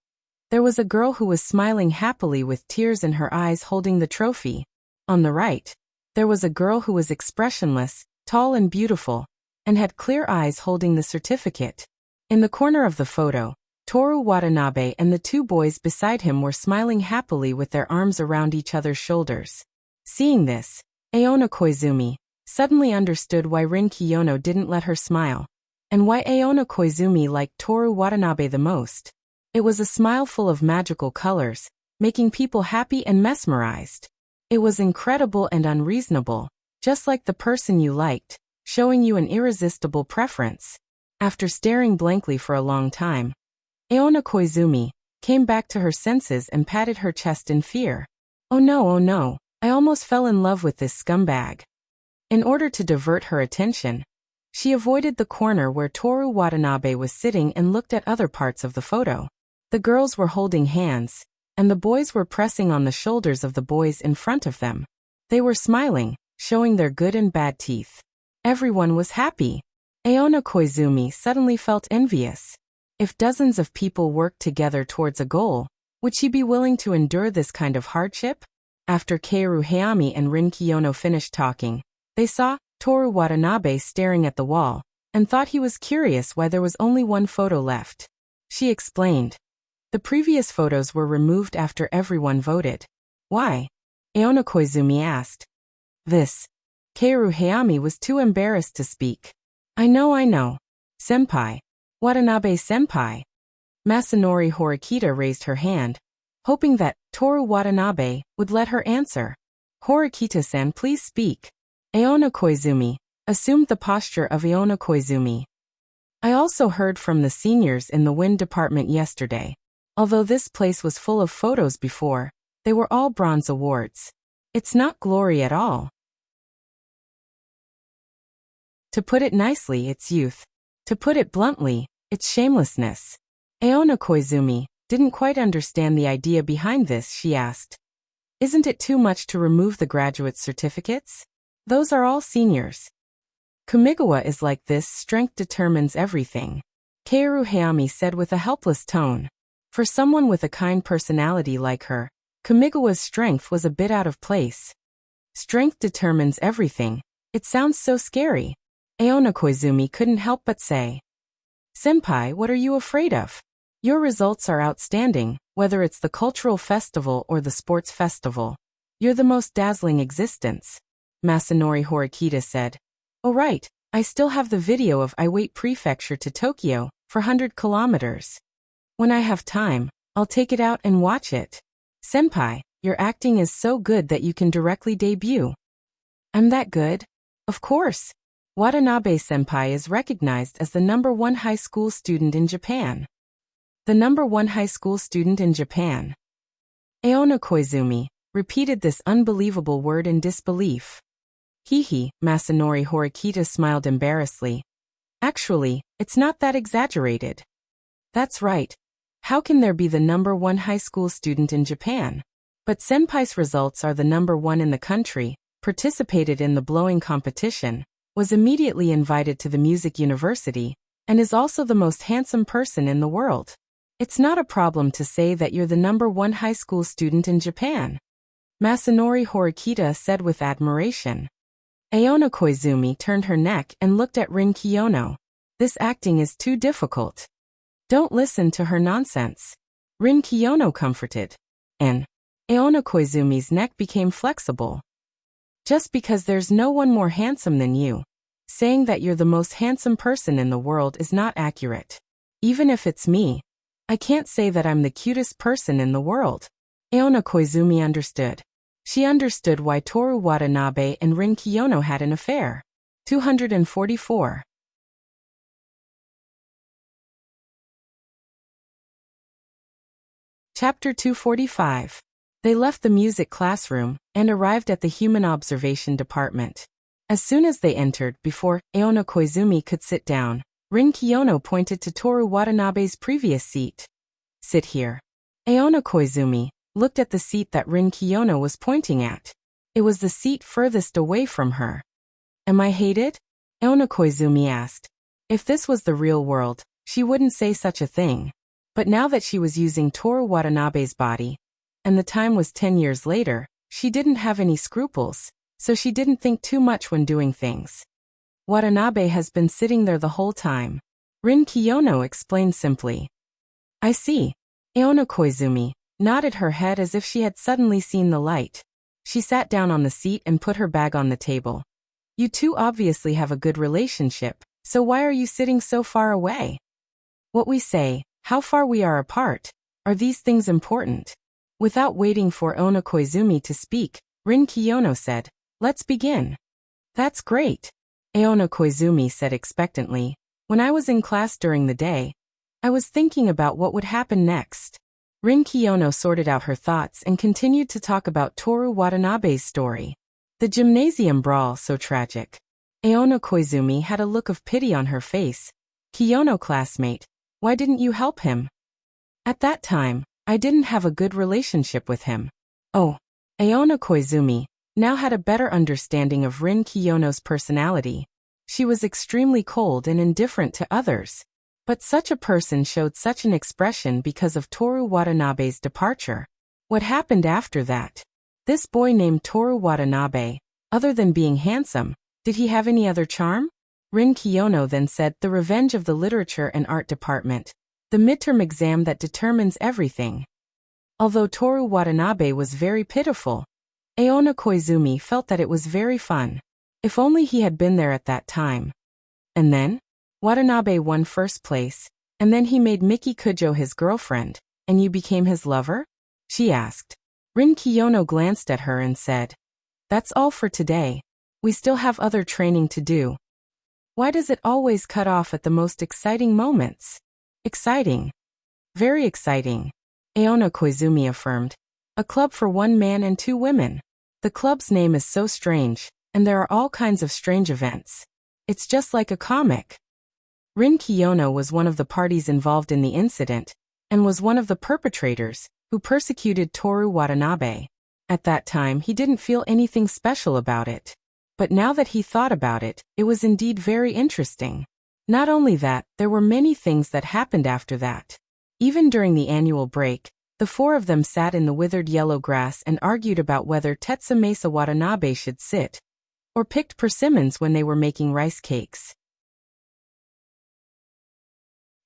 Speaker 1: there was a girl who was smiling happily with tears in her eyes holding the trophy. On the right, there was a girl who was expressionless, tall and beautiful, and had clear eyes holding the certificate. In the corner of the photo, Toru Watanabe and the 2 boys beside him were smiling happily with their arms around each other's shoulders. Seeing this, Aona Koizumi suddenly understood why Rin Kiyono didn't let her smile, and why Aona Koizumi liked Toru Watanabe the most. It was a smile full of magical colors, making people happy and mesmerized. It was incredible and unreasonable, just like the person you liked, showing you an irresistible preference. After staring blankly for a long time, Aona Koizumi came back to her senses and patted her chest in fear. Oh no, I almost fell in love with this scumbag. In order to divert her attention, she avoided the corner where Toru Watanabe was sitting and looked at other parts of the photo. The girls were holding hands, and the boys were pressing on the shoulders of the boys in front of them. They were smiling, showing their good and bad teeth. Everyone was happy. Aona Koizumi suddenly felt envious. If dozens of people worked together towards a goal, would she be willing to endure this kind of hardship? After Kaoru Hayami and Rin Kiyono finished talking, they saw Toru Watanabe staring at the wall, and thought he was curious why there was only one photo left. She explained. The previous photos were removed after everyone voted. Why? Aona Koizumi asked. This. Kaoru Hayami was too embarrassed to speak. I know. Senpai. Watanabe-senpai. Masanori Horikita raised her hand, hoping that Toru Watanabe would let her answer. Horikita-san, please speak. Aona Koizumi assumed the posture of Aona Koizumi. I also heard from the seniors in the wind department yesterday. Although this place was full of photos before, they were all bronze awards. It's not glory at all. To put it nicely, it's youth. To put it bluntly, it's shamelessness. Aona Koizumi didn't quite understand the idea behind this. She asked. Isn't it too much to remove the graduate certificates? Those are all seniors. Kamigawa is like this, strength determines everything. Kaoru Hayami said with a helpless tone. For someone with a kind personality like her, Kamigawa's strength was a bit out of place. Strength determines everything. It sounds so scary. Aona Koizumi couldn't help but say. Senpai, what are you afraid of? Your results are outstanding, whether it's the cultural festival or the sports festival. You're the most dazzling existence. Masanori Horikita said. Oh right, I still have the video of Iwate Prefecture to Tokyo for 100 kilometers. When I have time, I'll take it out and watch it. Senpai, your acting is so good that you can directly debut. I'm that good? Of course. Watanabe-senpai is recognized as the #1 high school student in Japan. The #1 high school student in Japan. Aona Koizumi repeated this unbelievable word in disbelief. Hee, Masanori Horikita smiled embarrassedly. Actually, it's not that exaggerated. That's right. How can there be the #1 high school student in Japan? But senpai's results are the #1 in the country, participated in the blowing competition, was immediately invited to the music university, and is also the most handsome person in the world. It's not a problem to say that you're the #1 high school student in Japan. Masanori Horikita said with admiration. Aona Koizumi turned her neck and looked at Rin Kiyono. This acting is too difficult. Don't listen to her nonsense. Rin Kiyono comforted. And Aona Koizumi's neck became flexible. Just because there's no one more handsome than you, saying that you're the most handsome person in the world is not accurate. Even if it's me, I can't say that I'm the cutest person in the world. Aona Koizumi understood. She understood why Toru Watanabe and Rin Kiyono had an affair. 244. Chapter 245. They left the music classroom and arrived at the human observation department. As soon as they entered, before Aona Koizumi could sit down, Rin Kiyono pointed to Toru Watanabe's previous seat. Sit here. Aona Koizumi looked at the seat that Rin Kiyono was pointing at. It was the seat furthest away from her. Am I hated? Aona Koizumi asked. If this was the real world, she wouldn't say such a thing. But now that she was using Toru Watanabe's body, and the time was 10 years later, she didn't have any scruples, so she didn't think too much when doing things. Watanabe has been sitting there the whole time. Rin Kiyono explained simply. I see. Aona Koizumi nodded her head as if she had suddenly seen the light. She sat down on the seat and put her bag on the table. You two obviously have a good relationship, so why are you sitting so far away? What we say, how far we are apart, are these things important? Without waiting for Aona Koizumi to speak, Rin Kiyono said, let's begin. That's great. Aona Koizumi said expectantly. When I was in class during the day, I was thinking about what would happen next. Rin Kiyono sorted out her thoughts and continued to talk about Toru Watanabe's story. The gymnasium brawl so tragic. Aona Koizumi had a look of pity on her face. Kiyono classmate, why didn't you help him? At that time, I didn't have a good relationship with him. Oh. Aona Koizumi now had a better understanding of Rin Kiyono's personality. She was extremely cold and indifferent to others. But such a person showed such an expression because of Toru Watanabe's departure. What happened after that? This boy named Toru Watanabe, other than being handsome, did he have any other charm? Rin Kiyono then said, the revenge of the literature and art department. The midterm exam that determines everything. Although Toru Watanabe was very pitiful, Aona Koizumi felt that it was very fun. If only he had been there at that time. And then? Watanabe won first place, and then he made Miki Kujo his girlfriend, and you became his lover? She asked. Rin Kiyono glanced at her and said, that's all for today. We still have other training to do. Why does it always cut off at the most exciting moments? Exciting. Very exciting. Aona Koizumi affirmed. A club for 1 man and 2 women. The club's name is so strange, and there are all kinds of strange events. It's just like a comic. Rin Kiyono was one of the parties involved in the incident, and was one of the perpetrators, who persecuted Toru Watanabe. At that time he didn't feel anything special about it. But now that he thought about it, it was indeed very interesting. Not only that, there were many things that happened after that. Even during the annual break, the 4 of them sat in the withered yellow grass and argued about whether Tetsumasa Watanabe should sit, or picked persimmons when they were making rice cakes.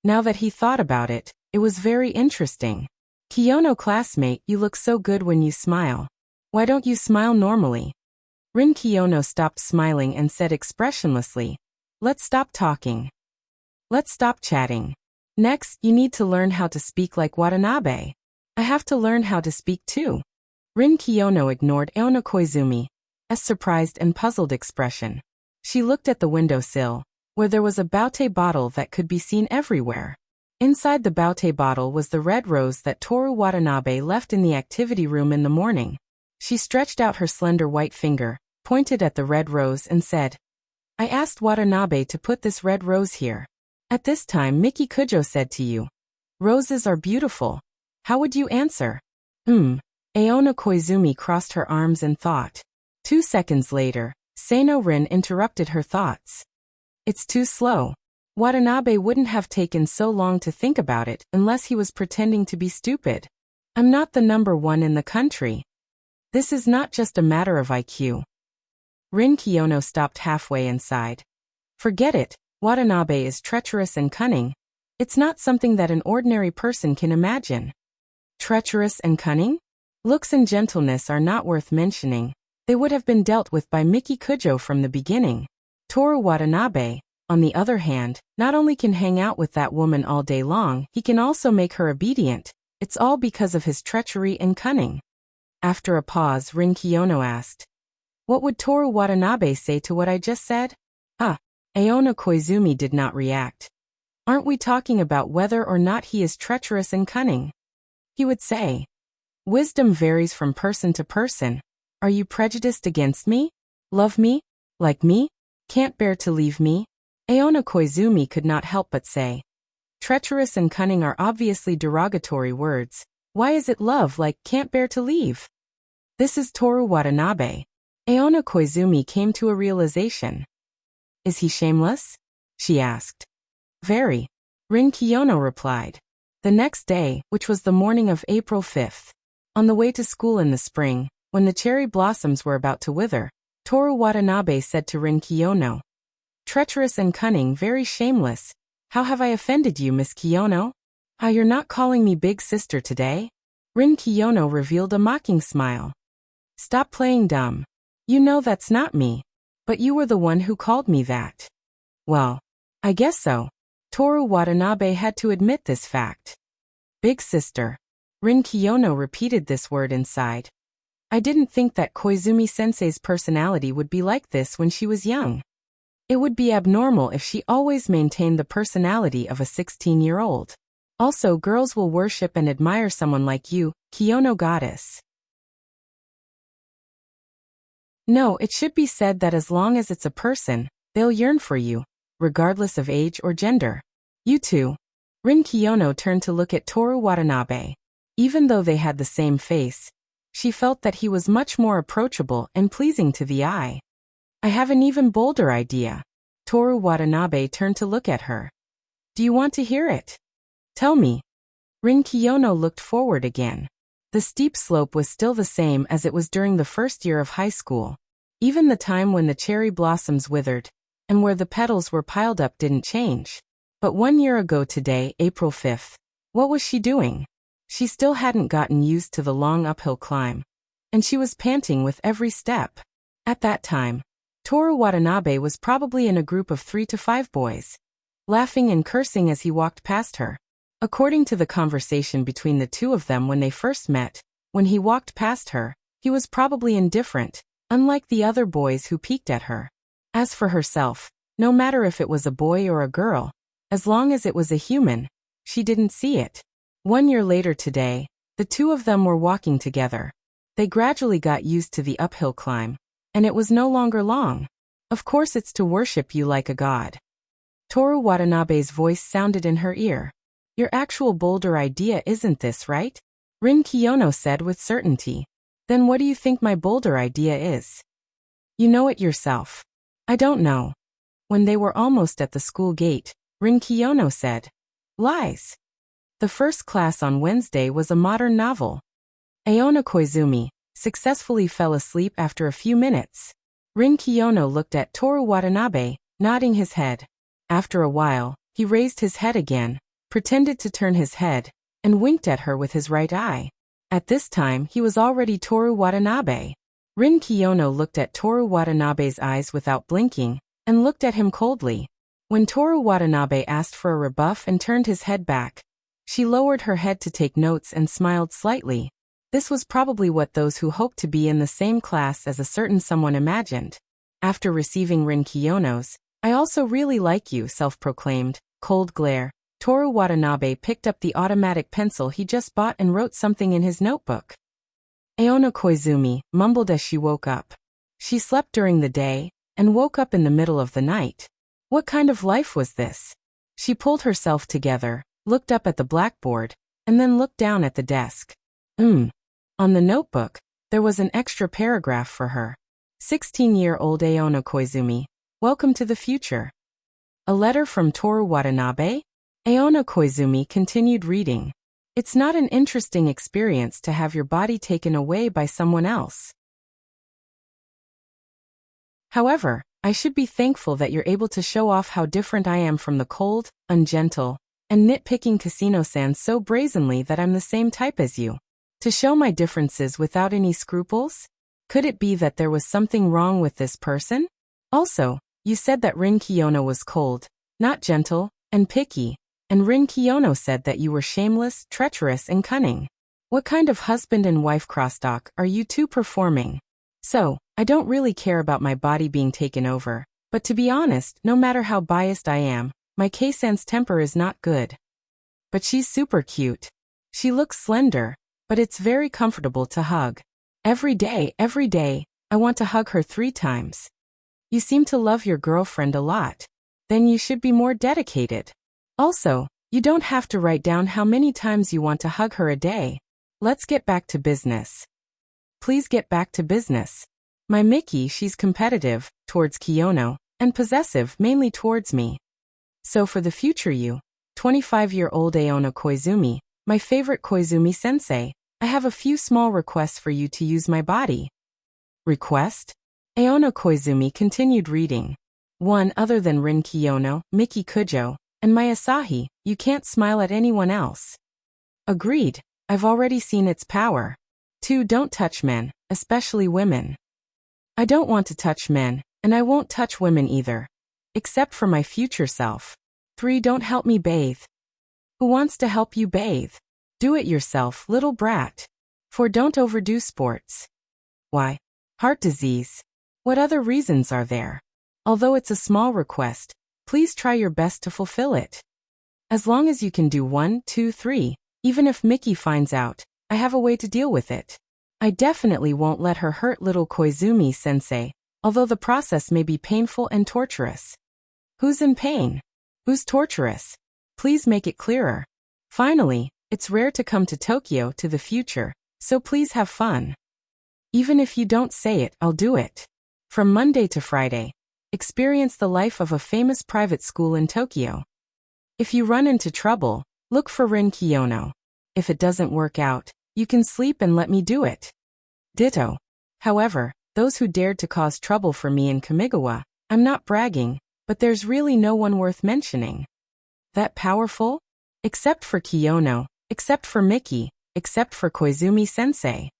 Speaker 1: Now that he thought about it, it was very interesting. Kiyono classmate, you look so good when you smile. Why don't you smile normally? Rin Kiyono stopped smiling and said expressionlessly, Let's stop talking. Let's stop chatting. Next, you need to learn how to speak like Watanabe. I have to learn how to speak too. Rin Kiyono ignored Aona Koizumi's surprised and puzzled expression. She looked at the windowsill, where there was a Baute bottle that could be seen everywhere. Inside the Baute bottle was the red rose that Toru Watanabe left in the activity room in the morning. She stretched out her slender white finger, pointed at the red rose and said, I asked Watanabe to put this red rose here. At this time Miki Kujo said to you, roses are beautiful. How would you answer? Aona Koizumi crossed her arms and thought. 2 seconds later, Seino Rin interrupted her thoughts. It's too slow. Watanabe wouldn't have taken so long to think about it unless he was pretending to be stupid. I'm not the number one in the country. This is not just a matter of IQ. Rin Kiyono stopped halfway and sighed. Forget it, Watanabe is treacherous and cunning. It's not something that an ordinary person can imagine. Treacherous and cunning? Looks and gentleness are not worth mentioning. They would have been dealt with by Miki Kujo from the beginning. Toru Watanabe, on the other hand, not only can hang out with that woman all day long, he can also make her obedient. It's all because of his treachery and cunning. After a pause, Rin Kiyono asked, what would Toru Watanabe say to what I just said? Aona Koizumi did not react. Aren't we talking about whether or not he is treacherous and cunning? He would say, wisdom varies from person to person. Are you prejudiced against me? Love me? Like me? Can't bear to leave me? Aona Koizumi could not help but say. Treacherous and cunning are obviously derogatory words. Why is it love like can't bear to leave? This is Toru Watanabe. Aona Koizumi came to a realization. Is he shameless? She asked. Very. Rin Kiyono replied. The next day, which was the morning of April 5th, on the way to school in the spring, when the cherry blossoms were about to wither, Toru Watanabe said to Rin Kiyono, treacherous and cunning, very shameless. How have I offended you, Miss Kiyono? You're not calling me big sister today? Rin Kiyono revealed a mocking smile. Stop playing dumb. You know that's not me. But you were the one who called me that. Well, I guess so. Toru Watanabe had to admit this fact. Big sister. Rin Kiyono repeated this word inside. I didn't think that Koizumi-sensei's personality would be like this when she was young. It would be abnormal if she always maintained the personality of a 16-year-old. Also, girls will worship and admire someone like you, Kiyono goddess. No, it should be said that as long as it's a person, they'll yearn for you, regardless of age or gender. You too. Rin Kiyono turned to look at Toru Watanabe. Even though they had the same face, she felt that he was much more approachable and pleasing to the eye. I have an even bolder idea. Toru Watanabe turned to look at her. Do you want to hear it? Tell me. Rin Kiyono looked forward again. The steep slope was still the same as it was during the first year of high school. Even the time when the cherry blossoms withered, and where the petals were piled up didn't change. But 1 year ago today, April 5th, what was she doing? She still hadn't gotten used to the long uphill climb, and she was panting with every step. At that time, Toru Watanabe was probably in a group of 3 to 5 boys, laughing and cursing as he walked past her. According to the conversation between the two of them when they first met, when he walked past her, he was probably indifferent, unlike the other boys who peeked at her. As for herself, no matter if it was a boy or a girl, as long as it was a human, she didn't see it. 1 year later today, the two of them were walking together. They gradually got used to the uphill climb, and it was no longer long. Of course it's to worship you like a god. Toru Watanabe's voice sounded in her ear. Your actual bolder idea isn't this, right? Rin Kiyono said with certainty. Then what do you think my bolder idea is? You know it yourself. I don't know. When they were almost at the school gate, Rin Kiyono said, lies. The first class on Wednesday was a modern novel. Aona Koizumi successfully fell asleep after a few minutes. Rin Kiyono looked at Toru Watanabe, nodding his head. After a while, he raised his head again, pretended to turn his head, and winked at her with his right eye. At this time he was already Toru Watanabe. Rin Kiyono looked at Toru Watanabe's eyes without blinking, and looked at him coldly. When Toru Watanabe asked for a rebuff and turned his head back, she lowered her head to take notes and smiled slightly. This was probably what those who hoped to be in the same class as a certain someone imagined. After receiving Rin Kiyono's, "I also really like you," self-proclaimed, cold glare, Toru Watanabe picked up the automatic pencil he just bought and wrote something in his notebook. Aona Koizumi mumbled as she woke up. She slept during the day and woke up in the middle of the night. What kind of life was this? She pulled herself together, looked up at the blackboard, and then looked down at the desk. On the notebook, there was an extra paragraph for her. 16-year-old Aona Koizumi, welcome to the future. A letter from Toru Watanabe? Aona Koizumi continued reading. It's not an interesting experience to have your body taken away by someone else. However, I should be thankful that you're able to show off how different I am from the cold, ungentle, and nitpicking Casino-san so brazenly that I'm the same type as you. To show my differences without any scruples? Could it be that there was something wrong with this person? Also, you said that Rin Kiyono was cold, not gentle, and picky, and Rin Kiyono said that you were shameless, treacherous, and cunning. What kind of husband and wife crosstalk are you two performing? So, I don't really care about my body being taken over, but to be honest, no matter how biased I am, my Kei-san's temper is not good. But she's super cute. She looks slender, but it's very comfortable to hug. Every day, I want to hug her 3 times. You seem to love your girlfriend a lot. Then you should be more dedicated. Also, you don't have to write down how many times you want to hug her a day. Let's get back to business. Please get back to business. My Miki, she's competitive, towards Kiyono, and possessive, mainly towards me. So for the future you, 25-year-old Aona Koizumi, my favorite Koizumi-sensei, I have a few small requests for you to use my body. Request? Aona Koizumi continued reading. One other than Rin Kiyono, Miki Kujo, and my Asahi, you can't smile at anyone else. Agreed, I've already seen its power. 2. Don't touch men, especially women. I don't want to touch men, and I won't touch women either. Except for my future self. 3. Don't help me bathe. Who wants to help you bathe? Do it yourself, little brat. 4. Don't overdo sports. Why? Heart disease. What other reasons are there? Although it's a small request, please try your best to fulfill it. As long as you can do 1, 2, 3, even if Miki finds out, I have a way to deal with it. I definitely won't let her hurt little Koizumi-sensei, although the process may be painful and torturous. Who's in pain? Who's torturous? Please make it clearer. Finally, it's rare to come to Tokyo to the future, so please have fun. Even if you don't say it, I'll do it. From Monday to Friday, experience the life of a famous private school in Tokyo. If you run into trouble, look for Rin Kiyono. If it doesn't work out, you can sleep and let me do it. Ditto. However, those who dared to cause trouble for me in Kamigawa, I'm not bragging, but there's really no one worth mentioning. That powerful? Except for Kiyono, except for Miki, except for Koizumi-sensei.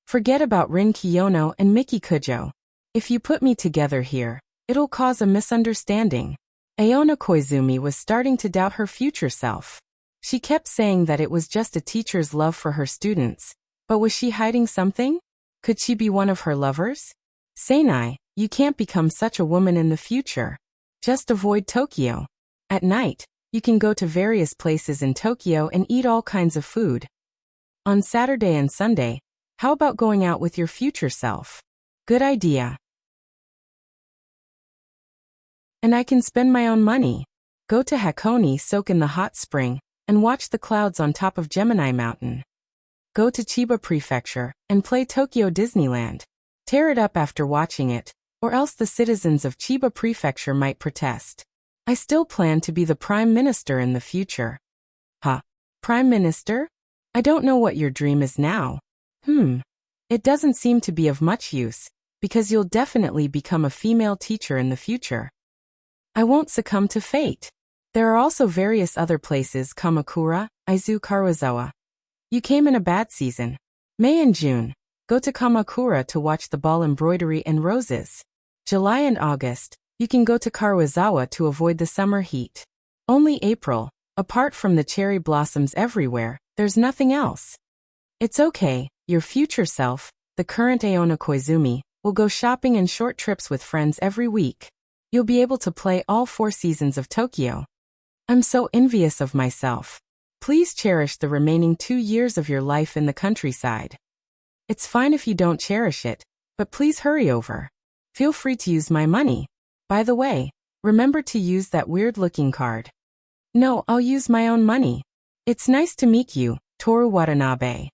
Speaker 1: Forget about Rin Kiyono and Miki Kujo. If you put me together here, it'll cause a misunderstanding. Aona Koizumi was starting to doubt her future self. She kept saying that it was just a teacher's love for her students, but was she hiding something? Could she be one of her lovers? Seinai, you can't become such a woman in the future. Just avoid Tokyo. At night, you can go to various places in Tokyo and eat all kinds of food. On Saturday and Sunday, how about going out with your future self? Good idea. And I can spend my own money. Go to Hakone, soak in the hot spring, and watch the clouds on top of Gemini Mountain. Go to Chiba Prefecture and play Tokyo Disneyland. Tear it up after watching it, or else the citizens of Chiba Prefecture might protest. I still plan to be the Prime Minister in the future. Huh? Prime Minister? I don't know what your dream is now. It doesn't seem to be of much use, because you'll definitely become a female teacher in the future. I won't succumb to fate. There are also various other places, Kamakura, Aizu, Karuizawa. You came in a bad season. May and June, go to Kamakura to watch the ball embroidery and roses. July and August, You can go to Karuizawa to avoid the summer heat. Only April. Apart from the cherry blossoms everywhere, there's nothing else. It's okay, your future self, the current Aona Koizumi, will go shopping and short trips with friends every week. You'll be able to play all 4 seasons of Tokyo. I'm so envious of myself. Please cherish the remaining 2 years of your life in the countryside. It's fine if you don't cherish it, but please hurry over. Feel free to use my money. By the way, remember to use that weird-looking card. No, I'll use my own money. It's nice to meet you, Toru Watanabe.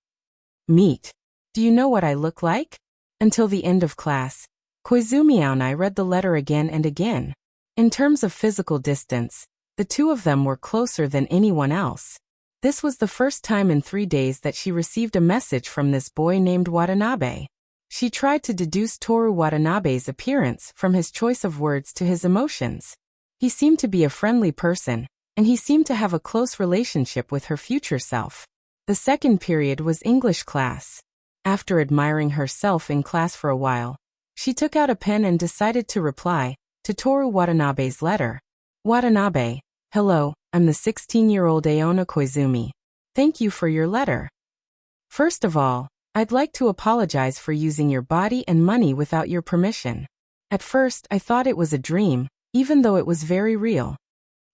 Speaker 1: Meet. Do you know what I look like? Until the end of class, Koizumi and I read the letter again and again. In terms of physical distance, the two of them were closer than anyone else. This was the first time in 3 days that she received a message from this boy named Watanabe. She tried to deduce Toru Watanabe's appearance from his choice of words to his emotions. He seemed to be a friendly person, and he seemed to have a close relationship with her future self. The second period was English class. After admiring herself in class for a while, she took out a pen and decided to reply to Toru Watanabe's letter. Watanabe, hello, I'm the 16-year-old Aona Koizumi. Thank you for your letter. First of all, I'd like to apologize for using your body and money without your permission. At first, I thought it was a dream, even though it was very real.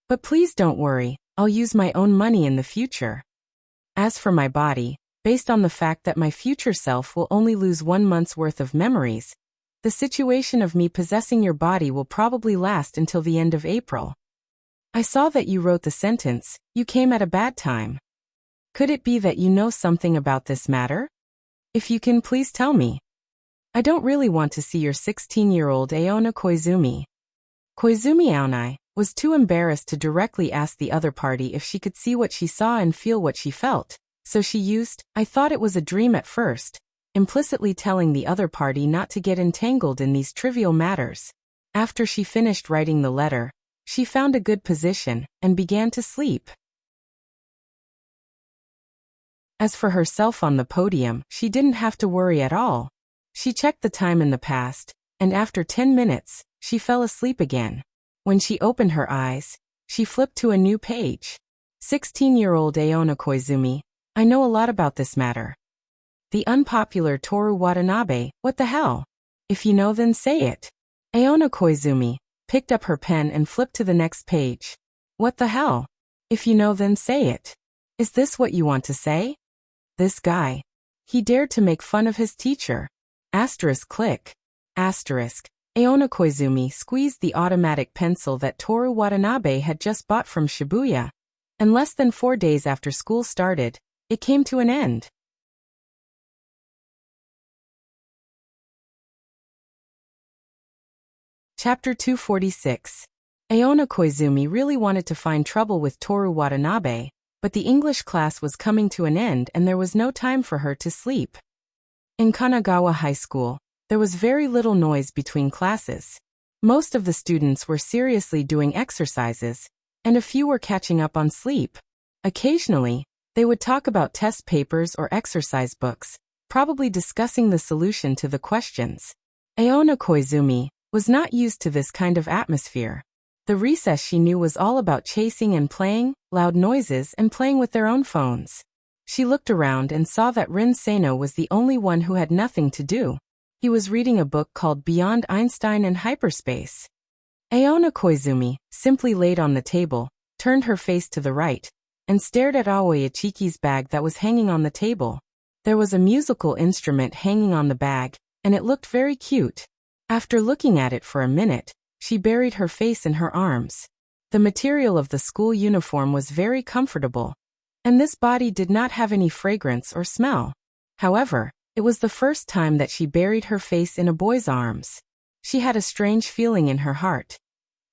Speaker 1: But please don't worry, I'll use my own money in the future. As for my body, based on the fact that my future self will only lose 1 month's worth of memories, the situation of me possessing your body will probably last until the end of April. I saw that you wrote the sentence, you came at a bad time. Could it be that you know something about this matter? If you can, please tell me. I don't really want to see your 16-year-old Aona Koizumi. Koizumi Aonai was too embarrassed to directly ask the other party if she could see what she saw and feel what she felt, so she used, I thought it was a dream at first, implicitly telling the other party not to get entangled in these trivial matters. After she finished writing the letter, she found a good position and began to sleep. As for herself on the podium, she didn't have to worry at all. She checked the time in the past, and after 10 minutes, she fell asleep again. When she opened her eyes, she flipped to a new page. 16-year-old Aona Koizumi, I know a lot about this matter. The unpopular Toru Watanabe, what the hell? If you know, then say it. Aona Koizumi picked up her pen and flipped to the next page. What the hell? If you know, then say it. Is this what you want to say? This guy. He dared to make fun of his teacher. Asterisk click. Asterisk. Aona Koizumi squeezed the automatic pencil that Toru Watanabe had just bought from Shibuya, and less than 4 days after school started, it came to an end. Chapter 246. Aona Koizumi really wanted to find trouble with Toru Watanabe, but the English class was coming to an end and there was no time for her to sleep. In Kanagawa High School, there was very little noise between classes. Most of the students were seriously doing exercises, and a few were catching up on sleep. Occasionally, they would talk about test papers or exercise books, probably discussing the solution to the questions. Aona Koizumi was not used to this kind of atmosphere. The recess she knew was all about chasing and playing, loud noises and playing with their own phones. She looked around and saw that Rin Seno was the only one who had nothing to do. He was reading a book called Beyond Einstein and Hyperspace. Aona Koizumi simply laid on the table, turned her face to the right, and stared at Aoi Ichiki's bag that was hanging on the table. There was a musical instrument hanging on the bag, and it looked very cute. After looking at it for a minute, she buried her face in her arms. The material of the school uniform was very comfortable, and this body did not have any fragrance or smell. However, it was the first time that she buried her face in a boy's arms. She had a strange feeling in her heart.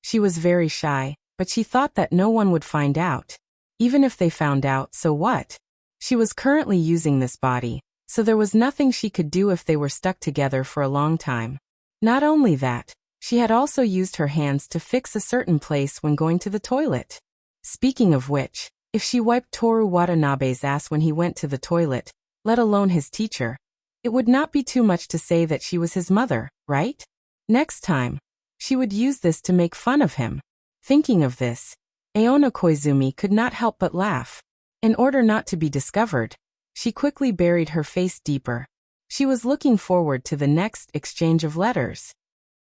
Speaker 1: She was very shy, but she thought that no one would find out. Even if they found out, so what? She was currently using this body, so there was nothing she could do if they were stuck together for a long time. Not only that, she had also used her hands to fix a certain place when going to the toilet. Speaking of which, if she wiped Toru Watanabe's ass when he went to the toilet, let alone his teacher, it would not be too much to say that she was his mother, right? Next time, She would use this to make fun of him. Thinking of this, Aona Koizumi could not help but laugh. In order not to be discovered, she quickly buried her face deeper. She was looking forward to the next exchange of letters.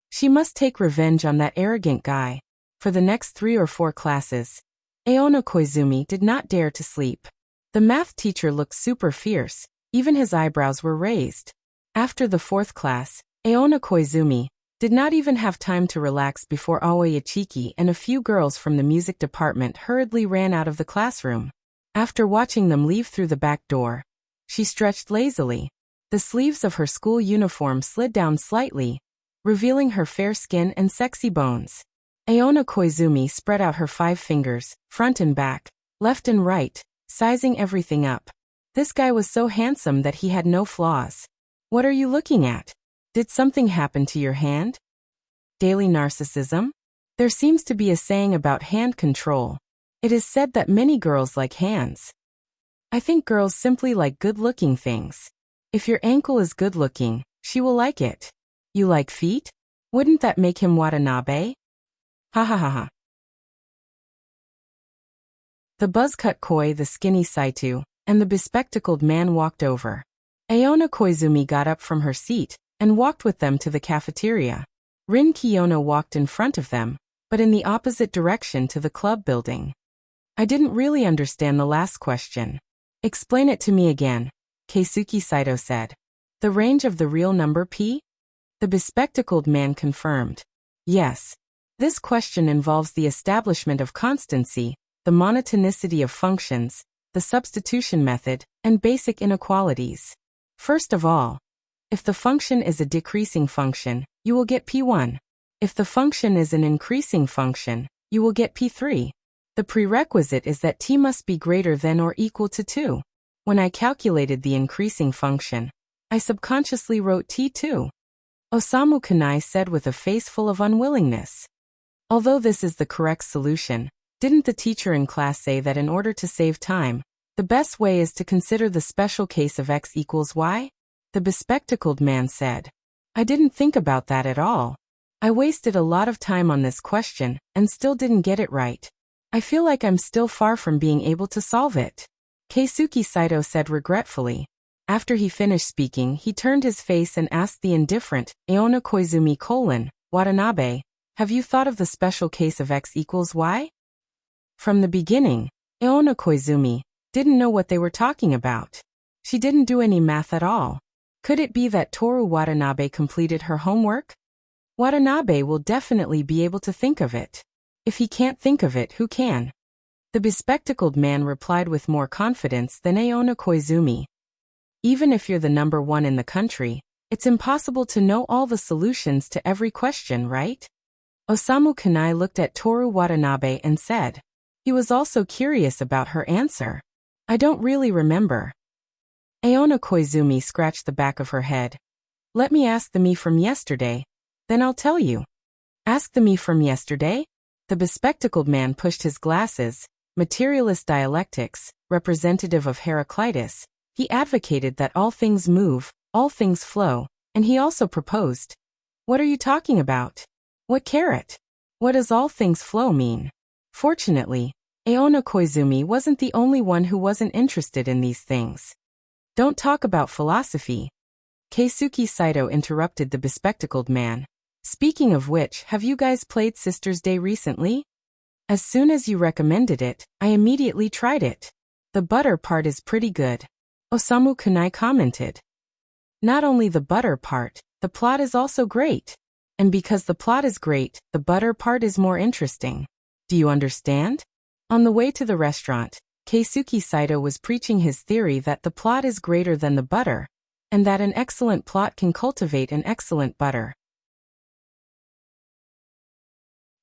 Speaker 1: She must take revenge on that arrogant guy. For the next 3 or 4 classes, Aona Koizumi did not dare to sleep. The math teacher looked super fierce, even his eyebrows were raised. After the 4th class, Aona Koizumi did not even have time to relax before Aoi Ichiki and a few girls from the music department hurriedly ran out of the classroom. After watching them leave through the back door, she stretched lazily. The sleeves of her school uniform slid down slightly, revealing her fair skin and sexy bones. Aona Koizumi spread out her 5 fingers, front and back, left and right, sizing everything up. This guy was so handsome that he had no flaws. What are you looking at? Did something happen to your hand? Daily narcissism? There seems to be a saying about hand control. It is said that many girls like hands. I think girls simply like good-looking things. If your ankle is good-looking, she will like it. You like feet? Wouldn't that make him Watanabe? Ha ha ha ha. The buzzcut koi, the skinny Saito, and the bespectacled man walked over. Aona Koizumi got up from her seat and walked with them to the cafeteria. Rin Kiyono walked in front of them, but in the opposite direction to the club building. I didn't really understand the last question. Explain it to me again, Keisuke Saito said. The range of the real number p? The bespectacled man confirmed. Yes. This question involves the establishment of constancy, the monotonicity of functions, the substitution method, and basic inequalities. First of all, if the function is a decreasing function, you will get p1. If the function is an increasing function, you will get p3. The prerequisite is that t must be greater than or equal to 2. When I calculated the increasing function, I subconsciously wrote t2. Osamu Kanai said with a face full of unwillingness. Although this is the correct solution, didn't the teacher in class say that in order to save time, the best way is to consider the special case of x equals y? The bespectacled man said. I didn't think about that at all. I wasted a lot of time on this question and still didn't get it right. I feel like I'm still far from being able to solve it. Keisuke Saito said regretfully. After he finished speaking, he turned his face and asked the indifferent Aona Koizumi Watanabe, have you thought of the special case of x equals y? From the beginning, Aona Koizumi didn't know what they were talking about. She didn't do any math at all. Could it be that Toru Watanabe completed her homework? Watanabe will definitely be able to think of it. If he can't think of it, who can? The bespectacled man replied with more confidence than Aona Koizumi. Even if you're the number 1 in the country, it's impossible to know all the solutions to every question, right? Osamu Kanai looked at Toru Watanabe and said. He was also curious about her answer. I don't really remember. Aona Koizumi scratched the back of her head. Let me ask the me from yesterday, then I'll tell you. Ask the me from yesterday? The bespectacled man pushed his glasses. Materialist dialectics, representative of Heraclitus, he advocated that all things move, all things flow, and he also proposed. What are you talking about? What carrot? What does all things flow mean? Fortunately, Aona Koizumi wasn't the only one who wasn't interested in these things. Don't talk about philosophy. Keisuke Saito interrupted the bespectacled man. Speaking of which, have you guys played Sister's Day recently? As soon as you recommended it, I immediately tried it. The butter part is pretty good. Osamu Kanai commented. Not only the butter part, the plot is also great. And because the plot is great, the butter part is more interesting. Do you understand? On the way to the restaurant, Keisuke Saito was preaching his theory that the plot is greater than the butter, and that an excellent plot can cultivate an excellent butter.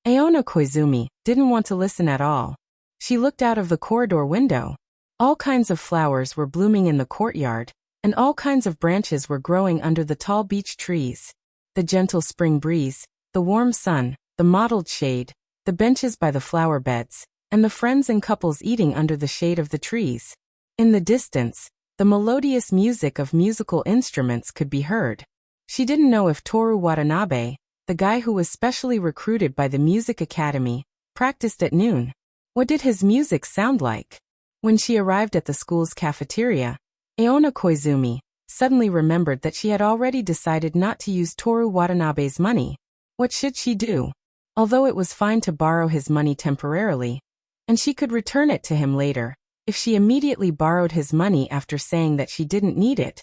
Speaker 1: Aona Koizumi didn't want to listen at all. She looked out of the corridor window. All kinds of flowers were blooming in the courtyard, and all kinds of branches were growing under the tall beech trees. The gentle spring breeze, the warm sun, the mottled shade, the benches by the flower beds, and the friends and couples eating under the shade of the trees. In the distance, the melodious music of musical instruments could be heard. She didn't know if Toru Watanabe the guy who was specially recruited by the music academy, practiced at noon. What did his music sound like? When she arrived at the school's cafeteria, Aona Koizumi suddenly remembered that she had already decided not to use Toru Watanabe's money. What should she do? Although it was fine to borrow his money temporarily, and she could return it to him later, if she immediately borrowed his money after saying that she didn't need it,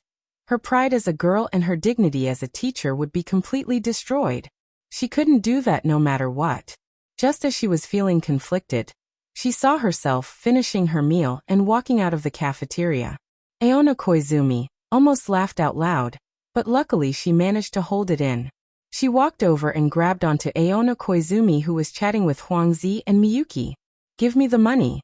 Speaker 1: her pride as a girl and her dignity as a teacher would be completely destroyed. She couldn't do that no matter what. Just as she was feeling conflicted, she saw herself finishing her meal and walking out of the cafeteria. Aona Koizumi almost laughed out loud, but luckily she managed to hold it in. She walked over and grabbed onto Aona Koizumi, who was chatting with Huangzi and Miyuki. "Give me the money."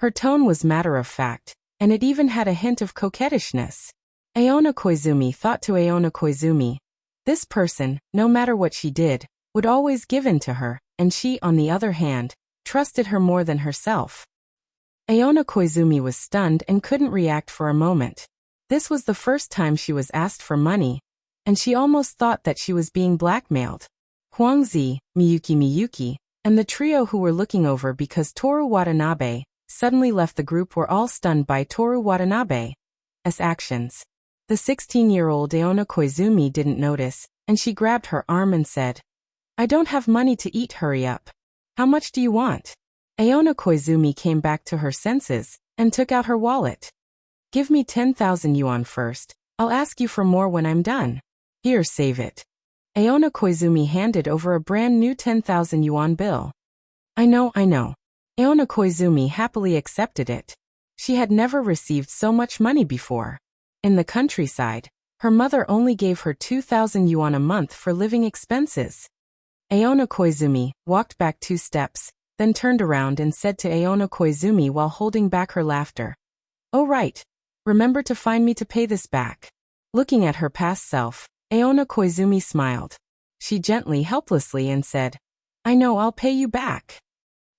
Speaker 1: Her tone was matter-of-fact, and it even had a hint of coquettishness. Aona Koizumi thought to Aona Koizumi, this person, no matter what she did, would always give in to her, and she, on the other hand, trusted her more than herself. Aona Koizumi was stunned and couldn't react for a moment. This was the first time she was asked for money, and she almost thought that she was being blackmailed. Huangzi, Miyuki, and the trio who were looking over because Toru Watanabe suddenly left the group were all stunned by Toru Watanabe's actions. The 16-year-old Aona Koizumi didn't notice, and she grabbed her arm and said, "I don't have money to eat, hurry up. How much do you want?" Aona Koizumi came back to her senses and took out her wallet. "Give me 10,000 yuan first. I'll ask you for more when I'm done. Here, save it." Aona Koizumi handed over a brand new 10,000 yuan bill. I know. Aona Koizumi happily accepted it. She had never received so much money before. In the countryside, her mother only gave her 2,000 yuan a month for living expenses. Aona Koizumi walked back 2 steps, then turned around and said to Aona Koizumi while holding back her laughter, "Oh right. Remember to find me to pay this back." Looking at her past self, Aona Koizumi smiled. She gently, helplessly, and said, "I know, I'll pay you back."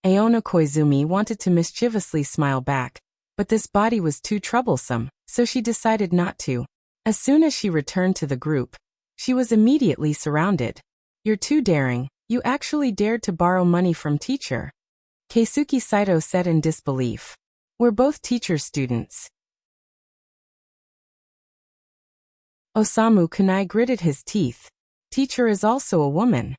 Speaker 1: Aona Koizumi wanted to mischievously smile back, but this body was too troublesome, so she decided not to. As soon as she returned to the group, she was immediately surrounded. "You're too daring. You actually dared to borrow money from teacher," Keisuke Saito said in disbelief. "We're both teacher students." Osamu Kunai gritted his teeth. "Teacher is also a woman."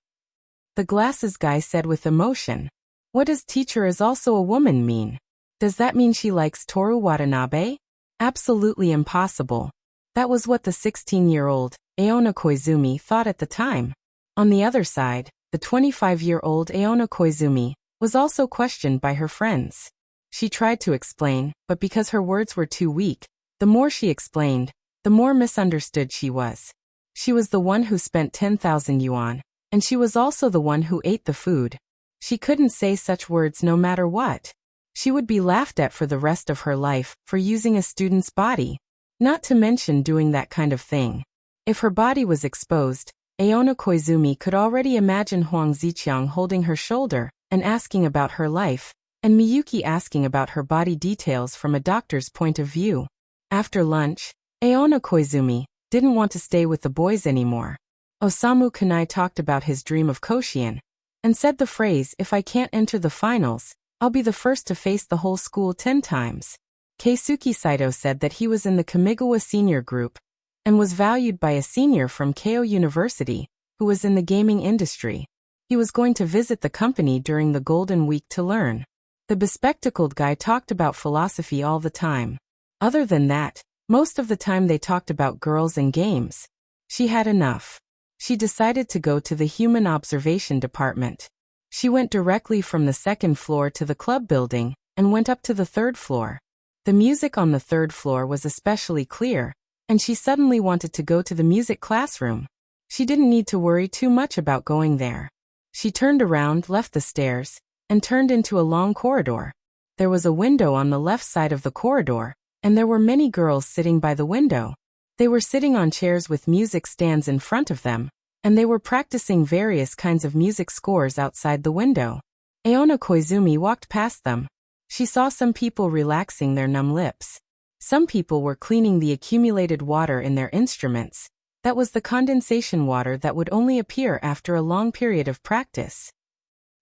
Speaker 1: The glasses guy said with emotion. "What does teacher is also a woman mean? Does that mean she likes Toru Watanabe? Absolutely impossible." That was what the 16-year-old, Aona Koizumi, thought at the time. On the other side, the 25-year-old Aona Koizumi was also questioned by her friends. She tried to explain, but because her words were too weak, the more she explained, the more misunderstood she was. She was the one who spent 10,000 yuan, and she was also the one who ate the food. She couldn't say such words no matter what. She would be laughed at for the rest of her life for using a student's body, not to mention doing that kind of thing. If her body was exposed, Aona Koizumi could already imagine Huang Ziqiang holding her shoulder and asking about her life, and Miyuki asking about her body details from a doctor's point of view. After lunch, Aona Koizumi didn't want to stay with the boys anymore. Osamu Kunai talked about his dream of Koshien, and said the phrase, "If I can't enter the finals, I'll be the first to face the whole school 10 times. Keisuke Saito said that he was in the Kamigawa senior group, and was valued by a senior from Keio University, who was in the gaming industry. He was going to visit the company during the Golden Week to learn. The bespectacled guy talked about philosophy all the time. Other than that, most of the time they talked about girls and games. She had enough. She decided to go to the Human Observation Department. She went directly from the 2nd floor to the club building, and went up to the 3rd floor. The music on the 3rd floor was especially clear, and she suddenly wanted to go to the music classroom. She didn't need to worry too much about going there. She turned around, left the stairs, and turned into a long corridor. There was a window on the left side of the corridor, and there were many girls sitting by the window. They were sitting on chairs with music stands in front of them, and they were practicing various kinds of music scores outside the window. Aona Koizumi walked past them. She saw some people relaxing their numb lips. Some people were cleaning the accumulated water in their instruments, That was the condensation water that would only appear after a long period of practice.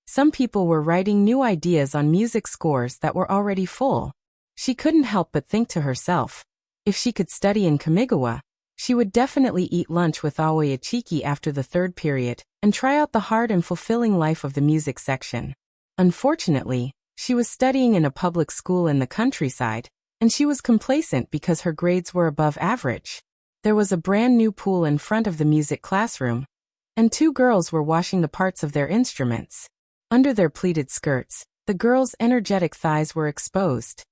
Speaker 1: Some people were writing new ideas on music scores that were already full. She couldn't help but think to herself, if she could study in Kamigawa, she would definitely eat lunch with Aoi Ichiki after the third period and try out the hard and fulfilling life of the music section. Unfortunately, she was studying in a public school in the countryside, and she was complacent because her grades were above average. There was a brand new pool in front of the music classroom, and two girls were washing the parts of their instruments. Under their pleated skirts, the girls' energetic thighs were exposed.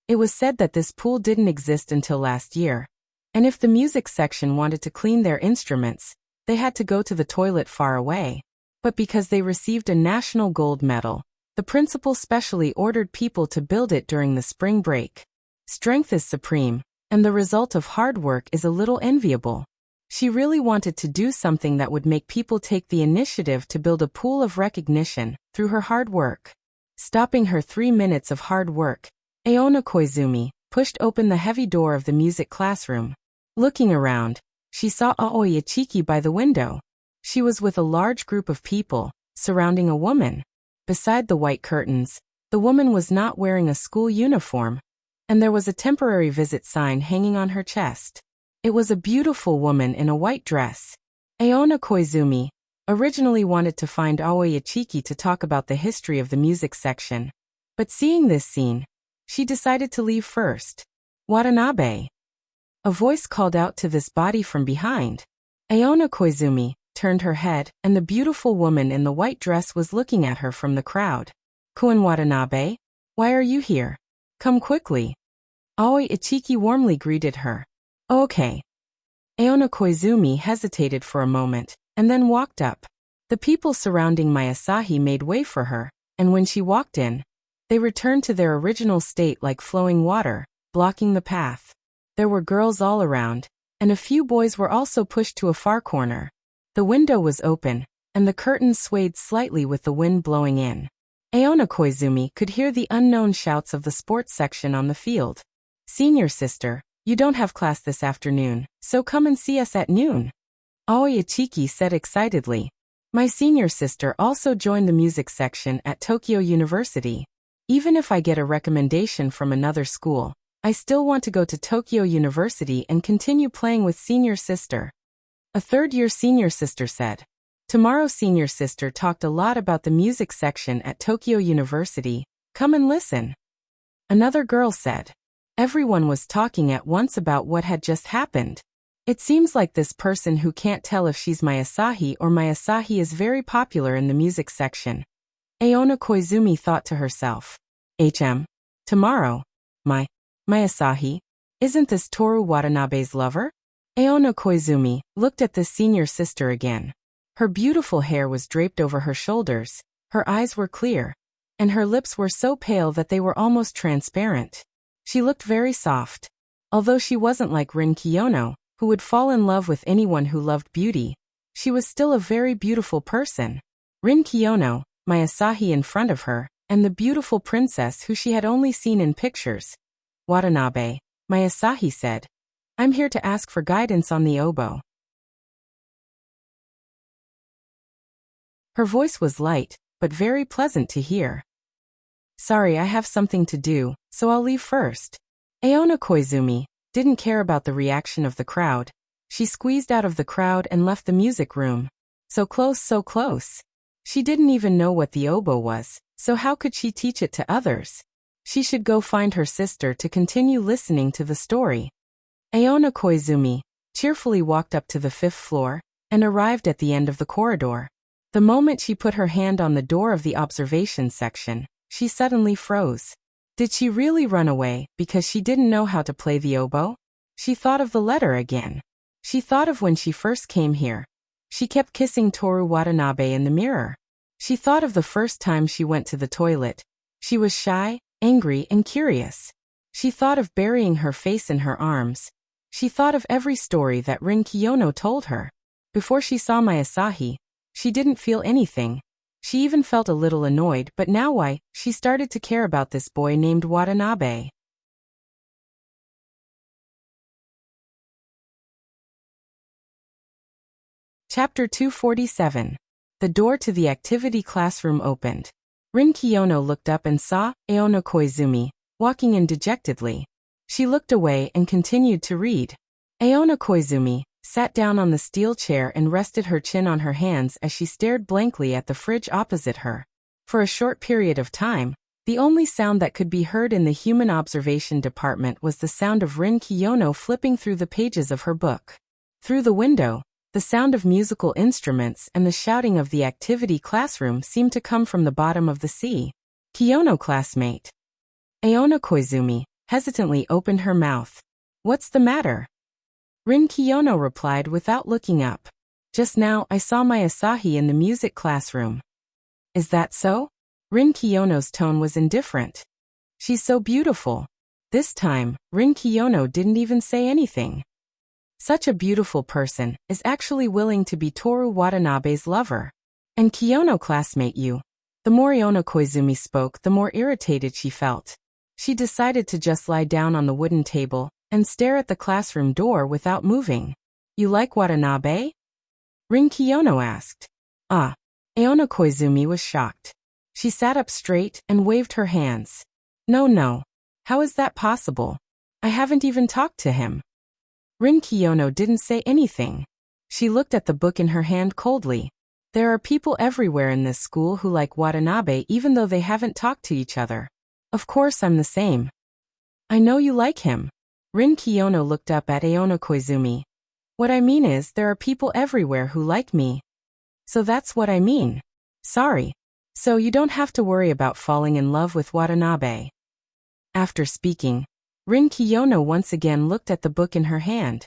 Speaker 1: It was said that this pool didn't exist until last year, and if the music section wanted to clean their instruments, they had to go to the toilet far away. But because they received a national gold medal, the principal specially ordered people to build it during the spring break. Strength is supreme, and the result of hard work is a little enviable. She really wanted to do something that would make people take the initiative to build a pool of recognition through her hard work. Stopping her 3 minutes of hard work, Aona Koizumi pushed open the heavy door of the music classroom. Looking around, she saw Aoi Ichiki by the window. She was with a large group of people, surrounding a woman. Beside the white curtains, the woman was not wearing a school uniform, and there was a temporary visit sign hanging on her chest. It was a beautiful woman in a white dress. Aona Koizumi originally wanted to find Aoi Ichiki to talk about the history of the music section, but seeing this scene, she decided to leave first. Watanabe. A voice called out to this body from behind. Aona Koizumi turned her head, and the beautiful woman in the white dress was looking at her from the crowd. Kun Watanabe? Why are you here? Come quickly. Aoi Ichiki warmly greeted her. Okay. Aona Koizumi hesitated for a moment, and then walked up. The people surrounding Mayasahi made way for her, and when she walked in, they returned to their original state like flowing water, blocking the path. There were girls all around, and a few boys were also pushed to a far corner. The window was open, and the curtains swayed slightly with the wind blowing in. Aona Koizumi could hear the unknown shouts of the sports section on the field. Senior sister, you don't have class this afternoon, so come and see us at noon. Aoi Ichiki said excitedly. My senior sister also joined the music section at Tokyo University. Even if I get a recommendation from another school, I still want to go to Tokyo University and continue playing with senior sister. A third-year senior sister said. Tomorrow's senior sister talked a lot about the music section at Tokyo University. Come and listen. Another girl said. Everyone was talking at once about what had just happened. It seems like this person who can't tell if she's Mayasahi or Mayasahi is very popular in the music section. Aona Koizumi thought to herself. Tomorrow. Mayasahi? Isn't this Toru Watanabe's lover? Aona Koizumi looked at this senior sister again. Her beautiful hair was draped over her shoulders, her eyes were clear, and her lips were so pale that they were almost transparent. She looked very soft. Although she wasn't like Rin Kiyono, who would fall in love with anyone who loved beauty, she was still a very beautiful person. Rin Kiyono, Mayasahi in front of her, and the beautiful princess who she had only seen in pictures. Watanabe, Mayasahi said. I'm here to ask for guidance on the oboe. Her voice was light, but very pleasant to hear. Sorry, I have something to do, so I'll leave first. Aona Koizumi didn't care about the reaction of the crowd. She squeezed out of the crowd and left the music room. So close, so close. She didn't even know what the oboe was, so how could she teach it to others? She should go find her sister to continue listening to the story. Aona Koizumi cheerfully walked up to the 5th floor and arrived at the end of the corridor. The moment she put her hand on the door of the observation section, she suddenly froze. Did she really run away because she didn't know how to play the oboe? She thought of the letter again. She thought of when she first came here. She kept kissing Toru Watanabe in the mirror. She thought of the first time she went to the toilet. She was shy, angry, and curious. She thought of burying her face in her arms. She thought of every story that Rin Kiyono told her. Before she saw Mayasahi, she didn't feel anything. She even felt a little annoyed, but now she started to care about this boy named Watanabe. Chapter 247. The door to the activity classroom opened. Rin Kiyono looked up and saw Aona Koizumi walking in dejectedly. She looked away and continued to read. Aona Koizumi sat down on the steel chair and rested her chin on her hands as she stared blankly at the fridge opposite her. For a short period of time, the only sound that could be heard in the human observation department was the sound of Rin Kiyono flipping through the pages of her book. Through the window, the sound of musical instruments and the shouting of the activity classroom seemed to come from the bottom of the sea. Kiyono classmate. Aona Koizumi hesitantly opened her mouth. What's the matter? Rin Kiyono replied without looking up. Just now I saw my Asahi in the music classroom. Is that so? Rin Kiyono's tone was indifferent. She's so beautiful. This time, Rin Kiyono didn't even say anything. Such a beautiful person is actually willing to be Toru Watanabe's lover. And Kiyono classmate you. The more Aona Koizumi spoke, the more irritated she felt. She decided to just lie down on the wooden table and stare at the classroom door without moving. You like Watanabe? Rin Kiyono asked. Ah. Aona Koizumi was shocked. She sat up straight and waved her hands. No. How is that possible? I haven't even talked to him. Rin Kiyono didn't say anything. She looked at the book in her hand coldly. There are people everywhere in this school who like Watanabe even though they haven't talked to each other. Of course I'm the same. I know you like him. Rin Kiyono looked up at Aona Koizumi. What I mean is there are people everywhere who like me. So that's what I mean. Sorry. So you don't have to worry about falling in love with Watanabe. After speaking, Rin Kiyono once again looked at the book in her hand.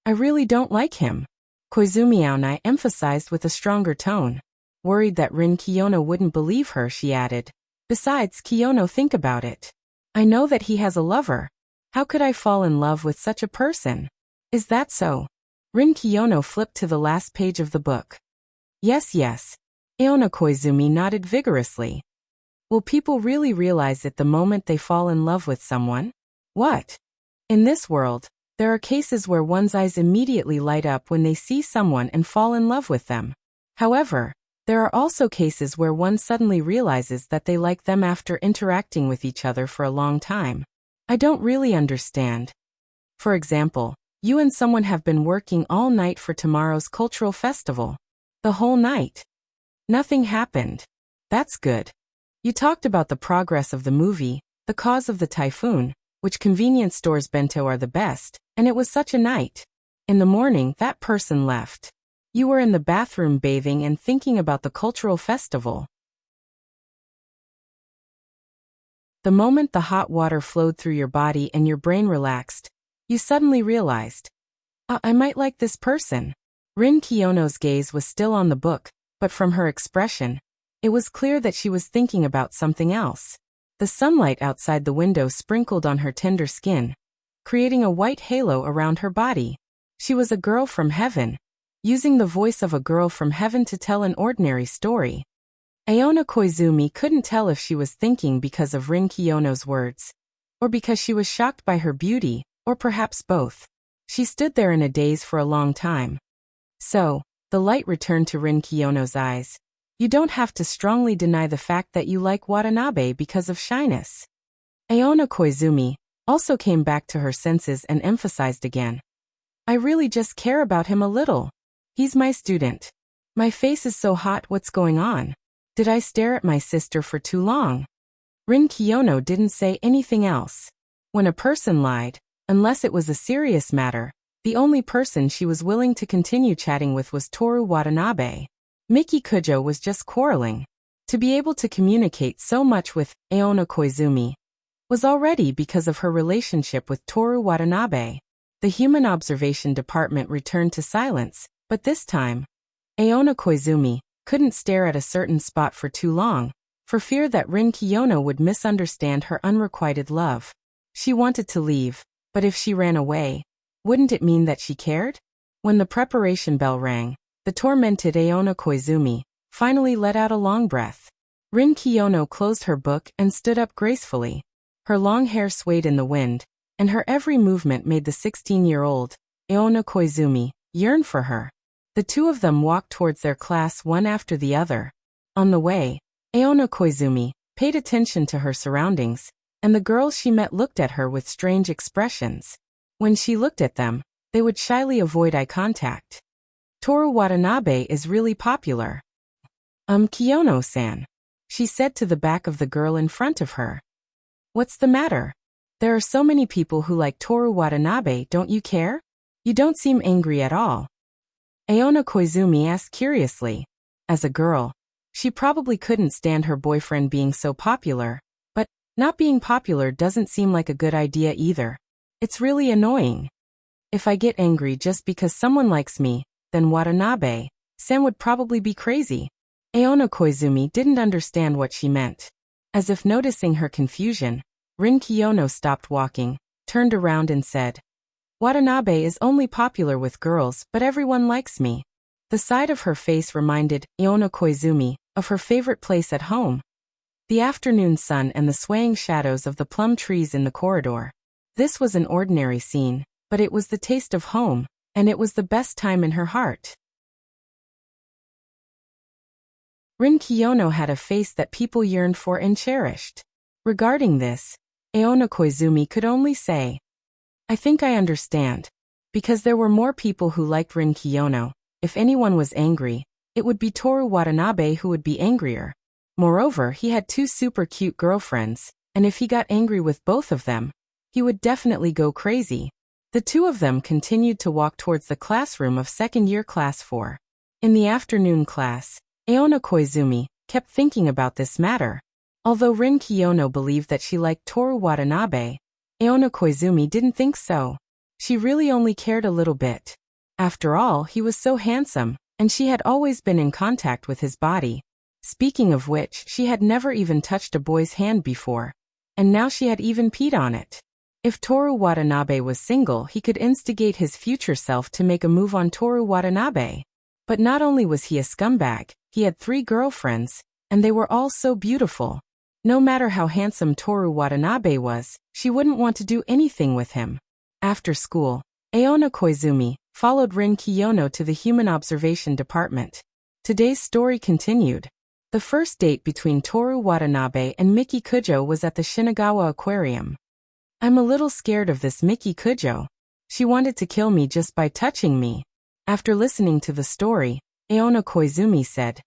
Speaker 1: I really don't like him. Koizumi Aonai emphasized with a stronger tone. Worried that Rin Kiyono wouldn't believe her, she added. Besides, Kiyono, think about it. I know that he has a lover. How could I fall in love with such a person? Is that so? Rin Kiyono flipped to the last page of the book. Yes. Aona Koizumi nodded vigorously. Will people really realize it the moment they fall in love with someone? What? In this world, there are cases where one's eyes immediately light up when they see someone and fall in love with them. However, there are also cases where one suddenly realizes that they like them after interacting with each other for a long time. I don't really understand. For example, you and someone have been working all night for tomorrow's cultural festival. The whole night. Nothing happened. That's good. You talked about the progress of the movie, the cause of the typhoon, which convenience stores bento are the best, and it was such a night. In the morning, that person left. You were in the bathroom bathing and thinking about the cultural festival. The moment the hot water flowed through your body and your brain relaxed, you suddenly realized, I might like this person. Rin Kiyono's gaze was still on the book, but from her expression, it was clear that she was thinking about something else. The sunlight outside the window sprinkled on her tender skin, creating a white halo around her body. She was a girl from heaven, using the voice of a girl from heaven to tell an ordinary story. Aona Koizumi couldn't tell if she was thinking because of Rin Kiyono's words, or because she was shocked by her beauty, or perhaps both. She stood there in a daze for a long time. So, the light returned to Rin Kiyono's eyes. You don't have to strongly deny the fact that you like Watanabe because of shyness. Aona Koizumi also came back to her senses and emphasized again. I really just care about him a little. He's my student. My face is so hot, what's going on? Did I stare at my sister for too long? Rin Kiyono didn't say anything else. When a person lied, unless it was a serious matter, the only person she was willing to continue chatting with was Toru Watanabe. Miki Kujo was just quarreling. To be able to communicate so much with Aona Koizumi was already because of her relationship with Toru Watanabe. The human observation department returned to silence, but this time, Aona Koizumi couldn't stare at a certain spot for too long, for fear that Rin Kiyono would misunderstand her unrequited love. She wanted to leave, but if she ran away, wouldn't it mean that she cared? When the preparation bell rang, the tormented Aona Koizumi finally let out a long breath. Rin Kiyono closed her book and stood up gracefully. Her long hair swayed in the wind, and her every movement made the 16-year-old, Aona Koizumi, yearn for her. The two of them walked towards their class one after the other. On the way, Aona Koizumi paid attention to her surroundings, and the girls she met looked at her with strange expressions. When she looked at them, they would shyly avoid eye contact. Toru Watanabe is really popular. Kiyono-san, she said to the back of the girl in front of her. What's the matter? There are so many people who like Toru Watanabe, don't you care? You don't seem angry at all. Aona Koizumi asked curiously. As a girl, she probably couldn't stand her boyfriend being so popular, but not being popular doesn't seem like a good idea either. It's really annoying. If I get angry just because someone likes me, then Watanabe-san would probably be crazy. Aona Koizumi didn't understand what she meant. As if noticing her confusion, Rin Kiyono stopped walking, turned around and said, Watanabe is only popular with girls, but everyone likes me. The side of her face reminded Aona Koizumi of her favorite place at home. The afternoon sun and the swaying shadows of the plum trees in the corridor. This was an ordinary scene, but it was the taste of home, and it was the best time in her heart. Rin Kiyono had a face that people yearned for and cherished. Regarding this, Aona Koizumi could only say, I think I understand. Because there were more people who liked Rin Kiyono, if anyone was angry, it would be Toru Watanabe who would be angrier. Moreover, he had two super cute girlfriends, and if he got angry with both of them, he would definitely go crazy. The two of them continued to walk towards the classroom of second-year class 4. In the afternoon class, Aona Koizumi kept thinking about this matter. Although Rin Kiyono believed that she liked Toru Watanabe, Aona Koizumi didn't think so. She really only cared a little bit. After all, he was so handsome, and she had always been in contact with his body. Speaking of which, she had never even touched a boy's hand before, and now she had even peed on it. If Toru Watanabe was single, he could instigate his future self to make a move on Toru Watanabe. But not only was he a scumbag, he had 3 girlfriends, and they were all so beautiful. No matter how handsome Toru Watanabe was, she wouldn't want to do anything with him. After school, Aona Koizumi followed Rin Kiyono to the Human Observation Department. Today's story continued. The first date between Toru Watanabe and Miki Kujo was at the Shinagawa Aquarium. I'm a little scared of this Miki Kujo. She wanted to kill me just by touching me. After listening to the story, Aona Koizumi said,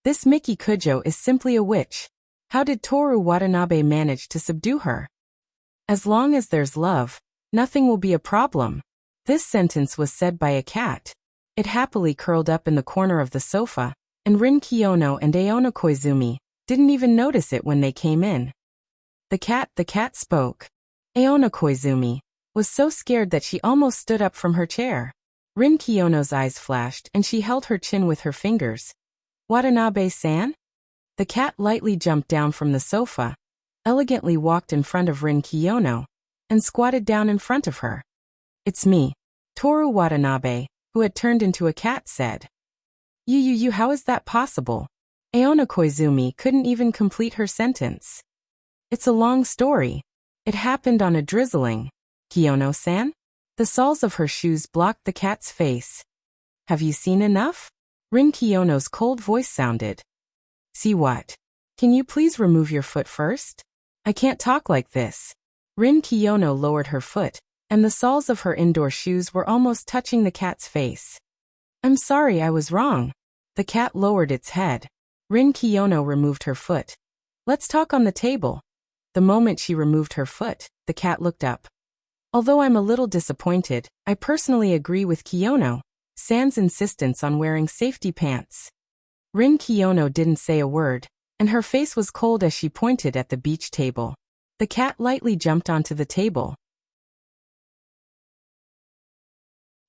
Speaker 1: This Miki Kujo is simply a witch. How did Toru Watanabe manage to subdue her? As long as there's love, nothing will be a problem. This sentence was said by a cat. It happily curled up in the corner of the sofa, and Rin Kiyono and Aona Koizumi didn't even notice it when they came in. The cat spoke. Aona Koizumi was so scared that she almost stood up from her chair. Rin Kiyono's eyes flashed and she held her chin with her fingers. Watanabe-san? The cat lightly jumped down from the sofa, elegantly walked in front of Rin Kiyono, and squatted down in front of her. It's me, Toru Watanabe, who had turned into a cat, said. You, how is that possible? Aona Koizumi couldn't even complete her sentence. It's a long story. It happened on a drizzling. Kiyono-san? The soles of her shoes blocked the cat's face. Have you seen enough? Rin Kiyono's cold voice sounded. See what? Can you please remove your foot first? I can't talk like this. Rin Kiyono lowered her foot, and the soles of her indoor shoes were almost touching the cat's face. I'm sorry, I was wrong. The cat lowered its head. Rin Kiyono removed her foot. Let's talk on the table. The moment she removed her foot, the cat looked up. Although I'm a little disappointed, I personally agree with Kiyono-san's insistence on wearing safety pants. Rin Kiyono didn't say a word, and her face was cold as she pointed at the beach table. The cat lightly jumped onto the table.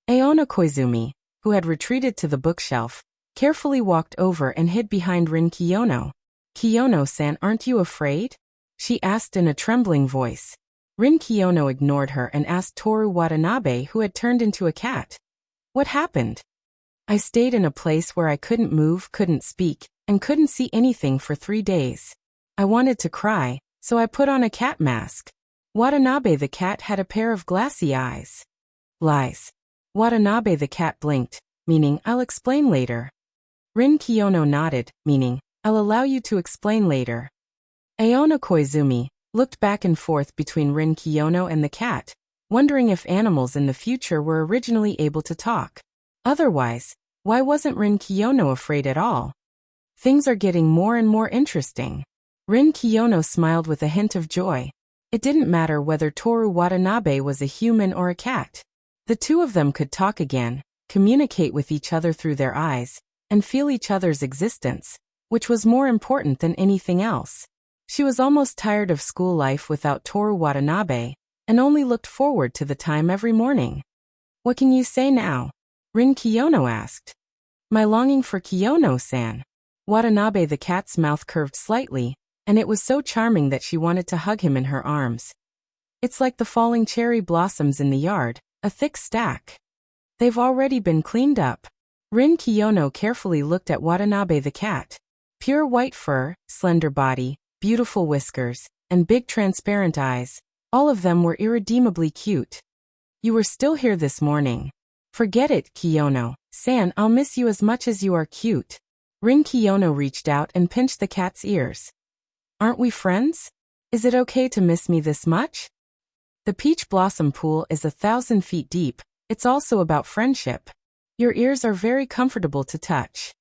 Speaker 1: Aona Koizumi, who had retreated to the bookshelf, carefully walked over and hid behind Rin Kiyono. Kiyono-san, aren't you afraid? She asked in a trembling voice. Rin Kiyono ignored her and asked Toru Watanabe, who had turned into a cat. What happened? I stayed in a place where I couldn't move, couldn't speak, and couldn't see anything for 3 days. I wanted to cry, so I put on a cat mask. Watanabe the cat had a pair of glassy eyes. Lies. Watanabe the cat blinked, meaning I'll explain later. Rin Kiyono nodded, meaning I'll allow you to explain later. Aona Koizumi looked back and forth between Rin Kiyono and the cat, wondering if animals in the future were originally able to talk. Otherwise, why wasn't Rin Kiyono afraid at all? Things are getting more and more interesting. Rin Kiyono smiled with a hint of joy. It didn't matter whether Toru Watanabe was a human or a cat. The two of them could talk again, communicate with each other through their eyes, and feel each other's existence, which was more important than anything else. She was almost tired of school life without Toru Watanabe, and only looked forward to the time every morning. What can you say now? Rin Kiyono asked. My longing for Kiyono-san. Watanabe the cat's mouth curved slightly, and it was so charming that she wanted to hug him in her arms. It's like the falling cherry blossoms in the yard, a thick stack. They've already been cleaned up. Rin Kiyono carefully looked at Watanabe the cat. Pure white fur, slender body, beautiful whiskers, and big transparent eyes, all of them were irredeemably cute. You were still here this morning. Forget it, Kiyono-san, I'll miss you as much as you are cute. Rin Kiyono reached out and pinched the cat's ears. Aren't we friends? Is it okay to miss me this much? The peach blossom pool is 1,000 feet deep. It's also about friendship. Your ears are very comfortable to touch.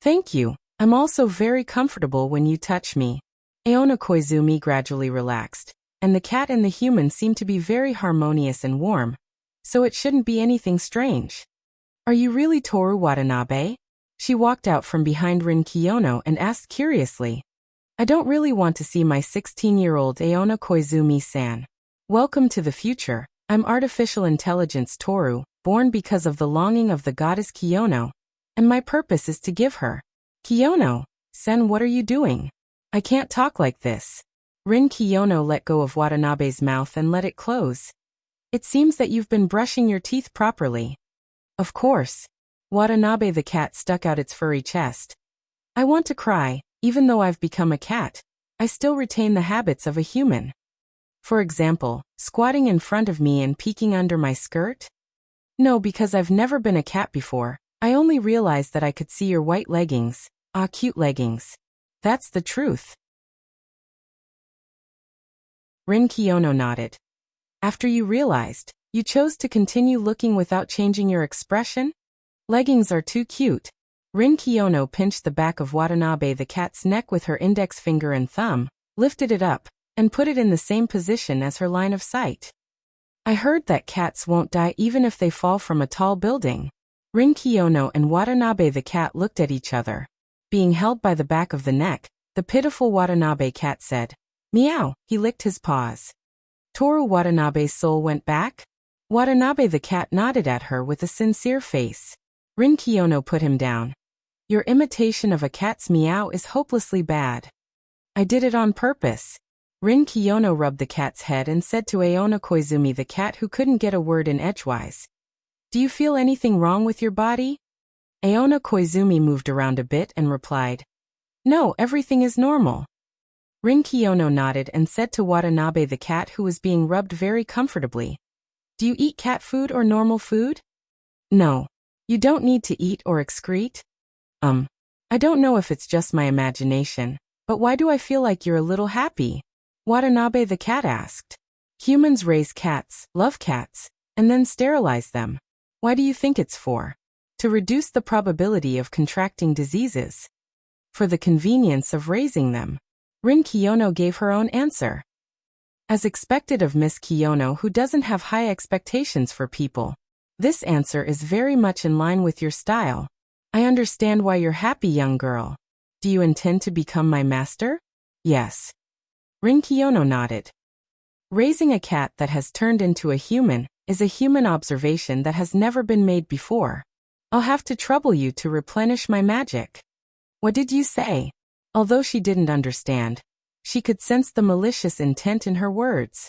Speaker 1: Thank you. I'm also very comfortable when you touch me. Aona Koizumi gradually relaxed, and the cat and the human seemed to be very harmonious and warm, so it shouldn't be anything strange. Are you really Toru Watanabe? She walked out from behind Rin Kiyono and asked curiously. I don't really want to see my 16-year-old Aona Koizumi-san. Welcome to the future. I'm artificial intelligence Toru, born because of the longing of the goddess Kiyono, and my purpose is to give her. Kiyono-san, what are you doing? I can't talk like this. Rin Kiyono let go of Watanabe's mouth and let it close. It seems that you've been brushing your teeth properly. Of course. Watanabe the cat stuck out its furry chest. I want to cry, even though I've become a cat. I still retain the habits of a human. For example, squatting in front of me and peeking under my skirt? No, because I've never been a cat before. I only realized that I could see your white leggings. Ah, cute leggings. That's the truth. Rin Kiyono nodded. After you realized, you chose to continue looking without changing your expression? Leggings are too cute. Rin Kiyono pinched the back of Watanabe the cat's neck with her index finger and thumb, lifted it up, and put it in the same position as her line of sight. I heard that cats won't die even if they fall from a tall building. Rin Kiyono and Watanabe the cat looked at each other. Being held by the back of the neck, the pitiful Watanabe cat said, Meow, he licked his paws. Toru Watanabe's soul went back? Watanabe the cat nodded at her with a sincere face. Rin Kiyono put him down. Your imitation of a cat's meow is hopelessly bad. I did it on purpose. Rin Kiyono rubbed the cat's head and said to Aona Koizumi the cat who couldn't get a word in edgewise. Do you feel anything wrong with your body? Aona Koizumi moved around a bit and replied, No, everything is normal. Rin Kiyono nodded and said to Watanabe the cat who was being rubbed very comfortably, Do you eat cat food or normal food? No. You don't need to eat or excrete? I don't know if it's just my imagination, but why do I feel like you're a little happy? Watanabe the cat asked. Humans raise cats, love cats, and then sterilize them. Why do you think it's for? To reduce the probability of contracting diseases. For the convenience of raising them. Rin Kiyono gave her own answer. As expected of Miss Kiyono, who doesn't have high expectations for people. This answer is very much in line with your style. I understand why you're happy, young girl. Do you intend to become my master? Yes. Rin Kiyono nodded. Raising a cat that has turned into a human is a human observation that has never been made before. I'll have to trouble you to replenish my magic. What did you say? Although she didn't understand, she could sense the malicious intent in her words.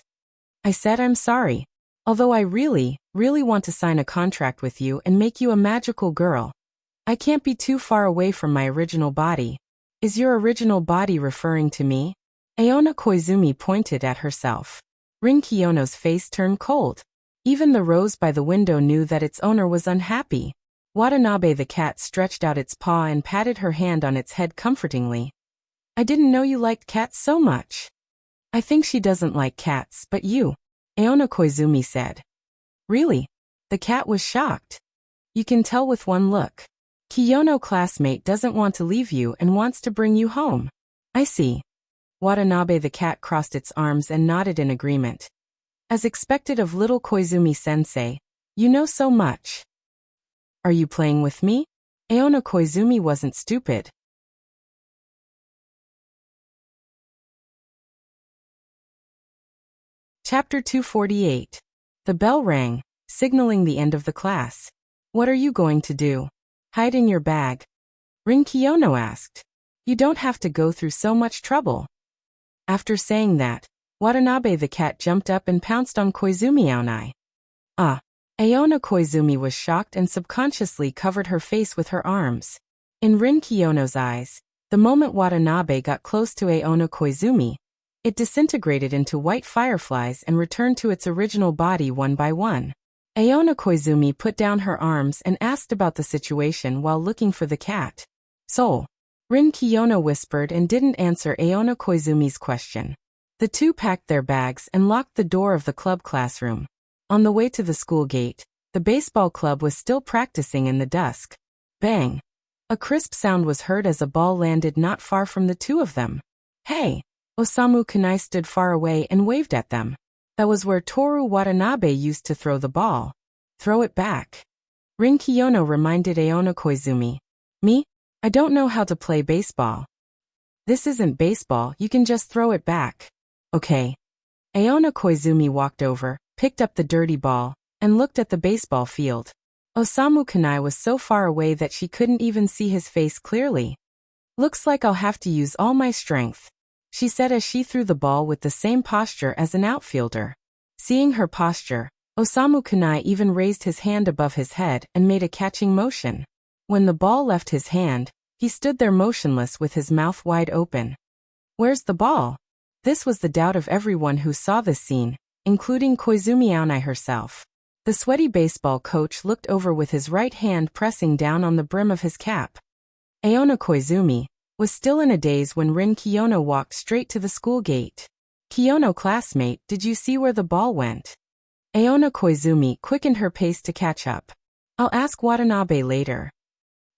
Speaker 1: I said I'm sorry. Although I really want to sign a contract with you and make you a magical girl. I can't be too far away from my original body. Is your original body referring to me? Aona Koizumi pointed at herself. Rin Kiyono's face turned cold. Even the rose by the window knew that its owner was unhappy. Watanabe the cat stretched out its paw and patted her hand on its head comfortingly. I didn't know you liked cats so much. I think she doesn't like cats, but you, Aona Koizumi said. Really? The cat was shocked. You can tell with one look. Kiyono classmate doesn't want to leave you and wants to bring you home. I see. Watanabe the cat crossed its arms and nodded in agreement. As expected of little Koizumi-sensei, you know so much. Are you playing with me? Aona Koizumi wasn't stupid. Chapter 248. The bell rang, signaling the end of the class. What are you going to do? Hide in your bag? Rin Kiyono asked. You don't have to go through so much trouble. After saying that, Watanabe the cat jumped up and pounced on Koizumi Aonai. Ah! Aona Koizumi was shocked and subconsciously covered her face with her arms. In Rin Kiyono's eyes, the moment Watanabe got close to Aona Koizumi, it disintegrated into white fireflies and returned to its original body one by one. Aona Koizumi put down her arms and asked about the situation while looking for the cat. Soul. Rin Kiyono whispered and didn't answer Aona Koizumi's question. The two packed their bags and locked the door of the club classroom. On the way to the school gate, the baseball club was still practicing in the dusk. Bang! A crisp sound was heard as a ball landed not far from the two of them. Hey! Osamu Kunai stood far away and waved at them. That was where Toru Watanabe used to throw the ball. Throw it back. Rin Kiyono reminded Aona Koizumi. Me? I don't know how to play baseball. This isn't baseball, you can just throw it back. Okay. Aona Koizumi walked over, picked up the dirty ball, and looked at the baseball field. Osamu Kunai was so far away that she couldn't even see his face clearly. Looks like I'll have to use all my strength, she said as she threw the ball with the same posture as an outfielder. Seeing her posture, Osamu Kunai even raised his hand above his head and made a catching motion. When the ball left his hand, he stood there motionless with his mouth wide open. Where's the ball? This was the doubt of everyone who saw this scene, including Koizumi Aonai herself. The sweaty baseball coach looked over with his right hand pressing down on the brim of his cap. Aona Koizumi was still in a daze when Rin Kiyono walked straight to the school gate. Kiyono classmate, did you see where the ball went? Aona Koizumi quickened her pace to catch up. I'll ask Watanabe later.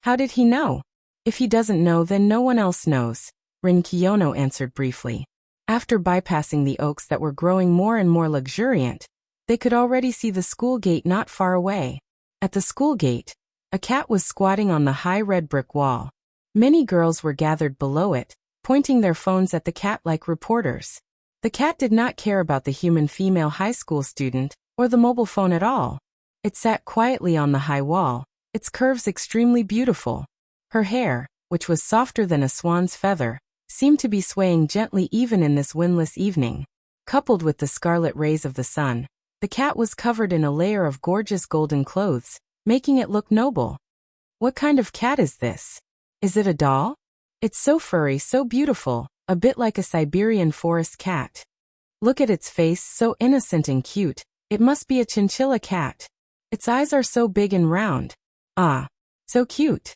Speaker 1: How did he know? If he doesn't know, then no one else knows, Rin Kiyono answered briefly. After bypassing the oaks that were growing more and more luxuriant, they could already see the school gate not far away. At the school gate, a cat was squatting on the high red brick wall. Many girls were gathered below it, pointing their phones at the cat like reporters. The cat did not care about the human female high school student, or the mobile phone at all. It sat quietly on the high wall, its curves extremely beautiful. Her hair, which was softer than a swan's feather, seemed to be swaying gently even in this windless evening. Coupled with the scarlet rays of the sun, the cat was covered in a layer of gorgeous golden clothes, making it look noble. What kind of cat is this? Is it a doll? It's so furry, so beautiful, a bit like a Siberian forest cat. Look at its face, so innocent and cute. It must be a chinchilla cat. Its eyes are so big and round. Ah, so cute.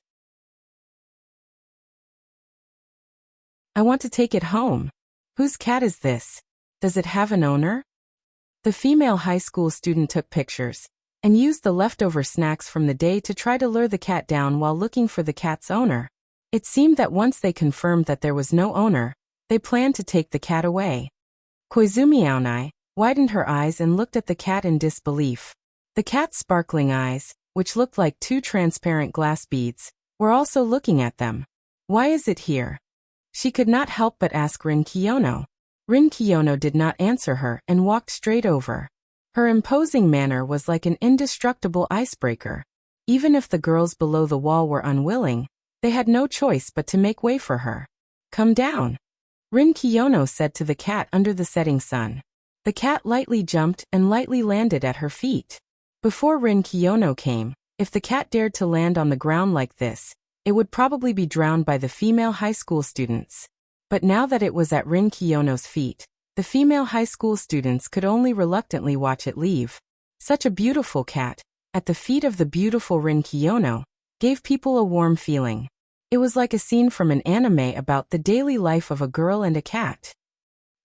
Speaker 1: I want to take it home. Whose cat is this? Does it have an owner? The female high school student took pictures and used the leftover snacks from the day to try to lure the cat down while looking for the cat's owner. It seemed that once they confirmed that there was no owner, they planned to take the cat away. Koizumi Aonai widened her eyes and looked at the cat in disbelief. The cat's sparkling eyes, which looked like two transparent glass beads, were also looking at them. Why is it here? She could not help but ask Rin Kiyono. Rin Kiyono did not answer her and walked straight over. Her imposing manner was like an indestructible icebreaker. Even if the girls below the wall were unwilling, they had no choice but to make way for her. Come down, Rin Kiyono said to the cat under the setting sun. The cat lightly jumped and lightly landed at her feet. Before Rin Kiyono came, if the cat dared to land on the ground like this, it would probably be drowned by the female high school students. But now that it was at Rin Kiyono's feet, the female high school students could only reluctantly watch it leave. Such a beautiful cat, at the feet of the beautiful Rin Kiyono, gave people a warm feeling. It was like a scene from an anime about the daily life of a girl and a cat.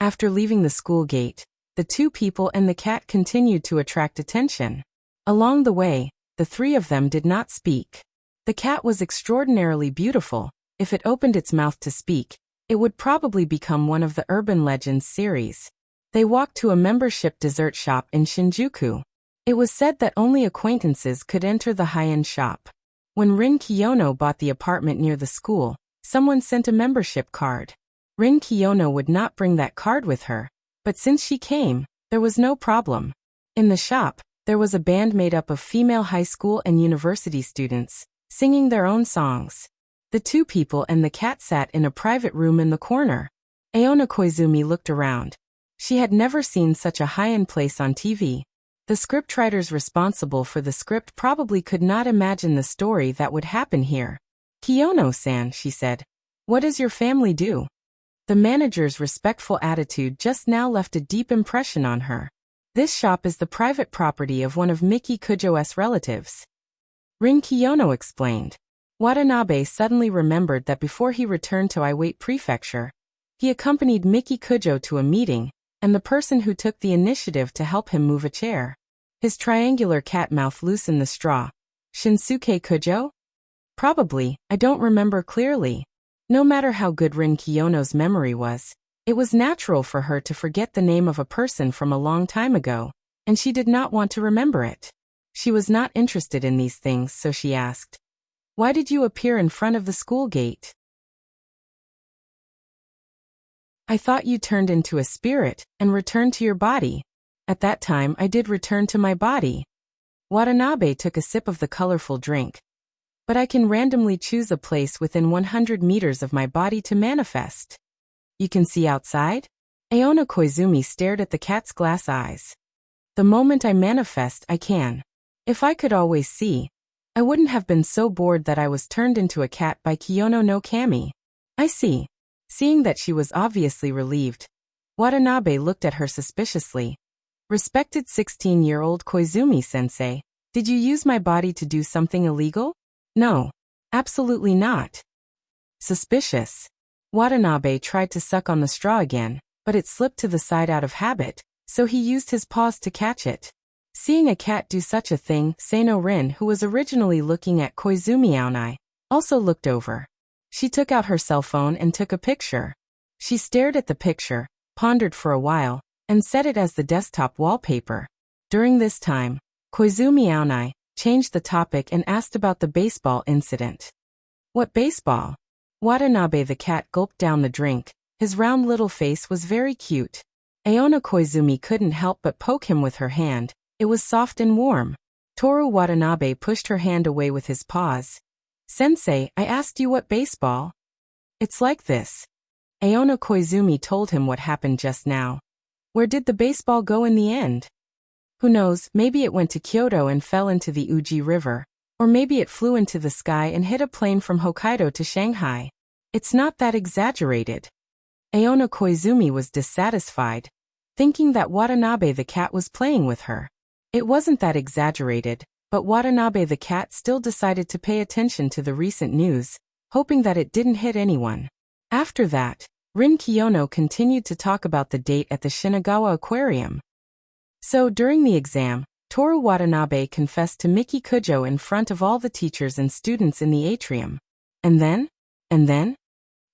Speaker 1: After leaving the school gate, the two people and the cat continued to attract attention. Along the way, the three of them did not speak. The cat was extraordinarily beautiful. If it opened its mouth to speak, it would probably become one of the urban legends series. They walked to a membership dessert shop in Shinjuku. It was said that only acquaintances could enter the high-end shop. When Rin Kiyono bought the apartment near the school, someone sent a membership card. Rin Kiyono would not bring that card with her, but since she came, there was no problem. In the shop, there was a band made up of female high school and university students, singing their own songs. The two people and the cat sat in a private room in the corner. Aona Koizumi looked around. She had never seen such a high-end place on TV. The scriptwriters responsible for the script probably could not imagine the story that would happen here. Kiyono-san, she said. What does your family do? The manager's respectful attitude just now left a deep impression on her. This shop is the private property of one of Miki Kujo's relatives. Rin Kiyono explained. Watanabe suddenly remembered that before he returned to Iwate Prefecture, he accompanied Miki Kujo to a meeting, and the person who took the initiative to help him move a chair. His triangular cat mouth loosened the straw. Shinsuke Kujo? Probably, I don't remember clearly. No matter how good Rin Kiyono's memory was, it was natural for her to forget the name of a person from a long time ago, and she did not want to remember it. She was not interested in these things, so she asked, "Why did you appear in front of the school gate?" "I thought you turned into a spirit and returned to your body. At that time I did return to my body." Watanabe took a sip of the colorful drink. "But I can randomly choose a place within 100 meters of my body to manifest." "You can see outside?" Aona Koizumi stared at the cat's glass eyes. "The moment I manifest, I can. If I could always see, I wouldn't have been so bored that I was turned into a cat by Kiyono no Kami." "I see." Seeing that she was obviously relieved, Watanabe looked at her suspiciously. "Respected 16-year-old Koizumi-sensei, did you use my body to do something illegal?" "No. Absolutely not." "Suspicious." Watanabe tried to suck on the straw again, but it slipped to the side out of habit, so he used his paws to catch it. Seeing a cat do such a thing, Seino Rin, who was originally looking at Koizumi Aonai, also looked over. She took out her cell phone and took a picture. She stared at the picture, pondered for a while, and set it as the desktop wallpaper. During this time, Koizumi Aonai changed the topic and asked about the baseball incident. "What baseball?" Watanabe the cat gulped down the drink. His round little face was very cute. Aona Koizumi couldn't help but poke him with her hand. It was soft and warm. Toru Watanabe pushed her hand away with his paws. "Sensei, I asked you what baseball?" "It's like this." Aona Koizumi told him what happened just now. "Where did the baseball go in the end?" "Who knows, maybe it went to Kyoto and fell into the Uji River. Or maybe it flew into the sky and hit a plane from Hokkaido to Shanghai. It's not that exaggerated." Aona Koizumi was dissatisfied, thinking that Watanabe the cat was playing with her. It wasn't that exaggerated, but Watanabe the cat still decided to pay attention to the recent news, hoping that it didn't hit anyone. After that, Rin Kiyono continued to talk about the date at the Shinagawa Aquarium. So during the exam, Toru Watanabe confessed to Miki Kujo in front of all the teachers and students in the atrium. And then?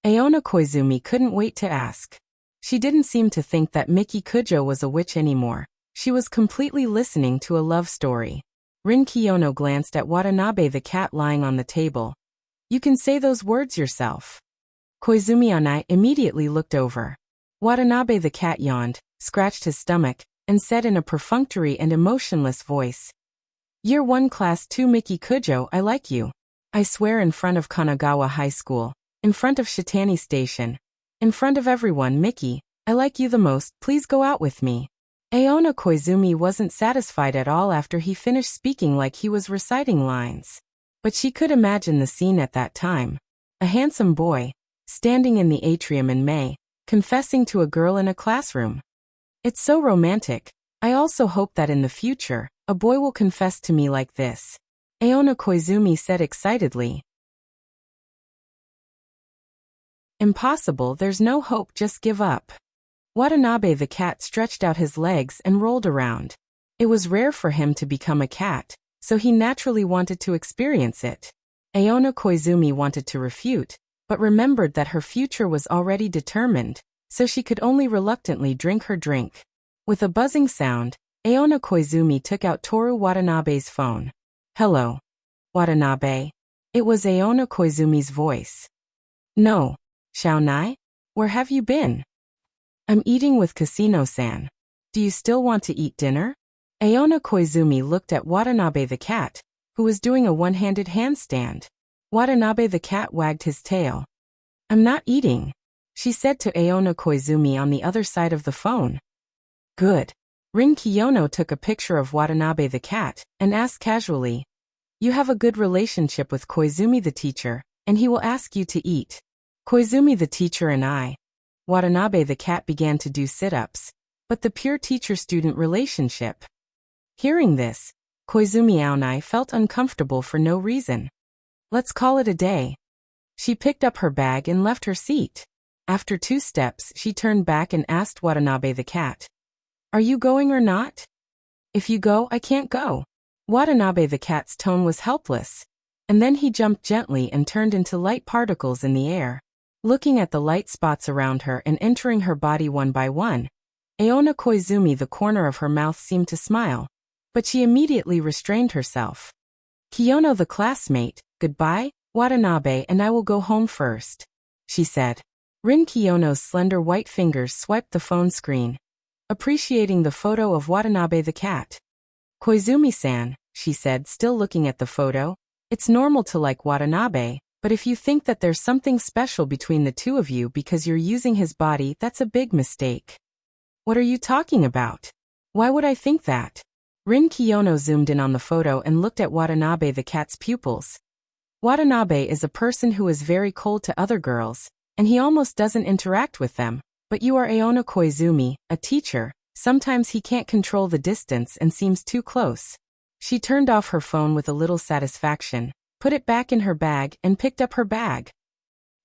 Speaker 1: Aona Koizumi couldn't wait to ask. She didn't seem to think that Miki Kujo was a witch anymore. She was completely listening to a love story. Rin Kiyono glanced at Watanabe the cat lying on the table. "You can say those words yourself." Koizumi Aonai immediately looked over. Watanabe the cat yawned, scratched his stomach, and said in a perfunctory and emotionless voice, "Year 1 Class 2 Miki Kujo, I like you. I swear in front of Kanagawa High School, in front of Shitani Station, in front of everyone, Miki, I like you the most, please go out with me." Aona Koizumi wasn't satisfied at all after he finished speaking like he was reciting lines. But she could imagine the scene at that time. A handsome boy, standing in the atrium in May, confessing to a girl in a classroom. It's so romantic. I also hope that in the future, a boy will confess to me like this. Aona Koizumi said excitedly. Impossible, there's no hope, just give up. Watanabe the cat stretched out his legs and rolled around. It was rare for him to become a cat, so he naturally wanted to experience it. Aona Koizumi wanted to refute, but remembered that her future was already determined, so she could only reluctantly drink her drink. With a buzzing sound, Aona Koizumi took out Toru Watanabe's phone. Hello. Watanabe. It was Aona Koizumi's voice. No. Shaonai? Where have you been? I'm eating with Casino-san. Do you still want to eat dinner? Aona Koizumi looked at Watanabe the cat, who was doing a one-handed handstand. Watanabe the cat wagged his tail. I'm not eating, she said to Aona Koizumi on the other side of the phone. Good. Rin Kiyono took a picture of Watanabe the cat and asked casually, You have a good relationship with Koizumi the teacher, and he will ask you to eat. Koizumi the teacher and I. Watanabe the cat began to do sit-ups, but the pure teacher-student relationship. Hearing this, Koizumi Aonai felt uncomfortable for no reason. Let's call it a day. She picked up her bag and left her seat. After 2 steps, she turned back and asked Watanabe the cat, Are you going or not? If you go, I can't go. Watanabe the cat's tone was helpless. And then he jumped gently and turned into light particles in the air. Looking at the light spots around her and entering her body one by one, Aona Koizumi, the corner of her mouth seemed to smile, but she immediately restrained herself. Kiyono the classmate, goodbye, Watanabe, and I will go home first, she said. Rin Kiyono's slender white fingers swiped the phone screen, appreciating the photo of Watanabe the cat. Koizumi-san, she said, still looking at the photo, it's normal to like Watanabe, but if you think that there's something special between the two of you because you're using his body, that's a big mistake. What are you talking about? Why would I think that? Rin Kiyono zoomed in on the photo and looked at Watanabe the cat's pupils. Watanabe is a person who is very cold to other girls, and he almost doesn't interact with them, but you are Aona Koizumi, a teacher. Sometimes he can't control the distance and seems too close. She turned off her phone with a little satisfaction, put it back in her bag, and picked up her bag.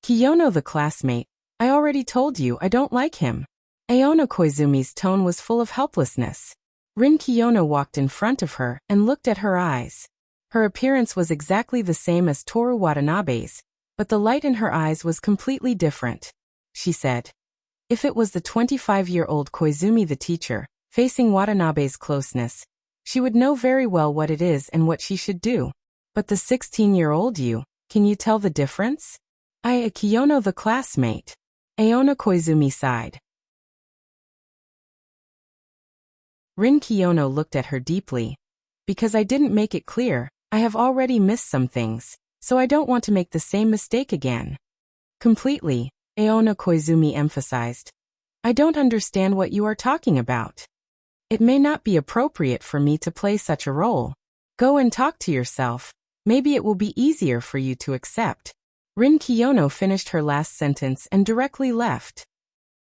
Speaker 1: Kiyono the classmate, I already told you I don't like him. Aona Koizumi's tone was full of helplessness. Rin Kiyono walked in front of her and looked at her eyes. Her appearance was exactly the same as Toru Watanabe's, but the light in her eyes was completely different. She said, If it was the 25-year-old Koizumi the teacher, facing Watanabe's closeness, she would know very well what it is and what she should do. But the 16-year-old you, can you tell the difference? Kiyono the classmate. Aona Koizumi sighed. Rin Kiyono looked at her deeply. Because I didn't make it clear, I have already missed some things, so I don't want to make the same mistake again. Completely, Aona Koizumi emphasized. I don't understand what you are talking about. It may not be appropriate for me to play such a role. Go and talk to yourself. Maybe it will be easier for you to accept. Rin Kiyono finished her last sentence and directly left.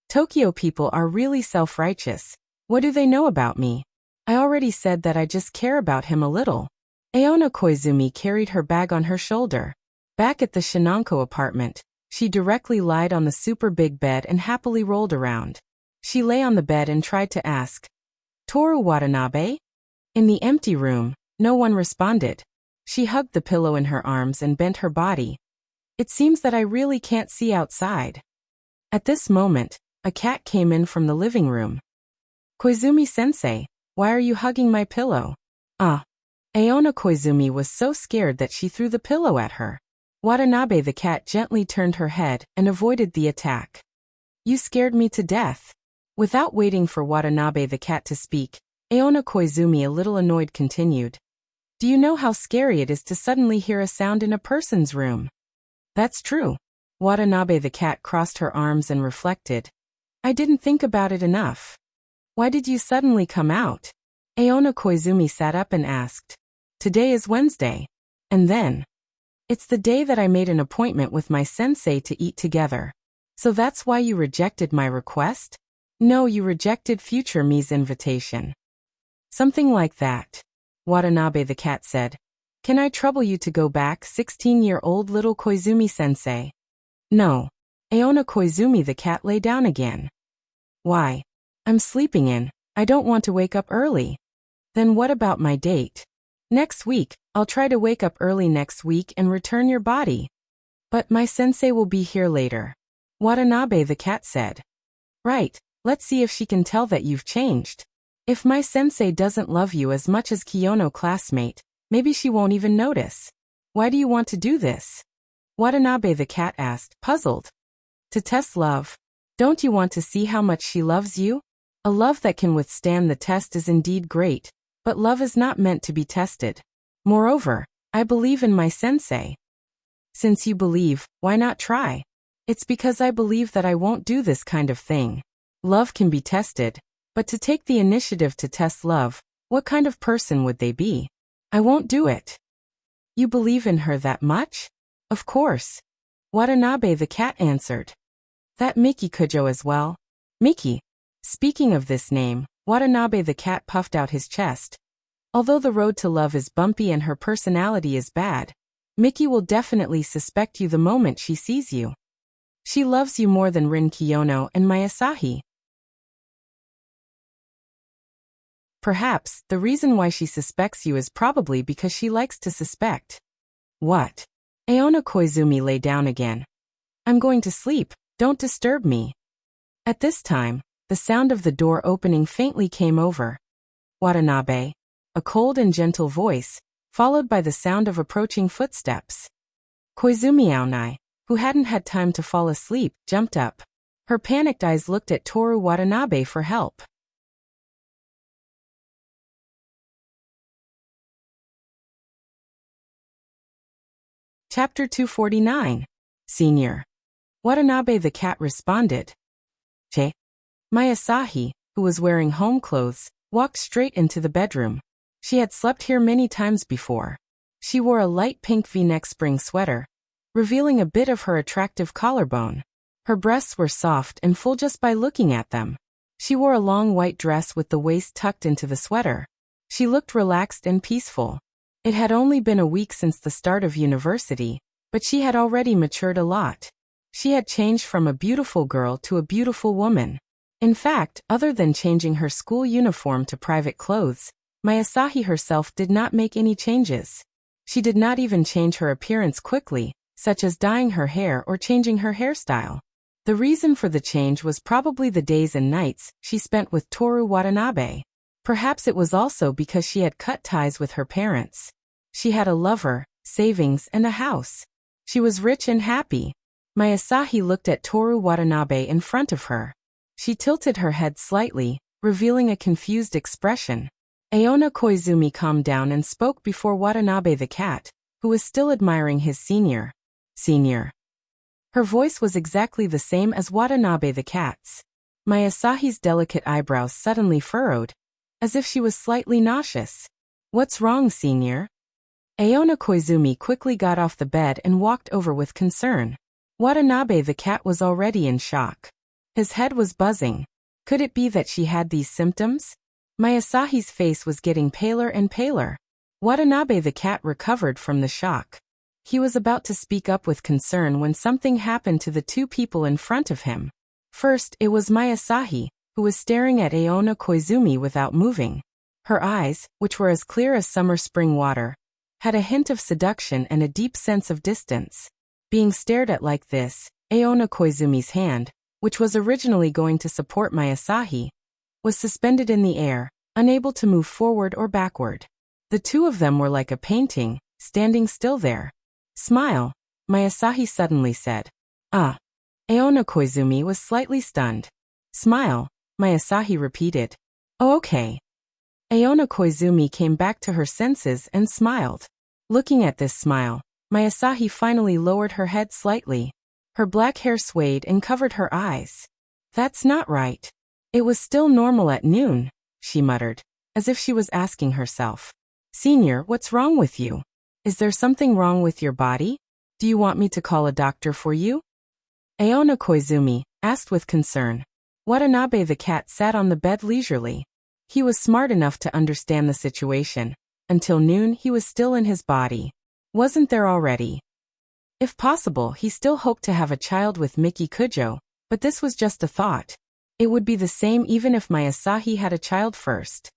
Speaker 1: Tokyo people are really self-righteous. What do they know about me? I already said that I just care about him a little. Aona Koizumi carried her bag on her shoulder. Back at the Shinanko apartment, she directly lied on the super big bed and happily rolled around. She lay on the bed and tried to ask, Toru Watanabe? In the empty room, no one responded. She hugged the pillow in her arms and bent her body. It seems that I really can't see outside. At this moment, a cat came in from the living room. Koizumi-sensei, why are you hugging my pillow? Aona Koizumi was so scared that she threw the pillow at her. Watanabe the cat gently turned her head and avoided the attack. You scared me to death. Without waiting for Watanabe the cat to speak, Aona Koizumi, a little annoyed, continued. Do you know how scary it is to suddenly hear a sound in a person's room? That's true. Watanabe the cat crossed her arms and reflected. I didn't think about it enough. Why did you suddenly come out? Aona Koizumi sat up and asked. Today is Wednesday. And then? It's the day that I made an appointment with my sensei to eat together. So that's why you rejected my request? No, you rejected future me's invitation. Something like that. Watanabe the cat said. Can I trouble you to go back, 16-year-old little Koizumi-sensei? No. Aona Koizumi the cat lay down again. Why? I'm sleeping in. I don't want to wake up early. Then what about my date? Next week. I'll try to wake up early next week and return your body. But my sensei will be here later. Watanabe the cat said. Right, let's see if she can tell that you've changed. If my sensei doesn't love you as much as Kiyono classmate, maybe she won't even notice. Why do you want to do this? Watanabe the cat asked, puzzled. To test love. Don't you want to see how much she loves you? A love that can withstand the test is indeed great, but love is not meant to be tested. Moreover, I believe in my sensei. Since you believe, why not try? It's because I believe that I won't do this kind of thing. Love can be tested, but to take the initiative to test love, what kind of person would they be? I won't do it. You believe in her that much? Of course. Watanabe the cat answered. That Miki Kujo as well. Miki. Speaking of this name, Watanabe the cat puffed out his chest. Although the road to love is bumpy and her personality is bad, Miki will definitely suspect you the moment she sees you. She loves you more than Rin Kiyono and Mayasahi. Perhaps, the reason why she suspects you is probably because she likes to suspect. What? Aona Koizumi lay down again. I'm going to sleep, don't disturb me. At this time, the sound of the door opening faintly came over. Watanabe. A cold and gentle voice, followed by the sound of approaching footsteps. Koizumi Aonai, who hadn't had time to fall asleep, jumped up. Her panicked eyes looked at Toru Watanabe for help. Chapter 249. Senior. Watanabe the cat responded. Che. Mayasahi, who was wearing home clothes, walked straight into the bedroom. She had slept here many times before. She wore a light pink V-neck spring sweater, revealing a bit of her attractive collarbone. Her breasts were soft and full just by looking at them. She wore a long white dress with the waist tucked into the sweater. She looked relaxed and peaceful. It had only been a week since the start of university, but she had already matured a lot. She had changed from a beautiful girl to a beautiful woman. In fact, other than changing her school uniform to private clothes, Mayasahi herself did not make any changes. She did not even change her appearance quickly, such as dyeing her hair or changing her hairstyle. The reason for the change was probably the days and nights she spent with Toru Watanabe. Perhaps it was also because she had cut ties with her parents. She had a lover, savings, and a house. She was rich and happy. Mayasahi looked at Toru Watanabe in front of her. She tilted her head slightly, revealing a confused expression. Aona Koizumi calmed down and spoke before Watanabe the cat, who was still admiring his senior. Senior. Her voice was exactly the same as Watanabe the cat's. Mayasahi's delicate eyebrows suddenly furrowed, as if she was slightly nauseous. What's wrong, senior? Aona Koizumi quickly got off the bed and walked over with concern. Watanabe the cat was already in shock. His head was buzzing. Could it be that she had these symptoms? Mayasahi's face was getting paler and paler. Watanabe the cat recovered from the shock. He was about to speak up with concern when something happened to the two people in front of him. First, it was Mayasahi, who was staring at Aona Koizumi without moving. Her eyes, which were as clear as summer spring water, had a hint of seduction and a deep sense of distance. Being stared at like this, Aona Koizumi's hand, which was originally going to support Mayasahi, was suspended in the air, unable to move forward or backward. The two of them were like a painting, standing still there. Smile, Mayasahi suddenly said. Ah. Aona Koizumi was slightly stunned. Smile, Mayasahi repeated. Oh, okay. Aona Koizumi came back to her senses and smiled. Looking at this smile, Mayasahi finally lowered her head slightly. Her black hair swayed and covered her eyes. That's not right. It was still normal at noon, she muttered, as if she was asking herself. Senior, what's wrong with you? Is there something wrong with your body? Do you want me to call a doctor for you? Aona Koizumi asked with concern. Watanabe the cat sat on the bed leisurely. He was smart enough to understand the situation, Until noon he was still in his body. Wasn't there already? If possible, he still hoped to have a child with Miki Kujo, but this was just a thought. It would be the same even if my Asahi had a child first.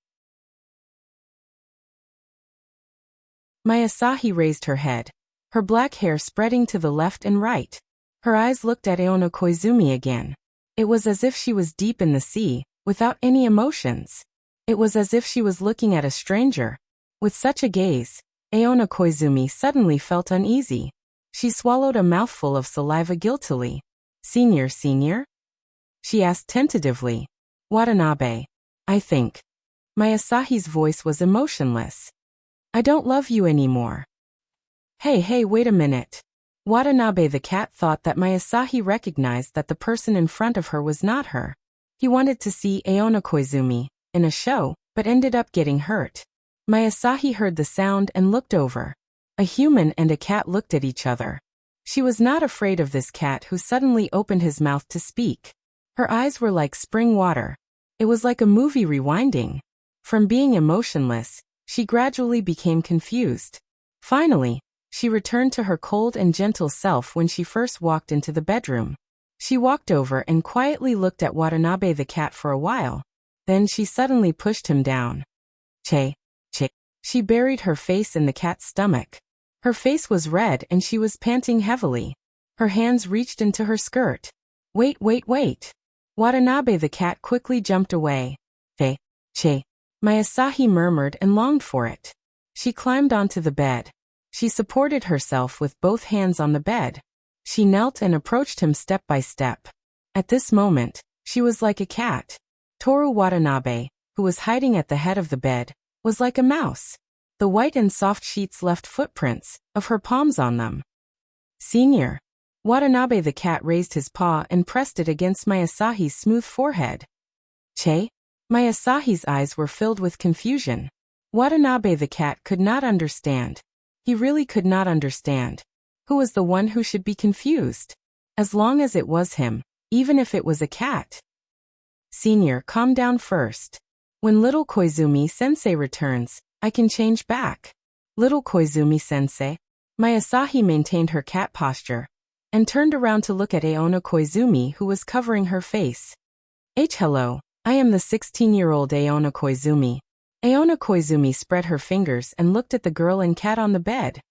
Speaker 1: My Asahi raised her head, her black hair spreading to the left and right. Her eyes looked at Aona Koizumi again. It was as if she was deep in the sea, without any emotions. It was as if she was looking at a stranger. With such a gaze, Aona Koizumi suddenly felt uneasy. She swallowed a mouthful of saliva guiltily. Senior? She asked tentatively. Watanabe. I think. My Asahi's voice was emotionless. I don't love you anymore. Hey, wait a minute. Watanabe the cat thought that my Asahi recognized that the person in front of her was not her. He wanted to see Aona Koizumi in a show, but ended up getting hurt. My Asahi heard the sound and looked over. A human and a cat looked at each other. She was not afraid of this cat who suddenly opened his mouth to speak. Her eyes were like spring water. It was like a movie rewinding. From being emotionless, she gradually became confused. Finally, she returned to her cold and gentle self when she first walked into the bedroom. She walked over and quietly looked at Watanabe the cat for a while. Then she suddenly pushed him down. Che. She buried her face in the cat's stomach. Her face was red and she was panting heavily. Her hands reached into her skirt. Wait. Watanabe the cat quickly jumped away. Che. My Asahi murmured and longed for it. She climbed onto the bed. She supported herself with both hands on the bed. She knelt and approached him step by step. At this moment, she was like a cat. Toru Watanabe, who was hiding at the head of the bed, was like a mouse. The white and soft sheets left footprints of her palms on them. Senior. Watanabe the cat raised his paw and pressed it against my Asahi's smooth forehead. Che? My Asahi's eyes were filled with confusion. Watanabe the cat could not understand. He really could not understand. Who was the one who should be confused? As long as it was him, even if it was a cat. Senior, calm down first. When little Koizumi-sensei returns, I can change back. Little Koizumi-sensei. My Asahi maintained her cat posture and turned around to look at Aona Koizumi, who was covering her face. Hello, I am the 16-year-old Aona Koizumi. Aona Koizumi spread her fingers and looked at the girl and cat on the bed.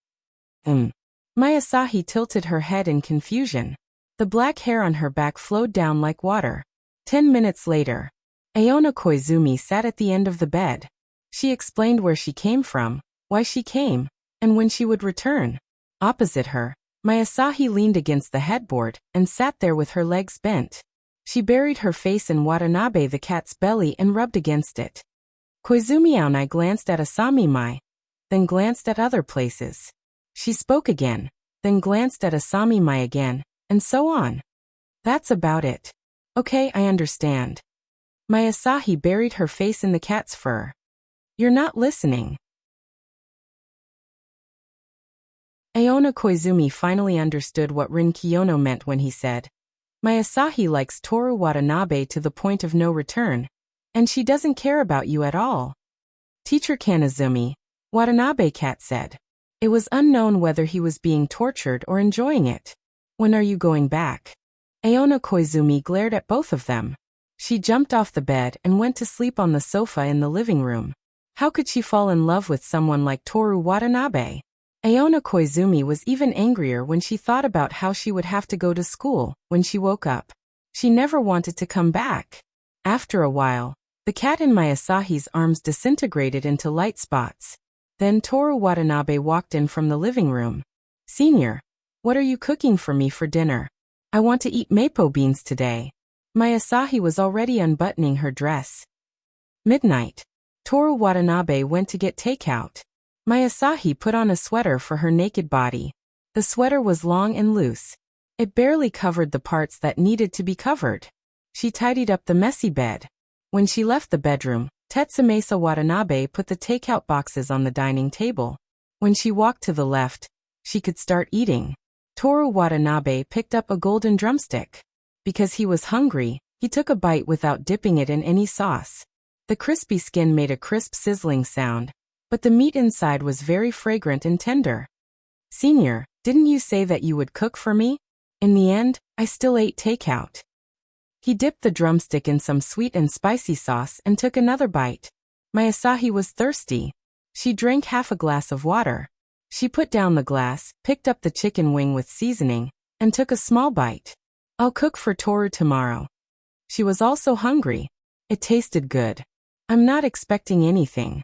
Speaker 1: My Asahi tilted her head in confusion. The black hair on her back flowed down like water. 10 minutes later, Aona Koizumi sat at the end of the bed. She explained where she came from, why she came, and when she would return. Opposite her, my Asahi leaned against the headboard and sat there with her legs bent. She buried her face in Watanabe the cat's belly and rubbed against it. Koizumi-aonai glanced at Asami-mai, then glanced at other places. She spoke again, then glanced at Asami-mai again, and so on. That's about it. Okay, I understand. My Asahi buried her face in the cat's fur. You're not listening. Aona Koizumi finally understood what Rin Kiyono meant when he said, My Asahi likes Toru Watanabe to the point of no return, and she doesn't care about you at all. Teacher Kanazumi, Watanabe cat said. It was unknown whether he was being tortured or enjoying it. When are you going back? Aona Koizumi glared at both of them. She jumped off the bed and went to sleep on the sofa in the living room. How could she fall in love with someone like Toru Watanabe? Aona Koizumi was even angrier when she thought about how she would have to go to school when she woke up. She never wanted to come back. After a while, the cat in my Asahi's arms disintegrated into light spots. Then Toru Watanabe walked in from the living room. Senior, what are you cooking for me for dinner? I want to eat mapo beans today. My Asahi was already unbuttoning her dress. Midnight. Toru Watanabe went to get takeout. My Asahi put on a sweater for her naked body. The sweater was long and loose. It barely covered the parts that needed to be covered. She tidied up the messy bed. When she left the bedroom, Tetsumesa Watanabe put the takeout boxes on the dining table. When she walked to the left, she could start eating. Toru Watanabe picked up a golden drumstick. Because he was hungry, he took a bite without dipping it in any sauce. The crispy skin made a crisp sizzling sound, but the meat inside was very fragrant and tender. Senior, didn't you say that you would cook for me? In the end, I still ate takeout. He dipped the drumstick in some sweet and spicy sauce and took another bite. My Asahi was thirsty. She drank half a glass of water. She put down the glass, picked up the chicken wing with seasoning, and took a small bite. I'll cook for Toru tomorrow. She was also hungry. It tasted good. I'm not expecting anything.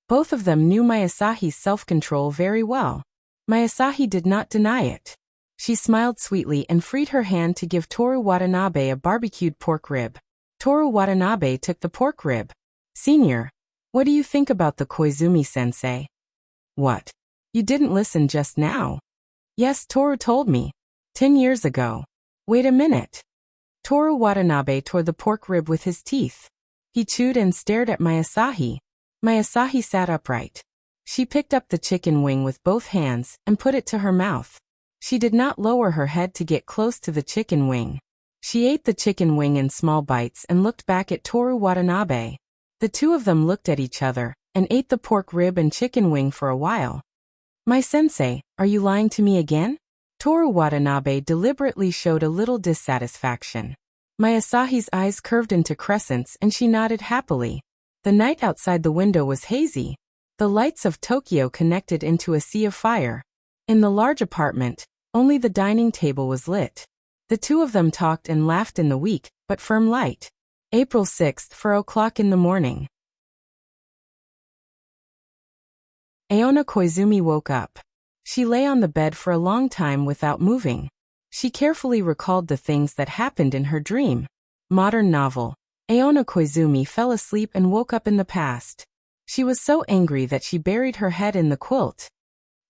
Speaker 1: Both of them knew my Asahi's self-control very well. My Asahi did not deny it. She smiled sweetly and freed her hand to give Toru Watanabe a barbecued pork rib. Toru Watanabe took the pork rib. Senior, what do you think about the Koizumi-sensei? What? You didn't listen just now? Yes, Toru told me. 10 years ago. Wait a minute. Toru Watanabe tore the pork rib with his teeth. He chewed and stared at my Asahi. My Asahi sat upright. She picked up the chicken wing with both hands and put it to her mouth. She did not lower her head to get close to the chicken wing. She ate the chicken wing in small bites and looked back at Toru Watanabe. The two of them looked at each other and ate the pork rib and chicken wing for a while. My sensei, are you lying to me again? Toru Watanabe deliberately showed a little dissatisfaction. My Asahi's eyes curved into crescents and she nodded happily. The night outside the window was hazy. The lights of Tokyo connected into a sea of fire. In the large apartment, only the dining table was lit. The two of them talked and laughed in the weak, but firm light. April 6th, 4:00 in the morning. Aona Koizumi woke up. She lay on the bed for a long time without moving. She carefully recalled the things that happened in her dream. Modern novel. Aona Koizumi fell asleep and woke up in the past. She was so angry that she buried her head in the quilt.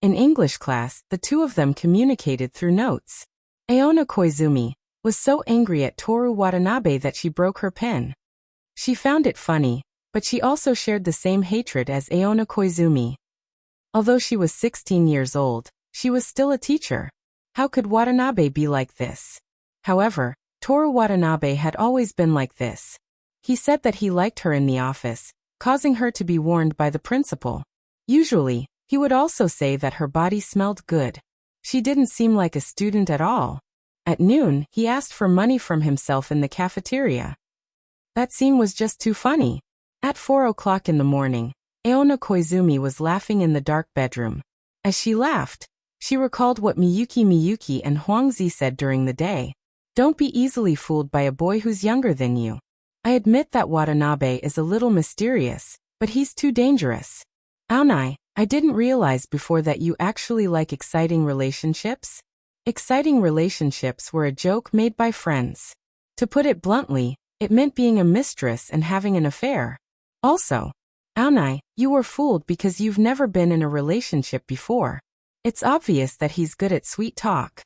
Speaker 1: In English class, the two of them communicated through notes. Aona Koizumi was so angry at Toru Watanabe that she broke her pen. She found it funny, but she also shared the same hatred as Aona Koizumi. Although she was 16 years old, she was still a teacher. How could Watanabe be like this? However, Toru Watanabe had always been like this. He said that he liked her in the office, causing her to be warned by the principal. Usually, he would also say that her body smelled good. She didn't seem like a student at all. At noon, he asked for money from himself in the cafeteria. That scene was just too funny. At 4:00 in the morning, Aona Koizumi was laughing in the dark bedroom. As she laughed, she recalled what Miyuki and Huangzi said during the day. Don't be easily fooled by a boy who's younger than you. I admit that Watanabe is a little mysterious, but he's too dangerous. Aonai, I didn't realize before that you actually like exciting relationships. Exciting relationships were a joke made by friends. To put it bluntly, it meant being a mistress and having an affair. Also, Aonai, you were fooled because you've never been in a relationship before. It's obvious that he's good at sweet talk.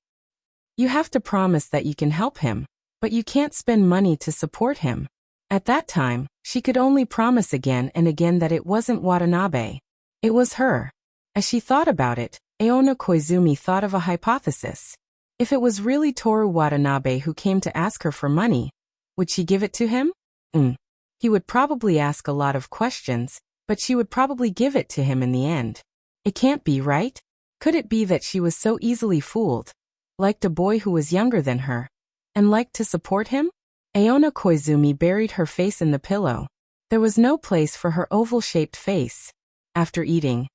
Speaker 1: You have to promise that you can help him, but you can't spend money to support him. At that time, she could only promise again and again that it wasn't Watanabe. It was her. As she thought about it, Aona Koizumi thought of a hypothesis. If it was really Toru Watanabe who came to ask her for money, would she give it to him? He would probably ask a lot of questions, but she would probably give it to him in the end. It can't be, right? Could it be that she was so easily fooled? Liked a boy who was younger than her, and liked to support him? Aona Koizumi buried her face in the pillow. There was no place for her oval-shaped face. After eating,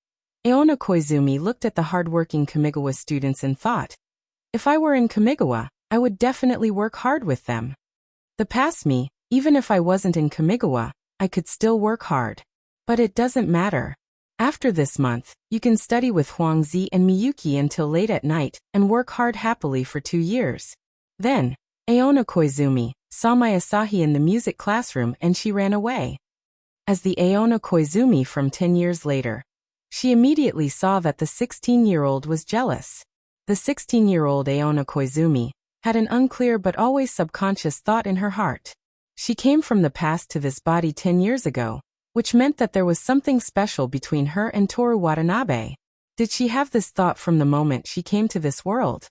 Speaker 1: Aona Koizumi looked at the hard-working Kamigawa students and thought, if I were in Kamigawa, I would definitely work hard with them. The past me, even if I wasn't in Kamigawa, I could still work hard. But it doesn't matter. After this month, you can study with Huangzi and Miyuki until late at night and work hard happily for 2 years. Then, Aona Koizumi saw my Asahi in the music classroom and she ran away. As the Aona Koizumi from 10 years later, she immediately saw that the 16-year-old was jealous. The 16-year-old Aona Koizumi had an unclear but always subconscious thought in her heart. She came from the past to this body 10 years ago, which meant that there was something special between her and Toru Watanabe. Did she have this thought from the moment she came to this world?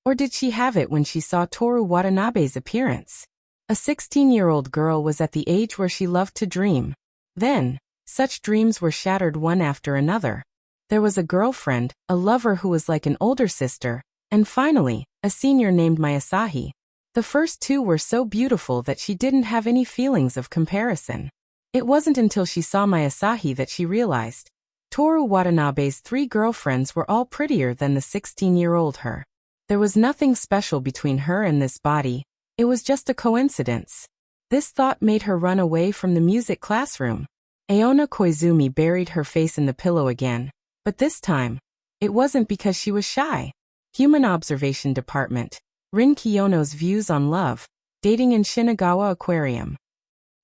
Speaker 1: Or did she have it when she saw Toru Watanabe's appearance? A 16-year-old girl was at the age where she loved to dream. Then, such dreams were shattered one after another. There was a girlfriend, a lover who was like an older sister, and finally, a senior named Mayasahi. The first two were so beautiful that she didn't have any feelings of comparison. It wasn't until she saw Mayasahi that she realized Toru Watanabe's three girlfriends were all prettier than the 16-year-old her. There was nothing special between her and this body. It was just a coincidence. This thought made her run away from the music classroom. Aona Koizumi buried her face in the pillow again, but this time, it wasn't because she was shy. Human Observation Department. Rin Kiyono's views on love, dating in Shinagawa Aquarium.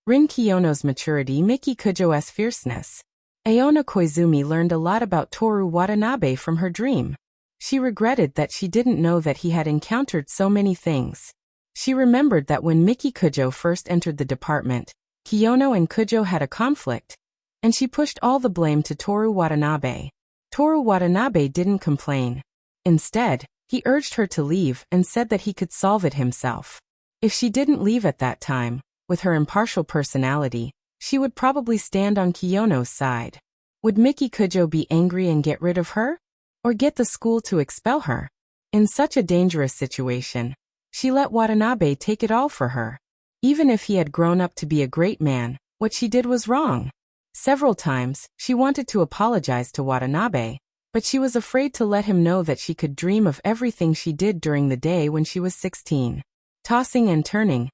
Speaker 1: Rin Kiyono's maturity, Miki Kujo's fierceness. Aona Koizumi learned a lot about Toru Watanabe from her dream. She regretted that she didn't know that he had encountered so many things. She remembered that when Miki Kujo first entered the department, Kiyono and Kujo had a conflict, and she pushed all the blame to Toru Watanabe. Toru Watanabe didn't complain. Instead, he urged her to leave and said that he could solve it himself. If she didn't leave at that time, with her impartial personality, she would probably stand on Kiyono's side. Would Miki Kujo be angry and get rid of her? Or get the school to expel her? In such a dangerous situation, she let Watanabe take it all for her. Even if he had grown up to be a great man, what she did was wrong. Several times, she wanted to apologize to Watanabe, but she was afraid to let him know that she could dream of everything she did during the day when she was 16. Tossing and turning,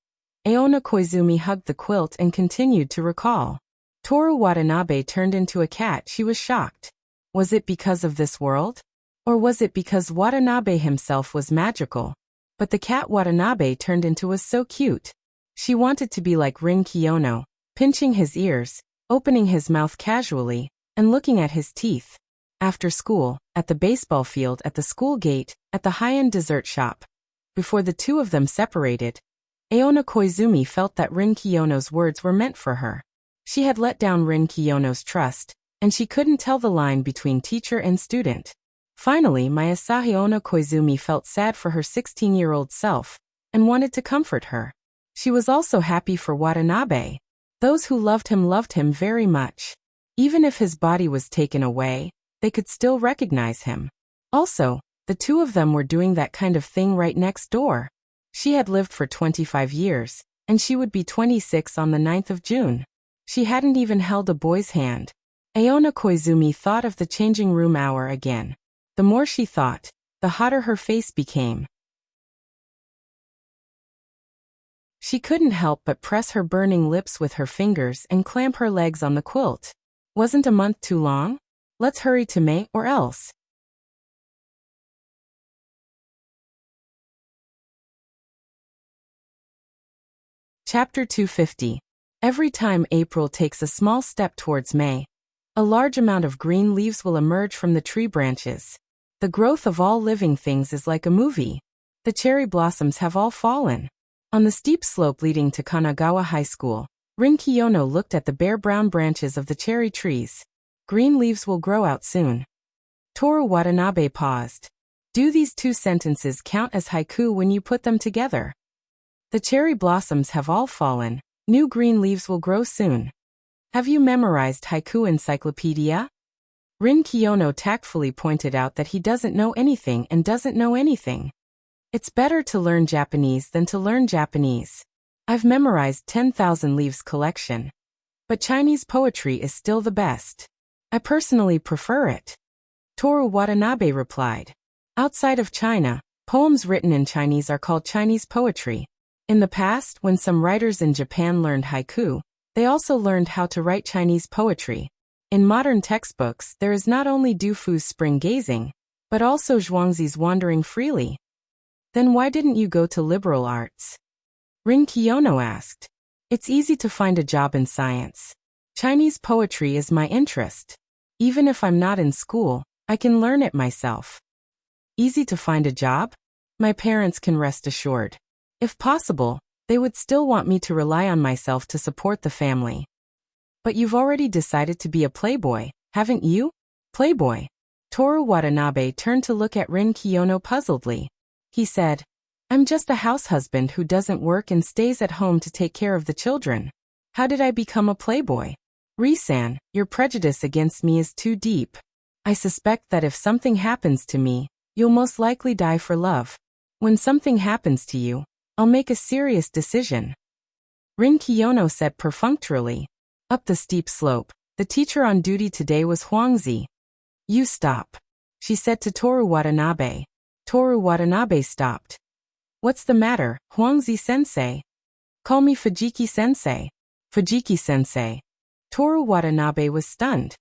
Speaker 1: Aona Koizumi hugged the quilt and continued to recall. Toru Watanabe turned into a cat. She was shocked. Was it because of this world? Or was it because Watanabe himself was magical? But the cat Watanabe turned into was so cute. She wanted to be like Rin Kiyono, pinching his ears, opening his mouth casually, and looking at his teeth. After school, at the baseball field, at the school gate, at the high-end dessert shop. Before the two of them separated, Aona Koizumi felt that Rin Kiyono's words were meant for her. She had let down Rin Kiyono's trust, and she couldn't tell the line between teacher and student. Finally, Mayasahi Aona Koizumi felt sad for her 16-year-old self, and wanted to comfort her. She was also happy for Watanabe. Those who loved him very much. Even if his body was taken away, they could still recognize him. Also, the two of them were doing that kind of thing right next door. She had lived for 25 years, and she would be 26 on the 9th of June. She hadn't even held a boy's hand. Aona Koizumi thought of the changing room hour again. The more she thought, the hotter her face became. She couldn't help but press her burning lips with her fingers and clamp her legs on the quilt. Wasn't a month too long? Let's hurry to May or else. Chapter 250. Every time April takes a small step towards May, a large amount of green leaves will emerge from the tree branches. The growth of all living things is like a movie. The cherry blossoms have all fallen. On the steep slope leading to Kanagawa High School, Rin Kiyono looked at the bare brown branches of the cherry trees. Green leaves will grow out soon. Toru Watanabe paused. Do these two sentences count as haiku when you put them together? The cherry blossoms have all fallen. New green leaves will grow soon. Have you memorized haiku encyclopedia? Rin Kiyono tactfully pointed out that he doesn't know anything and doesn't know anything. It's better to learn Japanese than to learn Japanese. I've memorized 10,000 Leaves collection. But Chinese poetry is still the best. I personally prefer it. Toru Watanabe replied. Outside of China, poems written in Chinese are called Chinese poetry. In the past, when some writers in Japan learned haiku, they also learned how to write Chinese poetry. In modern textbooks, there is not only Du Fu's Spring Gazing, but also Zhuangzi's Wandering Freely. Then why didn't you go to liberal arts? Rin Kiyono asked. It's easy to find a job in science. Chinese poetry is my interest. Even if I'm not in school, I can learn it myself. Easy to find a job? My parents can rest assured. If possible, they would still want me to rely on myself to support the family. But you've already decided to be a playboy, haven't you? Playboy. Toru Watanabe turned to look at Rin Kiyono puzzledly. He said, I'm just a house husband who doesn't work and stays at home to take care of the children. How did I become a playboy? Risan, your prejudice against me is too deep. I suspect that if something happens to me, you'll most likely die for love. When something happens to you, I'll make a serious decision. Rin Kiyono said perfunctorily. Up the steep slope, the teacher on duty today was Huangzi. You stop, she said to Toru Watanabe. Toru Watanabe stopped. What's the matter, Huangzi-sensei? Call me Fujiki-sensei. Fujiki-sensei. Toru Watanabe was stunned.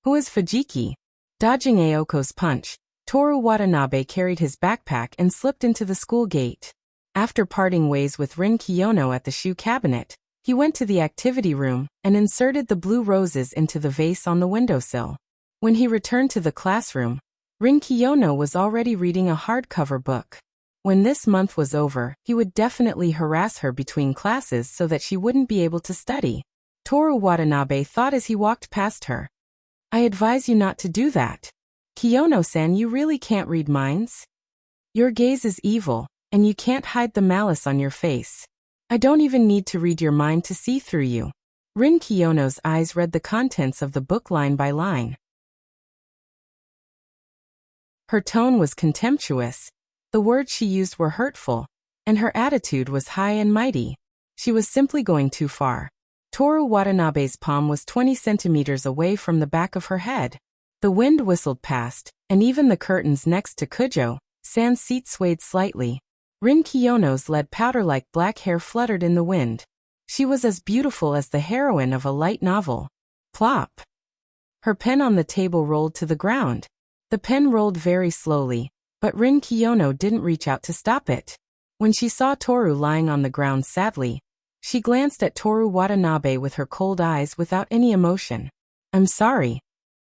Speaker 1: Who is Fujiki? Dodging Aoko's punch, Toru Watanabe carried his backpack and slipped into the school gate. After parting ways with Rin Kiyono at the shoe cabinet, he went to the activity room and inserted the blue roses into the vase on the windowsill. When he returned to the classroom, Rin Kiyono was already reading a hardcover book. When this month was over, he would definitely harass her between classes so that she wouldn't be able to study. Toru Watanabe thought as he walked past her. I advise you not to do that. Kiyono-san, you really can't read minds? Your gaze is evil, and you can't hide the malice on your face. I don't even need to read your mind to see through you. Rin Kiyono's eyes read the contents of the book line by line. Her tone was contemptuous, the words she used were hurtful, and her attitude was high and mighty. She was simply going too far. Toru Watanabe's palm was 20 centimeters away from the back of her head. The wind whistled past, and even the curtains next to Kujo-san's seat swayed slightly. Rin Kiyono's lead powder-like black hair fluttered in the wind. She was as beautiful as the heroine of a light novel. Plop! Her pen on the table rolled to the ground. The pen rolled very slowly, but Rin Kiyono didn't reach out to stop it. When she saw Toru lying on the ground sadly, she glanced at Toru Watanabe with her cold eyes without any emotion. I'm sorry.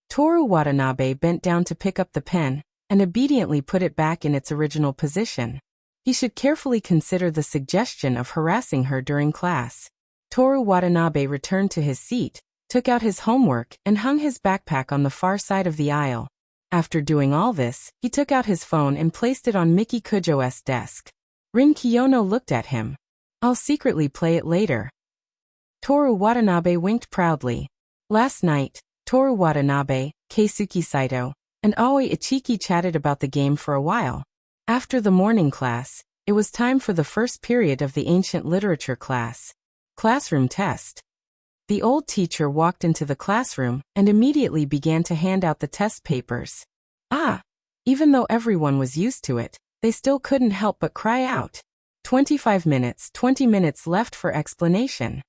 Speaker 1: Toru Watanabe bent down to pick up the pen, and obediently put it back in its original position. He should carefully consider the suggestion of harassing her during class. Toru Watanabe returned to his seat, took out his homework, and hung his backpack on the far side of the aisle. After doing all this, he took out his phone and placed it on Miki Kujo's desk. Rin Kiyono looked at him. I'll secretly play it later. Toru Watanabe winked proudly. Last night, Toru Watanabe, Keisuke Saito, and Aoi Ichiki chatted about the game for a while. After the morning class, it was time for the first period of the ancient literature class. Classroom test. The old teacher walked into the classroom and immediately began to hand out the test papers. Even though everyone was used to it, they still couldn't help but cry out. 20 minutes left for explanation.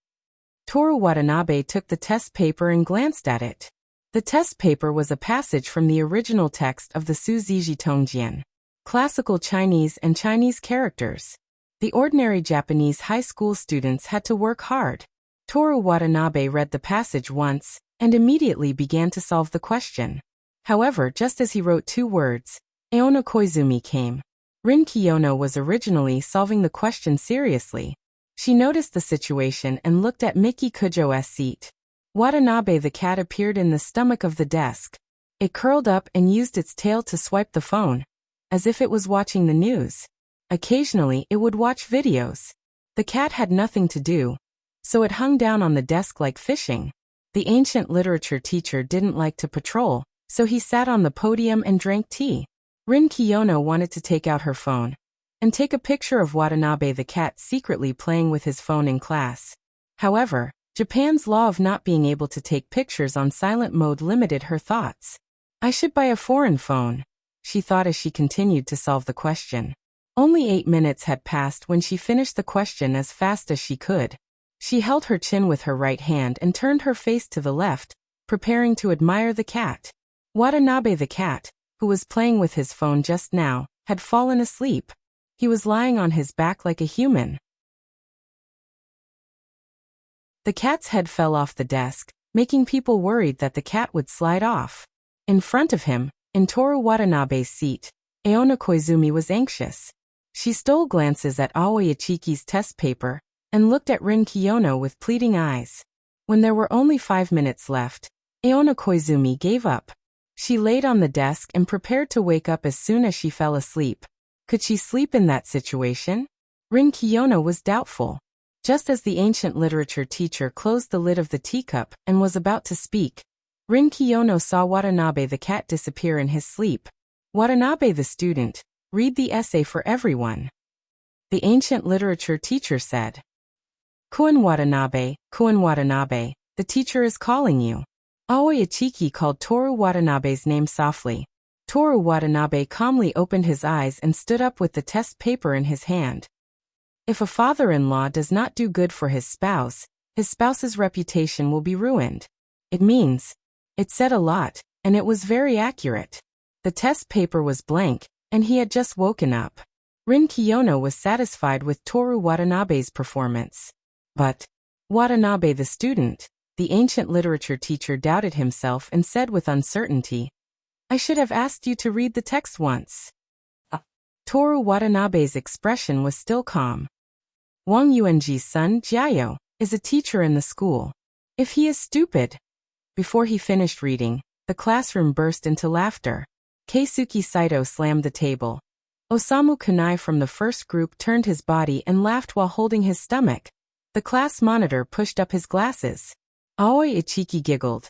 Speaker 1: Toru Watanabe took the test paper and glanced at it. The test paper was a passage from the original text of the Suziji Tongjian, classical Chinese and Chinese characters. The ordinary Japanese high school students had to work hard. Toru Watanabe read the passage once, and immediately began to solve the question. However, just as he wrote 2 words, Aona Koizumi came. Rin Kiyono was originally solving the question seriously. She noticed the situation and looked at Miki Kujo's seat. Watanabe the cat appeared in the stomach of the desk. It curled up and used its tail to swipe the phone, as if it was watching the news. Occasionally it would watch videos. The cat had nothing to do, so it hung down on the desk like fishing. The ancient literature teacher didn't like to patrol, so he sat on the podium and drank tea. Rin Kiyono wanted to take out her phone and take a picture of Watanabe the cat secretly playing with his phone in class. However, Japan's law of not being able to take pictures on silent mode limited her thoughts. I should buy a foreign phone, she thought as she continued to solve the question. Only 8 minutes had passed when she finished the question as fast as she could. She held her chin with her right hand and turned her face to the left, preparing to admire the cat. Watanabe the cat, who was playing with his phone just now, had fallen asleep. He was lying on his back like a human. The cat's head fell off the desk, making people worried that the cat would slide off. In front of him, in Toru Watanabe's seat, Aona Koizumi was anxious. She stole glances at Aoi Ichiki's test paper and looked at Rin Kiyono with pleading eyes. When there were only 5 minutes left, Aona Koizumi gave up. She laid on the desk and prepared to wake up as soon as she fell asleep. Could she sleep in that situation? Rin Kiyono was doubtful. Just as the ancient literature teacher closed the lid of the teacup and was about to speak, Rin Kiyono saw Watanabe the cat disappear in his sleep. Watanabe the student, read the essay for everyone. The ancient literature teacher said. Kuin Watanabe, the teacher is calling you. Aoi Ichiki called Toru Watanabe's name softly. Toru Watanabe calmly opened his eyes and stood up with the test paper in his hand. If a father-in-law does not do good for his spouse's reputation will be ruined. It means. It said a lot, and it was very accurate. The test paper was blank, and he had just woken up. Rin Kiyono was satisfied with Toru Watanabe's performance. But Watanabe the student, the ancient literature teacher doubted himself and said with uncertainty, I should have asked you to read the text once. Toru Watanabe's expression was still calm. Wang Yuanji's son, Jiayo, is a teacher in the school. If he is stupid. Before he finished reading, the classroom burst into laughter. Keisuke Saito slammed the table. Osamu Kunai from the first group turned his body and laughed while holding his stomach. The class monitor pushed up his glasses. Aoi Ichiki giggled.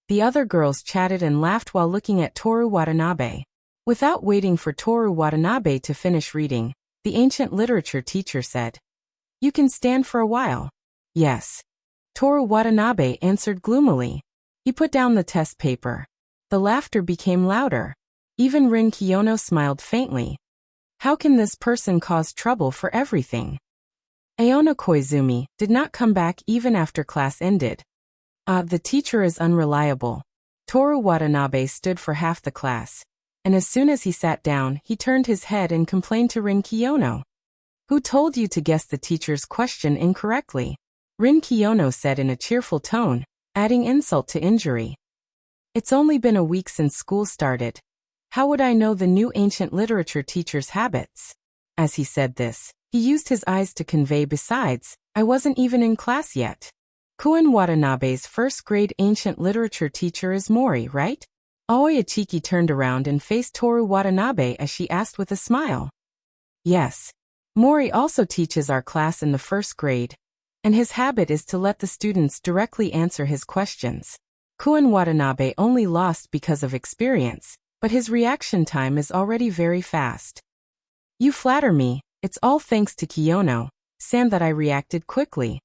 Speaker 1: The other girls chatted and laughed while looking at Toru Watanabe. Without waiting for Toru Watanabe to finish reading, the ancient literature teacher said, You can stand for a while. Yes. Toru Watanabe answered gloomily. He put down the test paper. The laughter became louder. Even Rin Kiyono smiled faintly. How can this person cause trouble for everything? Aona Koizumi did not come back even after class ended. The teacher is unreliable. Toru Watanabe stood for half the class, and as soon as he sat down, he turned his head and complained to Rin Kiyono. Who told you to guess the teacher's question incorrectly? Rin Kiyono said in a cheerful tone, adding insult to injury. It's only been a week since school started. How would I know the new ancient literature teacher's habits? As he said this, he used his eyes to convey besides, I wasn't even in class yet. Kuin Watanabe's first-grade ancient literature teacher is Mori, right? Aoi Ichiki turned around and faced Toru Watanabe as she asked with a smile. Yes. Mori also teaches our class in the first grade, and his habit is to let the students directly answer his questions. Kuin Watanabe only lost because of experience, but his reaction time is already very fast. You flatter me, it's all thanks to Kiyono-san that I reacted quickly.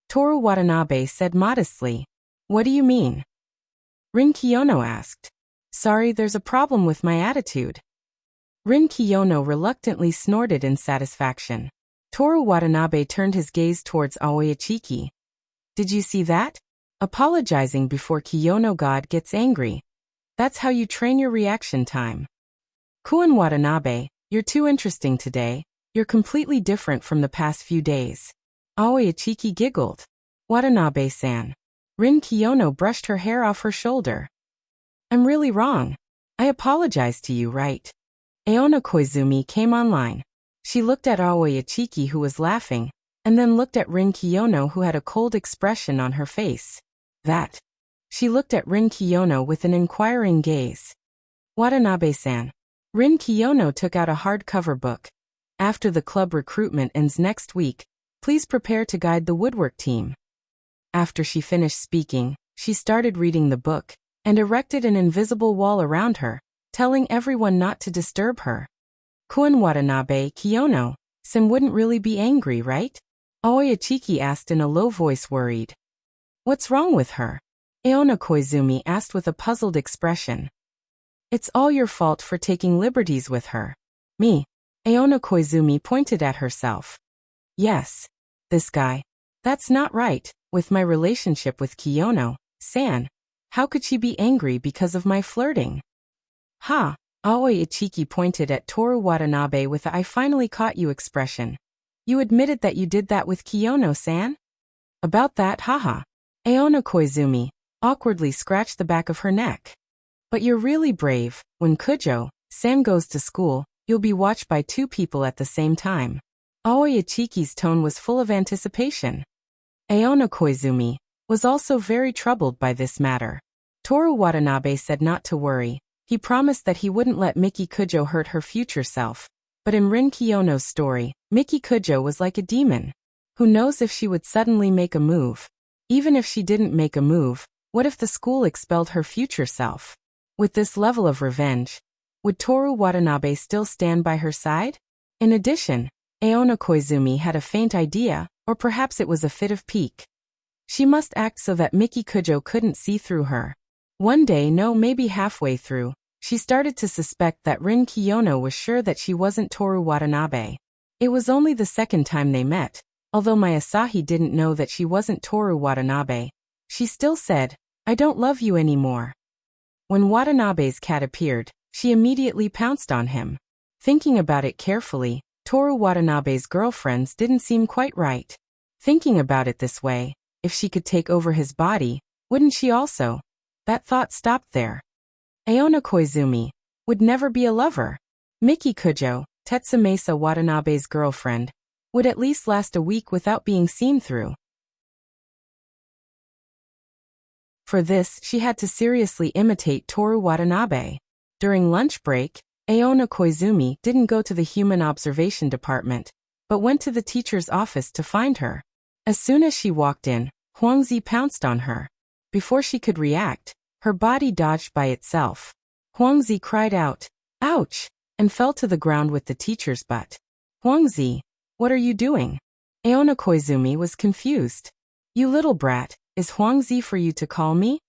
Speaker 1: Toru Watanabe said modestly. What do you mean? Rin Kiyono asked. Sorry, there's a problem with my attitude. Rin Kiyono reluctantly snorted in satisfaction. Toru Watanabe turned his gaze towards Aoi Ichiki. Did you see that? Apologizing before Kiyono God gets angry. That's how you train your reaction time. Kuin Watanabe, you're too interesting today. You're completely different from the past few days. Aoi Ichiki giggled. Watanabe-san. Rin Kiyono brushed her hair off her shoulder. I'm really wrong. I apologize to you, right? Aona Koizumi came online. She looked at Aoi Ichiki who was laughing, and then looked at Rin Kiyono who had a cold expression on her face. That. She looked at Rin Kiyono with an inquiring gaze. Watanabe-san. Rin Kiyono took out a hardcover book. After the club recruitment ends next week, please prepare to guide the woodwork team. After she finished speaking, she started reading the book, and erected an invisible wall around her, telling everyone not to disturb her. Kuin Watanabe, Kiyono-san wouldn't really be angry, right? Aoi Ichiki asked in a low voice, worried. What's wrong with her? Aona Koizumi asked with a puzzled expression. It's all your fault for taking liberties with her. Me. Aona Koizumi pointed at herself. Yes. This guy. That's not right. With my relationship with Kiyono-san, how could she be angry because of my flirting? Ha! Aoi Ichiki pointed at Toru Watanabe with a I finally caught you expression. You admitted that you did that with Kiyono-san? About that, haha. Aona Koizumi awkwardly scratched the back of her neck. But you're really brave. When Kujo-san goes to school, you'll be watched by two people at the same time. Aoi Ichiki's tone was full of anticipation. Aona Koizumi was also very troubled by this matter. Toru Watanabe said not to worry. He promised that he wouldn't let Miki Kujo hurt her future self. But in Rin Kiyono's story, Miki Kujo was like a demon. Who knows if she would suddenly make a move? Even if she didn't make a move, what if the school expelled her future self? With this level of revenge, would Toru Watanabe still stand by her side? In addition, Aona Koizumi had a faint idea, or perhaps it was a fit of pique. She must act so that Miki Kujo couldn't see through her. One day, no, maybe halfway through, she started to suspect that Rin Kiyono was sure that she wasn't Toru Watanabe. It was only the second time they met. Although Mayasahi didn't know that she wasn't Toru Watanabe, she still said, "I don't love you anymore." When Watanabe's cat appeared, she immediately pounced on him. Thinking about it carefully, Toru Watanabe's girlfriends didn't seem quite right. Thinking about it this way, if she could take over his body, wouldn't she also? That thought stopped there. Aona Koizumi would never be a lover. Miki Kujo, Tetsumasa Watanabe's girlfriend, would at least last a week without being seen through. For this, she had to seriously imitate Toru Watanabe. During lunch break, Aona Koizumi didn't go to the human observation department, but went to the teacher's office to find her. As soon as she walked in, Huangzi pounced on her. Before she could react, her body dodged by itself. Huangzi cried out, "Ouch!" and fell to the ground with the teacher's butt. "Huangzi, what are you doing?" Aona Koizumi was confused. "You little brat, is Huangzi for you to call me?"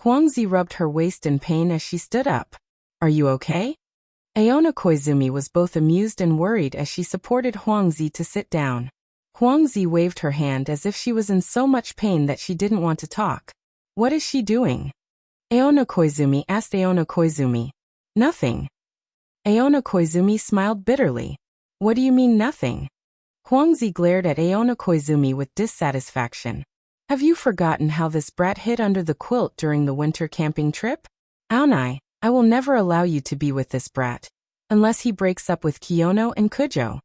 Speaker 1: Huangzi rubbed her waist in pain as she stood up. "Are you okay?" Aona Koizumi was both amused and worried as she supported Huangzi to sit down. Huangzi waved her hand as if she was in so much pain that she didn't want to talk. "What is she doing?" Aona Koizumi asked Aona Koizumi. "Nothing." Aona Koizumi smiled bitterly. "What do you mean nothing?" Huangzi glared at Aona Koizumi with dissatisfaction. "Have you forgotten how this brat hid under the quilt during the winter camping trip? Aonai, I will never allow you to be with this brat. Unless he breaks up with Kiyono and Kujo.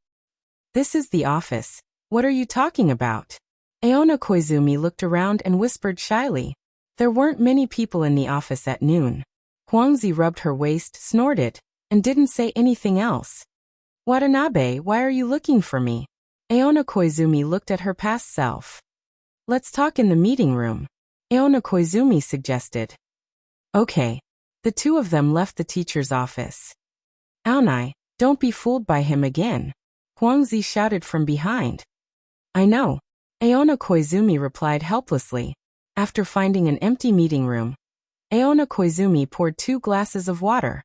Speaker 1: This is the office. What are you talking about?" Aona Koizumi looked around and whispered shyly. There weren't many people in the office at noon. Huangzi rubbed her waist, snorted, and didn't say anything else. "Watanabe, why are you looking for me?" Aona Koizumi looked at her past self. "Let's talk in the meeting room," Aona Koizumi suggested. Okay. The two of them left the teacher's office. "Aonai, don't be fooled by him again," Huangzi shouted from behind. "I know," Aona Koizumi replied helplessly. After finding an empty meeting room, Aona Koizumi poured 2 glasses of water.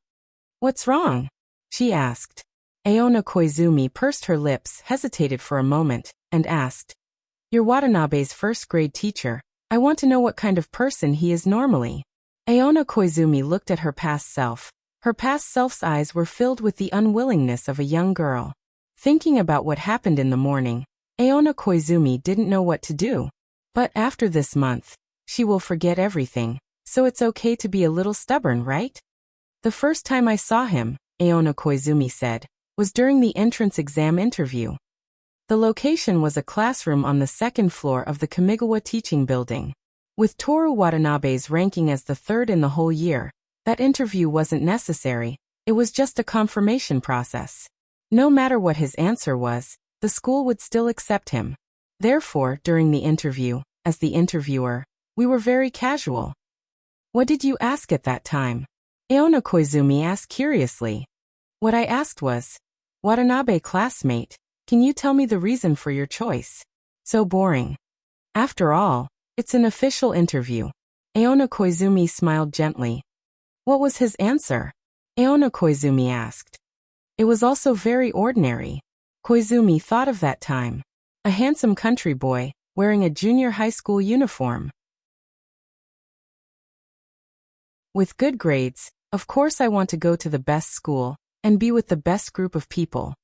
Speaker 1: "What's wrong?" she asked. Aona Koizumi pursed her lips, hesitated for a moment, and asked, "You're Watanabe's first-grade teacher. I want to know what kind of person he is normally." Aona Koizumi looked at her past self. Her past self's eyes were filled with the unwillingness of a young girl. Thinking about what happened in the morning, Aona Koizumi didn't know what to do. But after this month, she will forget everything, so it's okay to be a little stubborn, right? "The first time I saw him," Aona Koizumi said, "was during the entrance exam interview." The location was a classroom on the 2nd floor of the Kamigawa teaching building. With Toru Watanabe's ranking as the 3rd in the whole year, that interview wasn't necessary, it was just a confirmation process. No matter what his answer was, the school would still accept him. Therefore, during the interview, as the interviewer, we were very casual. "What did you ask at that time?" Aona Koizumi asked curiously. "What I asked was, Watanabe classmate, can you tell me the reason for your choice?" So boring. After all, it's an official interview. Aona Koizumi smiled gently. "What was his answer?" Aona Koizumi asked. "It was also very ordinary." Koizumi thought of that time. A handsome country boy, wearing a junior high school uniform. With good grades, of course I want to go to the best school, and be with the best group of people.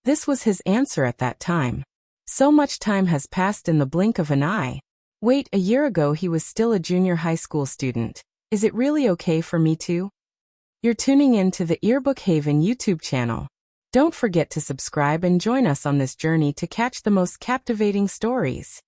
Speaker 1: This was his answer at that time. So much time has passed in the blink of an eye. Wait, a year ago he was still a junior high school student. Is it really okay for me to? You're tuning in to the Earbook Haven YouTube channel. Don't forget to subscribe and join us on this journey to catch the most captivating stories.